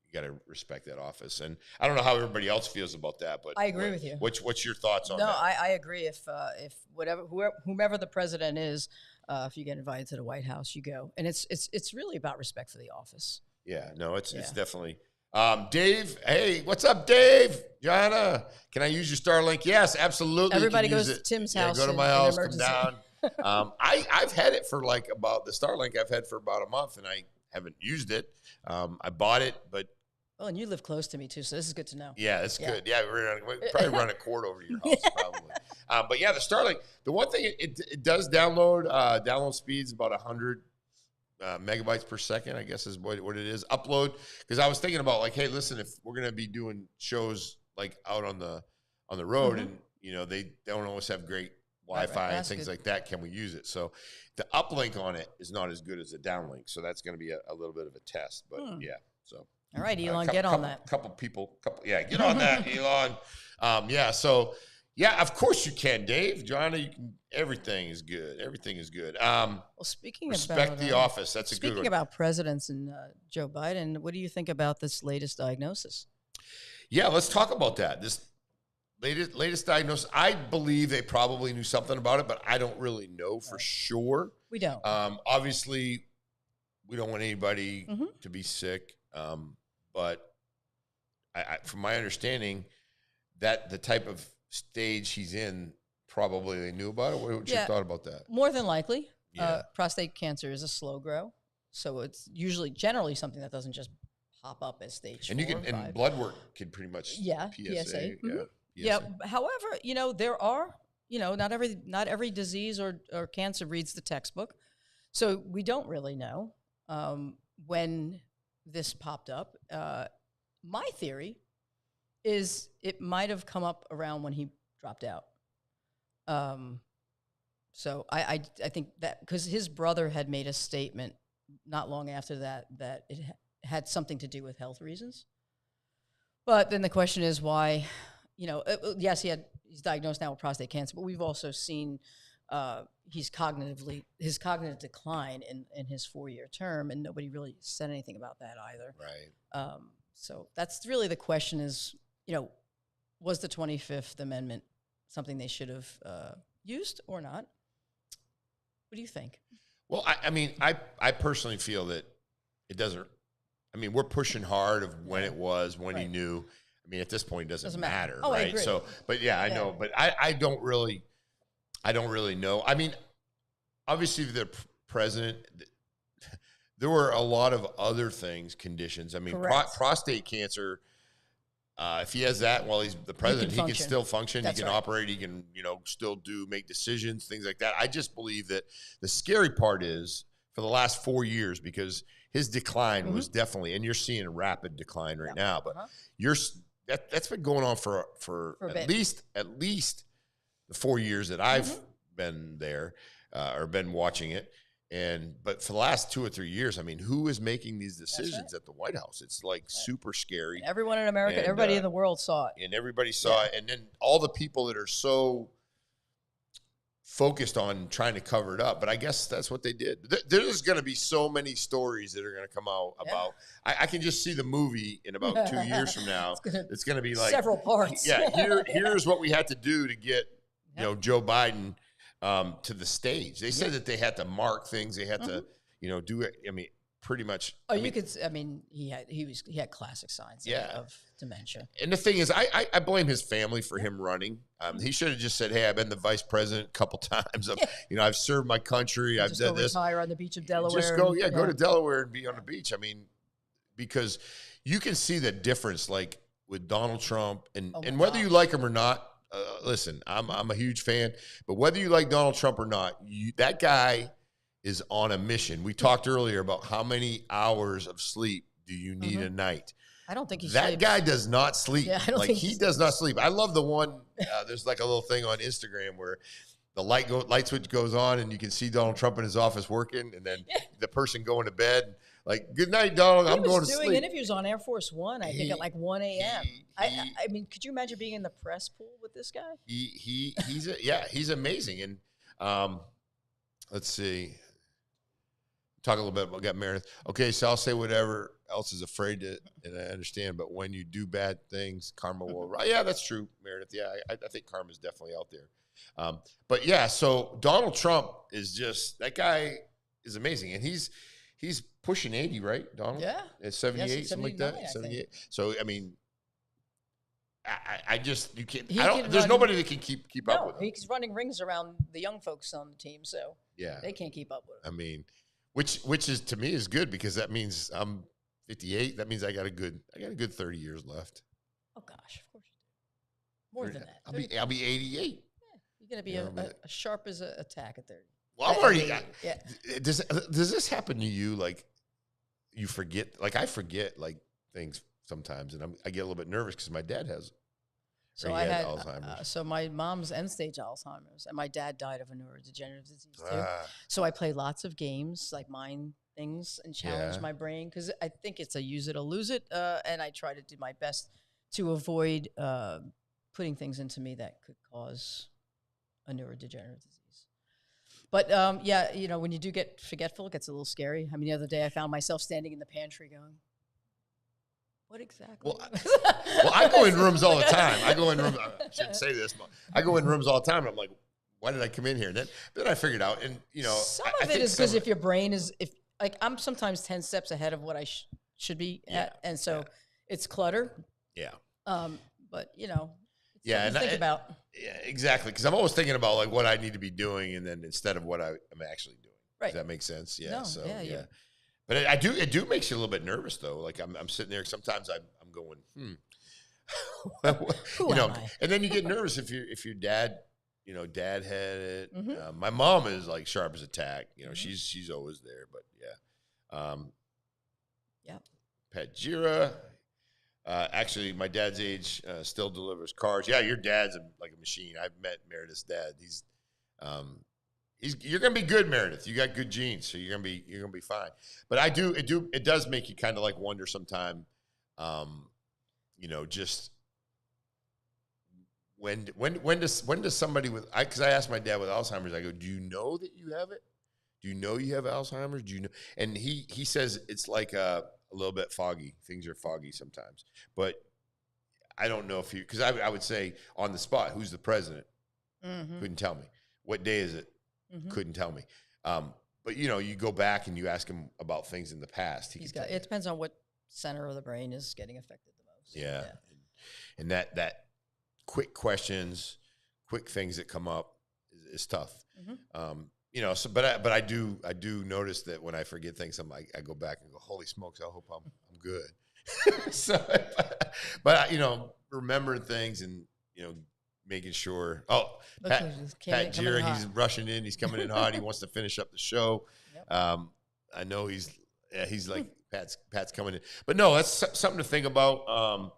you got to respect that office. And I don't know how everybody else feels about that, but I agree with you. What's your thoughts on that? No, I agree. If whomever the president is, if you get invited to the White House, you go. And it's really about respect for the office. Yeah, no, it's definitely. Dave, hey, what's up, Dave? Jana, can I use your Starlink? Yes, absolutely. Everybody goes to Tim's house. Go to my house, come down. I've had it for the Starlink I've had for about a month, and I haven't used it. I bought it, but. Well, and you live close to me too, so this is good to know. Yeah, it's good. Yeah, we'll probably run a cord over to your house, probably. But yeah, the Starlink. The one thing it does download speeds about 100 megabytes per second, I guess is what it is. Upload, because I was thinking about hey, listen, if we're gonna be doing shows out on the road, and they don't always have great Wi-Fi and things like that, can we use it? So the uplink on it is not as good as the downlink, so that's going to be a little bit of a test. But yeah, so. All right, Elon, get on that. Get on that, Elon. So, of course you can, Dave. Joanna, you can. Everything is good. Everything is good. Well, respect the office. That's a good one. Speaking about presidents and Joe Biden, what do you think about this latest diagnosis? Yeah, let's talk about that. This latest diagnosis. I believe they probably knew something about it, but I don't really know for sure. We don't. Obviously, we don't want anybody to be sick. But I, from my understanding, that the type of stage he's in, probably they knew about it. What's your thought about that? More than likely. Prostate cancer is a slow grow, so it's generally something that doesn't just pop up as stage 4 and blood work can pretty much PSA. Yeah. However, there are not every disease or cancer reads the textbook, so we don't really know when this popped up. My theory is it might have come up around when he dropped out. So I think that because his brother had made a statement not long after that it had something to do with health reasons. But then the question is why, yes, he's diagnosed now with prostate cancer, but we've also seen his cognitive decline in his 4-year term, and nobody really said anything about that either. Right. So that's really the question is, was the 25th Amendment something they should have used or not? What do you think? Well, I personally feel that it doesn't. We're pushing hard of when it was, when he knew. At this point, it doesn't matter, oh, right? I agree. So, but I know, but I don't really know. Obviously, the president, there were a lot of other conditions. Prostate cancer, if he has that while he's the president, he can still function. He can operate. He can, still make decisions, things like that. I just believe that the scary part is for the last 4 years, because his decline was definitely, and you're seeing a rapid decline right now, but that's been going on for at least the 4 years that I've been there or been watching it. But for the last 2 or 3 years, who is making these decisions at the White House? It's super scary. And everyone in America, everybody in the world saw it. And everybody saw it. And then all the people that are so focused on trying to cover it up, but I guess that's what they did. There's going to be so many stories that are going to come out about. I can just see the movie in about 2 years from now. It's going to be like several parts. Here's what we had to do to get Joe Biden to the stage. They said that they had to mark things. They had to do it. I mean, pretty much. Oh, he had classic signs of dementia. And the thing is, I blame his family for him running. He should have just said, "Hey, I've been the vice president a couple times. I've served my country. I've done this. Retire on the beach of Delaware. Just go to Delaware and be on the beach." I mean, because you can see the difference, like with Donald Trump, and whether you like him or not. Listen, I'm a huge fan, but whether you like Donald Trump or not, that guy is on a mission. We talked earlier about how many hours of sleep do you need a night. I don't think that guy does not sleep. Yeah, he does not sleep. I love the one. There's like a little thing on Instagram where the light switch goes on and you can see Donald Trump in his office working, and then the person going to bed. Like, good night, Donald. I'm going to sleep. He was doing interviews on Air Force One, I think, at like 1 a.m. I mean, could you imagine being in the press pool with this guy? He's amazing. And let's see. Talk a little bit about Meredith. Okay, so I'll say whatever else is afraid to, and I understand, but when you do bad things, karma will rise. Yeah, that's true, Meredith. Yeah, I think karma is definitely out there. But yeah, so Donald Trump is just, that guy is amazing. And he's pushing 80, right, Donald? Yeah. It's 78, something like that. 78. So, I mean, I just, you can't, there's nobody that can keep up with him. He's running rings around the young folks on the team, so they can't keep up with him. I mean, which is, to me, is good, because that means I'm 58. That means I got a good 30 years left. Oh gosh, of course you do. More than that. I'll be 88. Yeah, you're gonna be a sharp as a tack at 30. Well, I'm already. Does this happen to you? Like, you forget? Like, I forget like things sometimes, and I get a little bit nervous because my dad has. So I had Alzheimer's. So my mom's end-stage Alzheimer's, and my dad died of a neurodegenerative disease too. So I play lots of games, like mind things, and challenge my brain, because I think it's a use it or lose it, and I try to do my best to avoid putting things into me that could cause a neurodegenerative disease. But when you do get forgetful, it gets a little scary. I mean, the other day I found myself standing in the pantry going, what exactly? Well, I go in rooms all the time. I shouldn't say this, but I go in rooms all the time, and I'm like, why did I come in here? And then I figured out, and some of it is because if your brain is, I'm sometimes 10 steps ahead of what I should be at, and so it's clutter. Yeah. But and think about. Yeah, exactly. Because I'm always thinking about like what I need to be doing, and then instead of what I'm actually doing. Right. Does that make sense? Yeah. No, so yeah. But it do makes you a little bit nervous though. Like I'm sitting there. Sometimes I'm going, Who am I? And then you get nervous if your dad, dad had it. My mom is like sharp as a tack. She's always there. But Pat Jira. Actually, my dad's age still delivers cars. Yeah, your dad's like a machine. I've met Meredith's dad. You're gonna be good, Meredith. You got good genes, so you're gonna be fine. But it does make you kind of like wonder sometime, just when does somebody with, because I asked my dad with Alzheimer's, I go, do you know that you have it? Do you know you have Alzheimer's? Do you know? And he says it's like a little bit foggy. Things are foggy sometimes, but I don't know if because I would say on the spot, who's the president? Couldn't tell me. What day is it? Couldn't tell me. But you go back and you ask him about things in the past. It depends on what center of the brain is getting affected the most. Yeah. And that quick questions, quick things that come up is tough. But I do notice that when I forget things, I go back and go, holy smokes, I hope I'm good. But remembering things and making sure. Oh, Pat Jira, he's rushing in. He's coming in hot. He wants to finish up the show. Yep. I know he's like Pat's coming in. But no, that's something to think about.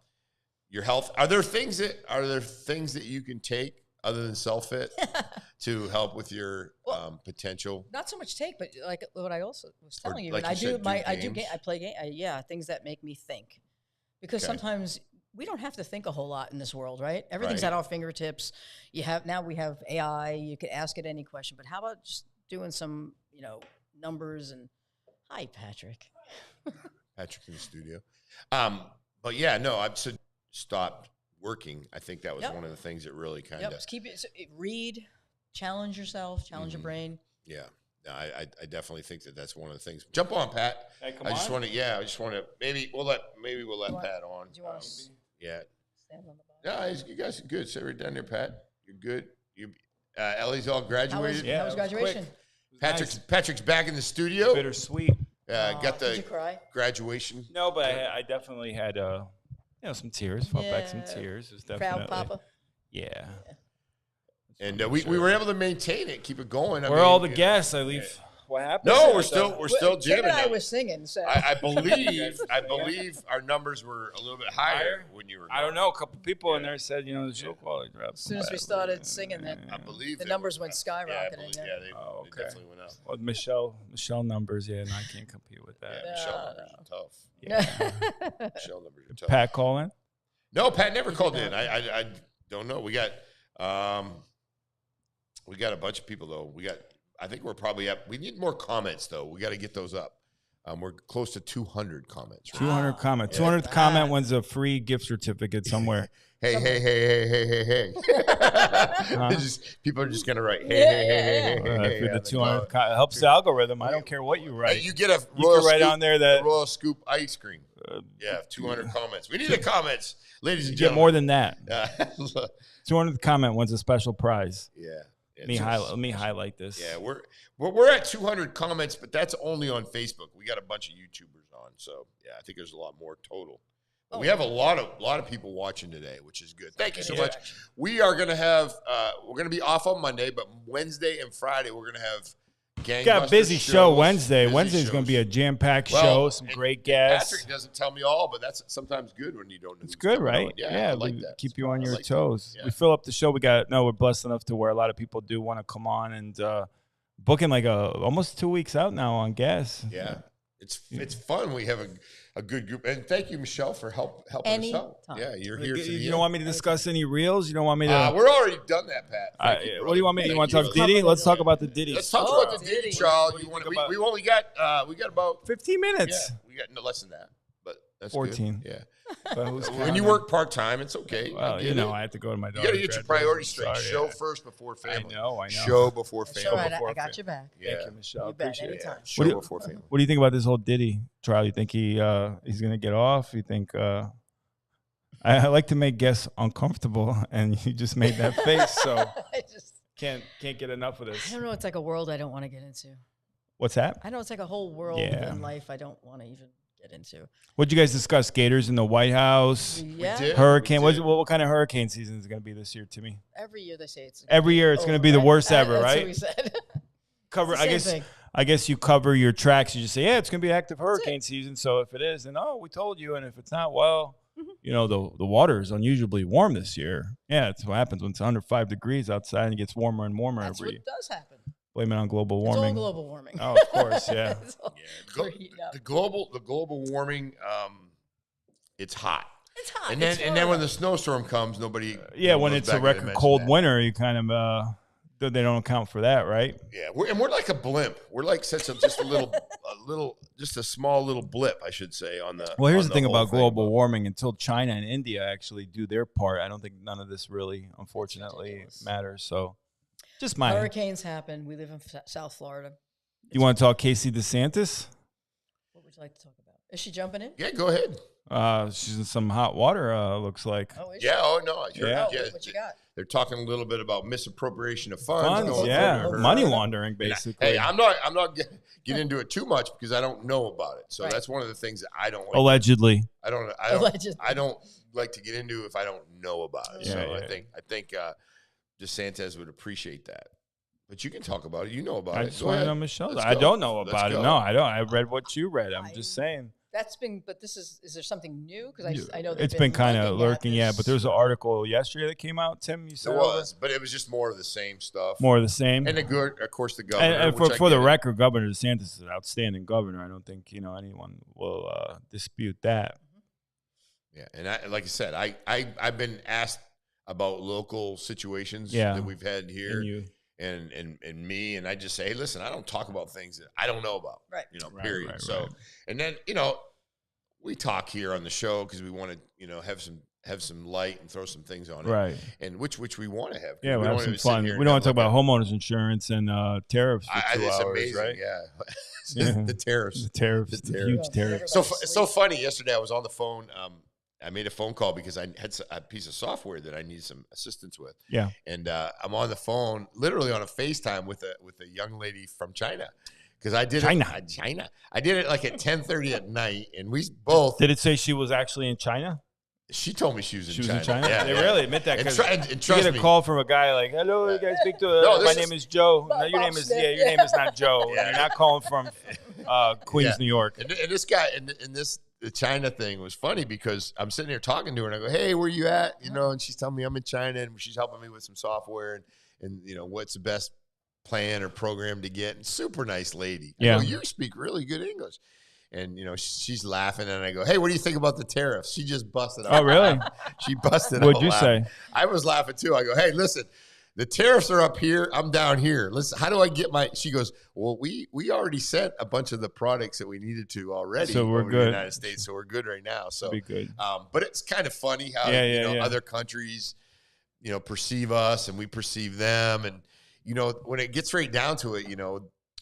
Your health. Are there things that you can take other than CellFit to help with your potential? Not so much take, but like what I also was telling you, like and I play games. Things that make me think, because sometimes we don't have to think a whole lot in this world, right? Everything's Right. at our fingertips. We have AI. You can ask it any question. But how about just doing some, numbers and hi, Patrick. Patrick's in the studio. But yeah, no, I've stopped working. I think that was Yep. one of the things that really kind Yep. of. Just read, challenge yourself, challenge your brain. Yeah. No, I definitely think that's one of the things. Jump on, Pat. Hey, come I just on. want to. Maybe we'll let Pat on. Do you want to Yeah. stand on the bottom? No, you guys are good. Sit right down there, Pat. You're good. Ellie's all graduated. Yeah, How was that was graduation? Patrick's back in the studio. Bittersweet. Got Did you the cry? graduation. No, but I definitely had some tears. Fought back some Yeah. tears. It was Proud definitely Papa. Yeah. And we were able to maintain it, keep it going. We're all the guests. I leave. What happened? No, we're still Tim jamming. and I now. was singing. So I believe our numbers were a little bit higher when you were. I don't know. A couple people in there said, the show quality dropped. as soon as we started singing, then I believe the they numbers were went up. Yeah, I skyrocketing. believe- Yeah. yeah, they Oh, okay. definitely went up. Well, Michelle numbers, and I can't compete with that. Yeah, Michelle numbers are tough. Yeah. Michelle numbers are tough. Pat calling. No, Pat never called in. I don't know. We got a bunch of people though. I think we're probably up. We need more comments though. We got to get those up. We're close to 200 comments. Right? 200 comment. Yeah. 200th comment wins a free gift certificate somewhere. Hey. People are just gonna write hey. For the on 200th, comment. it helps the algorithm. I don't care what you Hey, write. you get a You Royal can write Scoop, on there that Royal Scoop ice cream. 200 comments. We need the comments, ladies you and get gentlemen. more than that. 200. 200th comment wins a special prize. Yeah. Let me highlight this. Yeah, we're at 200 comments, but that's only on Facebook. We got a bunch of YouTubers on, so yeah, I think there's a lot more total. But we have a lot of people watching today, which is good. Thank you so much. We are gonna have we're gonna be off on Monday, but Wednesday and Friday we're gonna have gangbusters. Got a busy show shows, Wednesday. busy Wednesday's going to be a shows. jam-packed Well, show, some and great guests. Patrick doesn't tell me all, but that's sometimes good when you don't know. It's who's good, coming right? on. Yeah, I like we that. keep you on I your like that. toes. Yeah. We fill up the show. We're blessed enough to where a lot of people do want to come on and booking like almost 2 weeks out now on guests. Yeah, it's fun. We have a good group, and thank you, Michelle, for helping us out. Anytime. Yeah, you're here. You don't want me to discuss any reels? You don't want me to? We're already done that, Pat. Thank you, what do you want me? You Thank want to talk brother. Diddy? Let's talk about the Diddy. Let's talk about the Diddy trial. We only got about 15 minutes. Yeah, we got no less than that, but that's 14. Good. Yeah. But who's When you counting? work part time, it's okay. Well, I get it. I have to go to my You daughter. got to get your priorities straight. Show first before I family. know. Show before That's family. all right. before I got fam- your back. Yeah. Thank you, Michelle. You bet. Appreciate it. Anytime. Show What do you- before family. What do you think about this whole Diddy trial? You think he's going to get off? You think I like to make guests uncomfortable, and you just made that face, so I just, can't get enough of I this. don't know. It's like a world I don't want to get into. What's that? I know it's like a whole world Yeah. in life I don't want to even get into. What'd you guys discuss? Gators in the White House, Yeah. did. hurricane. We did. What kind of hurricane season is it going to be this year, Timmy? Every year they say it's Every year it's going to be the right? worst ever, That's right? what we said. Cover. It's the same thing. I guess you cover your tracks. You just say, yeah, it's going to be active hurricane season. So if it is, then we told you. And if it's not, well, Mm-hmm. the water is unusually warm this year. Yeah, it's what happens when it's under 5 degrees outside and it gets warmer and warmer That's every what does happen. Blame it on global It's all warming. global warming. Oh, of course, yeah. It's all- Yeah. we're heating up. The global warming, it's hot. It's hot. And It's then when Florida. the snowstorm comes, nobody. Yeah, when goes it's back a and record mentions cold that. winter, you kind of they don't account for that, right? Yeah, we're like a blimp. We're like just a small little blip, I should say. On the Well, here's on the thing whole about global warming. Until China and India actually do their part, I don't think none of this really, unfortunately, ridiculous. matters. So, just my. Hurricanes happen. We live in South Florida. You want to talk Casey DeSantis? What would you like to talk about? Is she jumping in? Yeah, go ahead. She's in some hot water. Looks like. Oh, is she? Yeah. Oh no. I heard, Yeah. Oh, what you got? They're talking a little bit about misappropriation of funds. Funds, going yeah, from her. money laundering, And basically. Hey, I'm not get into it too much because I don't know about it. So Right. that's one of the things that I don't like. Allegedly. I don't Allegedly. I don't like to get into if I don't know about it. Yeah, So yeah. I think DeSantis would appreciate that. But you can talk about it. You know about I it. just Go want to ahead. know Michelle. Let's I go. don't know Let's about it. go. No, I don't. I read what you read. I'm just saying. That's been, but this is there something new? Because I know they've It's been kind of looking at lurking, yeah. this. But there was an article yesterday that came out, Tim. You said There was, but it was just more of the same stuff. more of the same. And of course, the governor. And which I for the get it. record, Governor DeSantis is an outstanding governor. I don't think anyone will dispute that. Yeah, and like I said, I've been asked about local situations that we've had here, and me, and I just say, hey, listen, I don't talk about things that I don't know about, right? Period. Right, so, and then we talk here on the show because we want to have some light and throw some things on it, right? And which we want to have. Yeah, we don't have some even sit fun. here We don't want to talk about homeowners insurance and tariffs for 2 it's hours, amazing, right? Yeah. The tariffs, the huge tariffs. So funny. Yesterday I was on the phone. I made a phone call because I had a piece of software that I needed some assistance with. Yeah. And I'm on the phone, literally on a FaceTime with a young lady from China. Because I did China. I did it like at 10:30 at night, and we both. Did it say she was actually in China? She told me she was in China. Yeah, they really admit that. And you trust get a call from a guy like, "Hello, you guys speak to? My name is Joe. No, your name is your name is not Joe. You're not calling from Queens, New York." And this guy and the China thing was funny because I'm sitting here talking to her, and I go, "Hey, where you at?" And she's telling me I'm in China, and she's helping me with some software, and what's the best plan or program to get. And super nice lady. I go, you speak really good English. And, she's laughing, and I go, hey, what do you think about the tariffs? She just busted out. Oh, really? She busted out. What'd you say? I was laughing, too. I go, hey, listen, the tariffs are up here. I'm down here. Listen, how do I get she goes, well, we already sent a bunch of the products that we needed to already. So we're over good. To the United States, so we're good right now. So be good. But it's kind of funny how, other countries, perceive us and we perceive them. And, when it gets right down to it,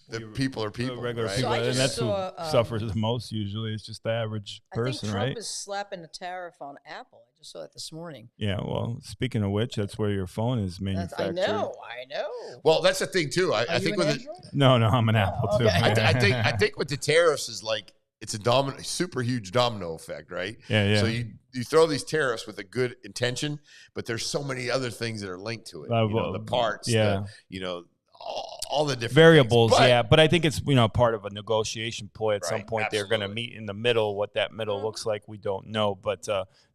the people are people, regular right? people, So and that's saw, who suffers the most. Usually, it's just the average person, I think Trump right? is slapping a tariff on Apple. I just saw that this morning. Yeah. Well, speaking of which, that's where your phone is manufactured. I know. Well, that's the thing too. I think with Android? No, I'm an Apple too. okay. I think with the tariffs is like it's a super huge domino effect, right? Yeah. So you throw these tariffs with a good intention, but there's so many other things that are linked to it. The parts, all the different variables. Things. But I think it's part of a negotiation ploy. At some point, absolutely. they're going to meet in the middle. What that middle looks like, we don't know. But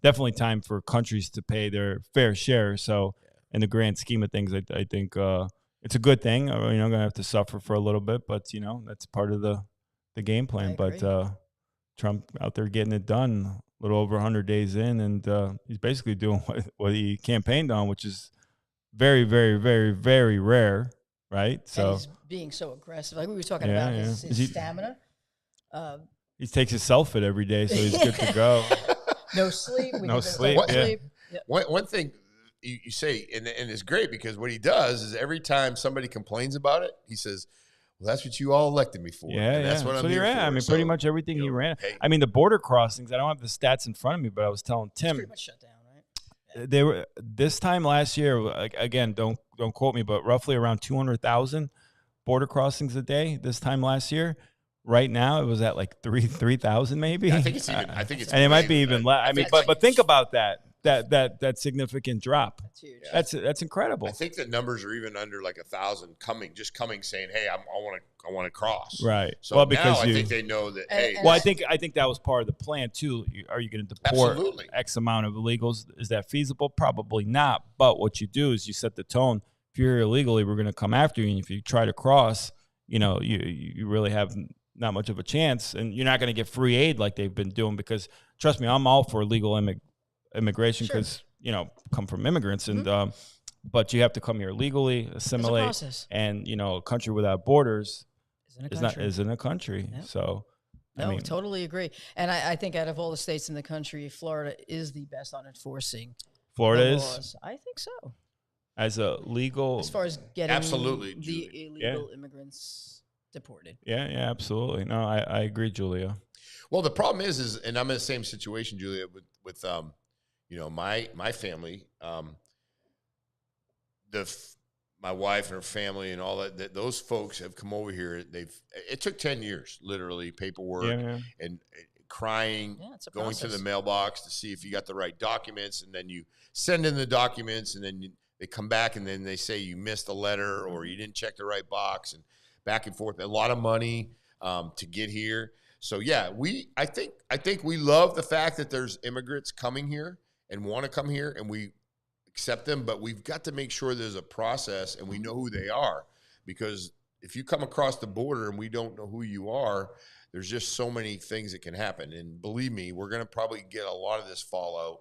definitely time for countries to pay their fair share. So in the grand scheme of things, I think it's a good thing. Going to have to suffer for a little bit, but that's part of the game plan. But Trump out there getting it done a little over 100 days in, and he's basically doing what he campaigned on, which is very, very, very, very rare. Right, so and he's being so aggressive. Like we were talking about his stamina. He takes his CellFit every day, so he's good to go. No sleep. No sleep. Sleep. Yeah. One thing you say, and it's great because what he does is every time somebody complains about it, he says, "Well, that's what you all elected me for." Yeah, and that's what I'm here for. I mean, pretty much everything he ran. Hey, I mean, the border crossings. I don't have the stats in front of me, but I was telling Tim. Pretty much shut down, right? They were this time last year. Again, don't quote me, but roughly around 200,000 border crossings a day. This time last year, right now it was at like 3,000 maybe. I think it's and it might be even less. I mean, but think about that significant drop. That's huge. That's incredible. I think the numbers are even under like 1,000 coming saying, "Hey, I want to cross." Right. So because I think they know that. Well, I think that was part of the plan too. Are you going to deport X amount of illegals? Is that feasible? Probably not. But what you do is you set the tone. If you're here illegally, we're going to come after you. And if you try to cross, you really have not much of a chance, and you're not going to get free aid like they've been doing. Because trust me, I'm all for legal immigration because come from immigrants, and but you have to come here legally, assimilate, and a country without borders isn't a country. Yeah. So I mean, totally agree. And I think out of all the states in the country, Florida is the best on enforcing Florida the is laws. I think so. As a legal, as far as getting absolutely the illegal immigrants deported. Yeah, absolutely. No, I agree, Julia. Well, the problem is, and I'm in the same situation, Julia, with my family, my wife and her family and all that those folks have come over here. It took 10 years, literally, paperwork and crying, going to the mailbox to see if you got the right documents, and then you send in the documents, and then they come back, and then they say you missed a letter or you didn't check the right box, and back and forth. A lot of money to get here. So yeah, I think we love the fact that there's immigrants coming here and want to come here, and we accept them, but we've got to make sure there's a process and we know who they are, because if you come across the border and we don't know who you are, there's just so many things that can happen. And believe me, we're going to probably get a lot of this fallout.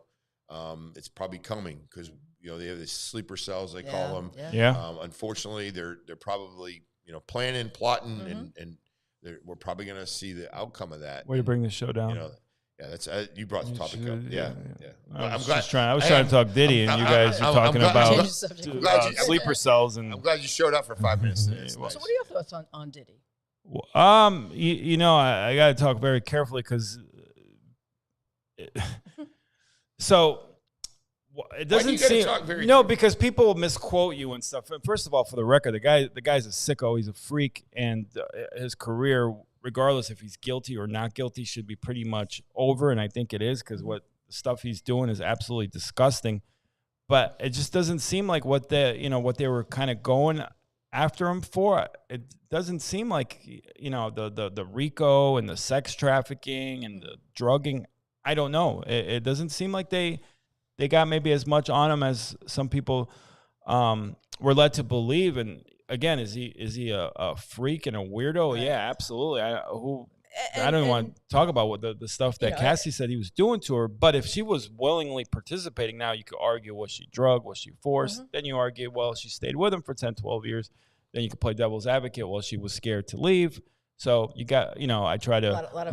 It's probably coming because, you know, they have these sleeper cells, they call them. Yeah. Unfortunately, they're probably, you know, planning, plotting, and we're probably going to see the outcome of that. Way to bring the show down. You know, yeah, that's you brought the topic up. Yeah. I was trying to talk Diddy, and you guys are talking about sleeper cells. And I'm glad you showed up for 5 minutes. Nice. So what are your thoughts on Diddy? You know, I got to talk very carefully because it doesn't seem because people misquote you and stuff. First of all, for the record, the guy's a sicko. He's a freak, and his career, regardless if he's guilty or not guilty, should be pretty much over. And I think it is because what stuff he's doing is absolutely disgusting. But it just doesn't seem like what they were kind of going after him for. It doesn't seem like, you know, the RICO and the sex trafficking and the drugging. I don't know. It doesn't seem like they got maybe as much on him as some people were led to believe. And again, is he a freak and a weirdo? Right. Yeah, absolutely. I don't even want to talk about what the stuff that Cassie said he was doing to her. But if she was willingly participating, now you could argue, was she drugged? Was she forced? Then you argue, well, she stayed with him for 10, 12 years. Then you could play devil's advocate. Well, she was scared to leave. So you got, you know, I try to a lot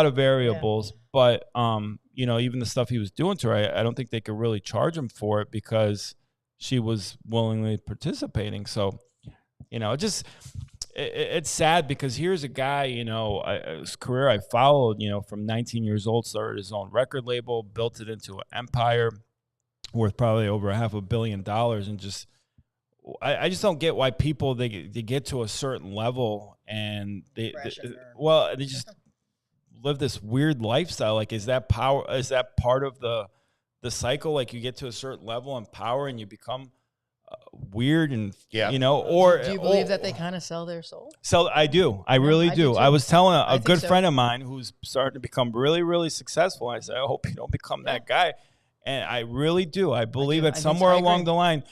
of variables, but you know, even the stuff he was doing to her, I don't think they could really charge him for it because she was willingly participating. So, you know, it's sad because here's a guy, you know, his career I followed, you know, from 19 years old, started his own record label, built it into an empire worth probably over $500 million, and just I just don't get why people they get to a certain level and they just live this weird lifestyle. Like, is that part of the cycle? Like, you get to a certain level in power and you become weird and you know, or do you believe that they kind of sell their soul? So I do. I really do. I was telling a good friend of mine who's starting to become really, really successful. I said, I hope you don't become that guy. And I really do. I believe that somewhere along the line,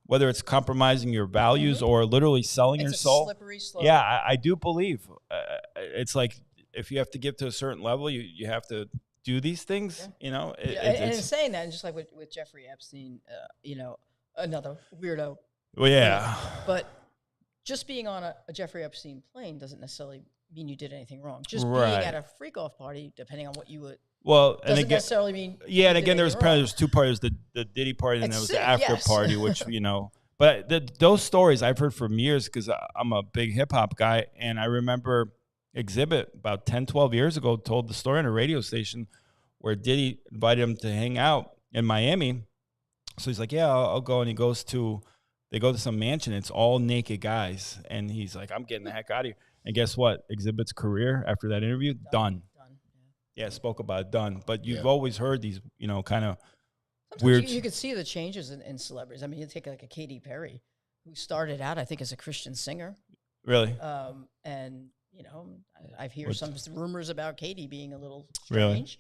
whether it's compromising your values or literally selling your soul. Slippery slope. Yeah, I do believe. It's like if you have to get to a certain level, you have to do these things, you know. And in saying that, and just like with Jeffrey Epstein, you know, another weirdo. Well, yeah. But just being on a Jeffrey Epstein plane doesn't necessarily mean you did anything wrong. Just being at a freak-off party, depending on what you would. Well, doesn't necessarily mean. Yeah, and again, there's two parties: the Diddy party, and there was the after party, which you know. But those stories I've heard for years because I'm a big hip hop guy, and I remember Exhibit about 10, 12 years ago told the story on a radio station where Diddy invited him to hang out in Miami. So he's like, "Yeah, I'll go," and they go to some mansion. It's all naked guys, and he's like, "I'm getting the heck out of here." And guess what? Exhibit's career after that interview done. Yeah, spoke about done. But you've always heard these, you know, kind of weird. You could see the changes in celebrities. I mean, you take like a Katy Perry, who started out, I think, as a Christian singer. Really? And, you know, I've heard some rumors about Katy being a little strange.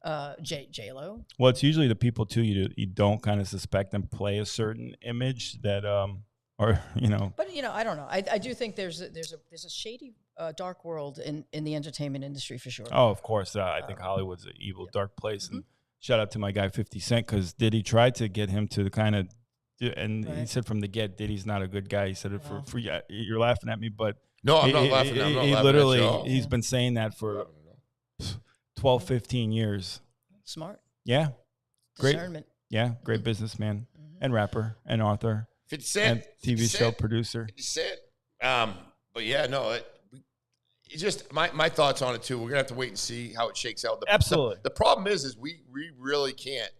Really? J-Lo. Well, it's usually the people, too, you don't kind of suspect them play a certain image that, or, you know. But, you know, I don't know. I do think there's a shady, dark world in the entertainment industry for sure. Oh, of course. I think Hollywood's an evil, dark place. And shout out to my guy 50 Cent because Diddy tried to get him to kind of, and he said from the get, Diddy's not a good guy. He said it for you're laughing at me, but no, I'm not laughing. I'm not he laughing literally, at you. he's been saying that for 12, 15 years. Smart. Yeah. Great. Discernment. Yeah. Great businessman and rapper and author. 50 Cent. And TV show producer. 50 Cent. But yeah, no, it's just my thoughts on it too. We're gonna have to wait and see how it shakes out. Absolutely. The problem is we really can't.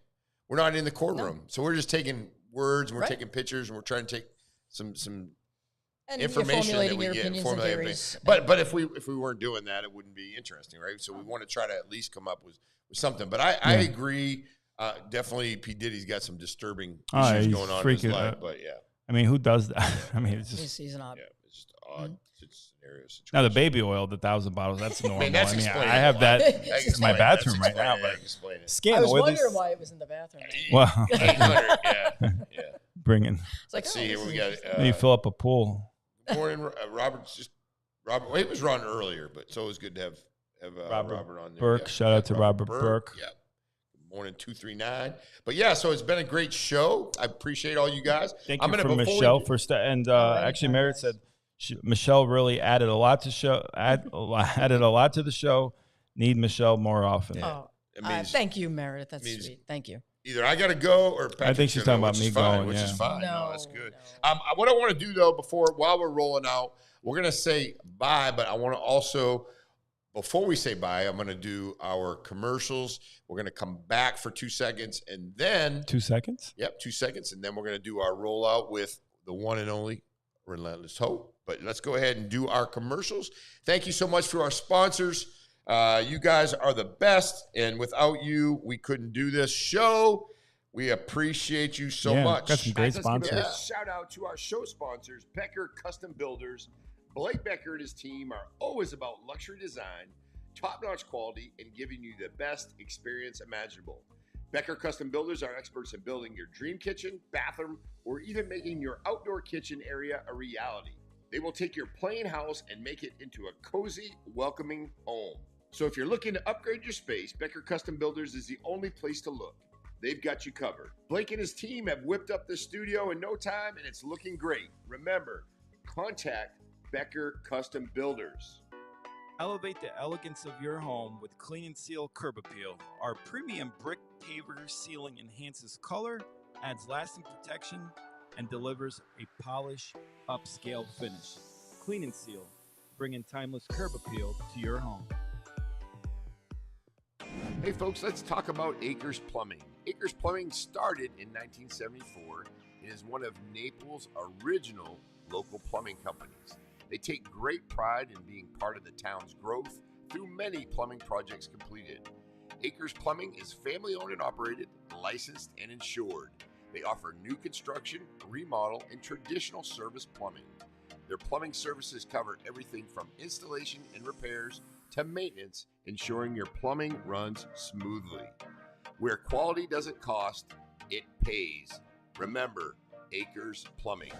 We're not in the courtroom, so we're just taking words and we're taking pictures and we're trying to take some and information that we get. But if we weren't doing that, it wouldn't be interesting, right? So we want to try to at least come up with something. But I agree. Definitely, P. Diddy's got some disturbing issues going on in his life. But yeah, I mean, who does that? I mean, it's just he's an odd. Yeah, it's just odd scenarios. Now the baby oil, the 1,000 bottles, that's normal. I mean, I have that in my bathroom right now. But I was wondering why it was in the bathroom. Well, 800, yeah. Bringing. It's like, see here, we got. You fill up a pool. Good morning, Robert, well, he was on earlier, but it's always good to have Robert on there. Burke, Yeah. shout out to Robert Burke. Yeah. Good morning, 239. But yeah, so it's been a great show. I appreciate all you guys. Thank you for Michelle for actually Merritt said Michelle really added a lot to added a lot to the show. Need Michelle more often. Yeah. Thank you, Meredith. That's sweet. Thank you. Either I got to go or Patrick's I think she's talking about me going, which yeah. is fine. No, That's good. no. What I want to do though, while we're rolling out, we're gonna say bye, but I want to also, before we say bye, I'm gonna do our commercials. We're gonna come back for 2 seconds, and then 2 seconds. Yep, 2 seconds, and then we're gonna do our rollout with the one and only Relentless Hope. But let's go ahead and do our commercials. Thank you so much for our sponsors. You guys are the best, and without you, we couldn't do this show. We appreciate you so much. Got some great Guys, sponsors. let's give a shout out to our show sponsors, Becker Custom Builders. Blake Becker and his team are always about luxury design, top-notch quality, and giving you the best experience imaginable. Becker Custom Builders are experts in building your dream kitchen, bathroom, or even making your outdoor kitchen area a reality. They will take your plain house and make it into a cozy, welcoming home. So if you're looking to upgrade your space, Becker Custom Builders is the only place to look. They've got you covered. Blake and his team have whipped up the studio in no time, and it's looking great. Remember, contact Becker Custom Builders. Elevate the elegance of your home with Clean and Seal Curb Appeal. Our premium brick paver sealing enhances color, adds lasting protection, and delivers a polished, upscale finish. Clean and Seal, bringing timeless curb appeal to your home. Hey folks, let's talk about Acres Plumbing. Acres Plumbing started in 1974 and is one of Naples' original local plumbing companies. They take great pride in being part of the town's growth through many plumbing projects completed. Acres Plumbing is family owned and operated, licensed and insured. They offer new construction, remodel, and traditional service plumbing. Their plumbing services cover everything from installation and repairs to maintenance, ensuring your plumbing runs smoothly. Where quality doesn't cost, it pays. Remember, Acres Plumbing.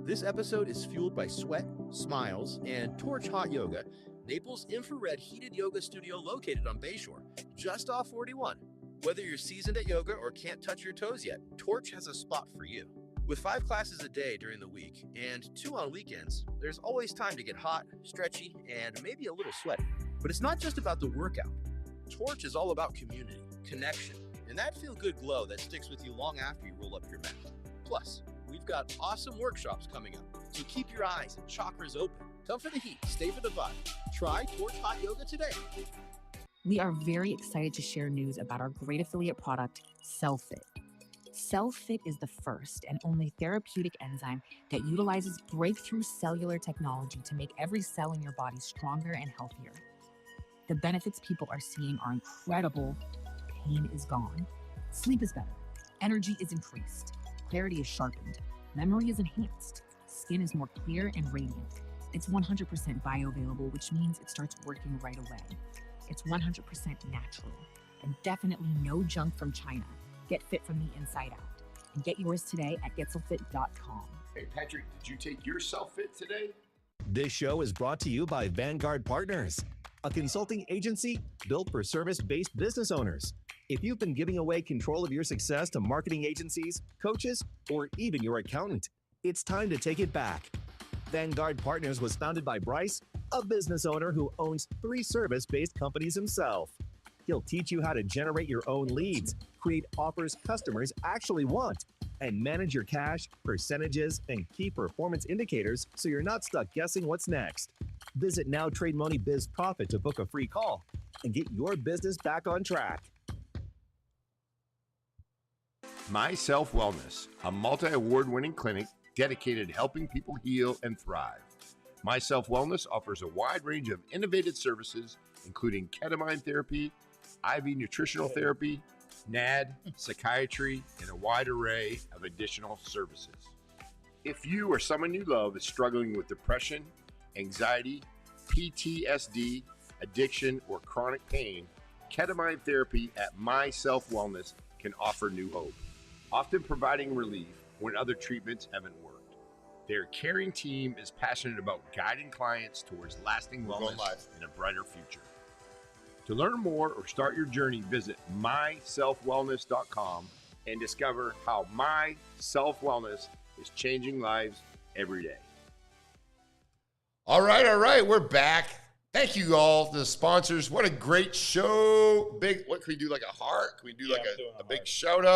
This episode is fueled by Sweat, Smiles, and Torch Hot Yoga, Naples' infrared heated yoga studio located on Bayshore, just off 41. Whether you're seasoned at yoga or can't touch your toes yet, Torch has a spot for you. With 5 classes a day during the week and 2 on weekends, there's always time to get hot, stretchy, and maybe a little sweaty. But it's not just about the workout. Torch is all about community, connection, and that feel-good glow that sticks with you long after you roll up your mat. Plus, we've got awesome workshops coming up, so keep your eyes and chakras open. Come for the heat, stay for the vibe. Try Torch Hot Yoga today. We are very excited to share news about our great affiliate product, CellFit. CellFit is the first and only therapeutic enzyme that utilizes breakthrough cellular technology to make every cell in your body stronger and healthier. The benefits people are seeing are incredible. Pain is gone. Sleep is better. Energy is increased. Clarity is sharpened. Memory is enhanced. Skin is more clear and radiant. It's 100% bioavailable, which means it starts working right away. It's 100% natural and definitely no junk from China. Get fit from the inside out and get yours today at getselfit.com. Hey Patrick, did you take your CellFit today? This show is brought to you by Vanguard Partners, a consulting agency built for service-based business owners. If you've been giving away control of your success to marketing agencies, coaches, or even your accountant, it's time to take it back. Vanguard Partners was founded by Bryce, a business owner who owns 3 service-based companies himself. He'll teach you how to generate your own leads, create offers customers actually want, and manage your cash, percentages, and key performance indicators so you're not stuck guessing what's next. Visit Now Trade Money Biz Profit to book a free call and get your business back on track. My Self Wellness, a multi-award-winning clinic dedicated to helping people heal and thrive. My Self Wellness offers a wide range of innovative services, including ketamine therapy, IV nutritional therapy, NAD, psychiatry, and a wide array of additional services. If you or someone you love is struggling with depression, anxiety, PTSD, addiction, or chronic pain, ketamine therapy at My Self Wellness can offer new hope, often providing relief when other treatments haven't worked. Their caring team is passionate about guiding clients towards lasting going wellness live. and a brighter future. To learn more or start your journey, visit myselfwellness.com and discover how my self-wellness is changing lives every day. All right. We're back. Thank you all, the sponsors. What a great show. What can we do, like a heart? Can we do like I'm doing a a big heart. shout out?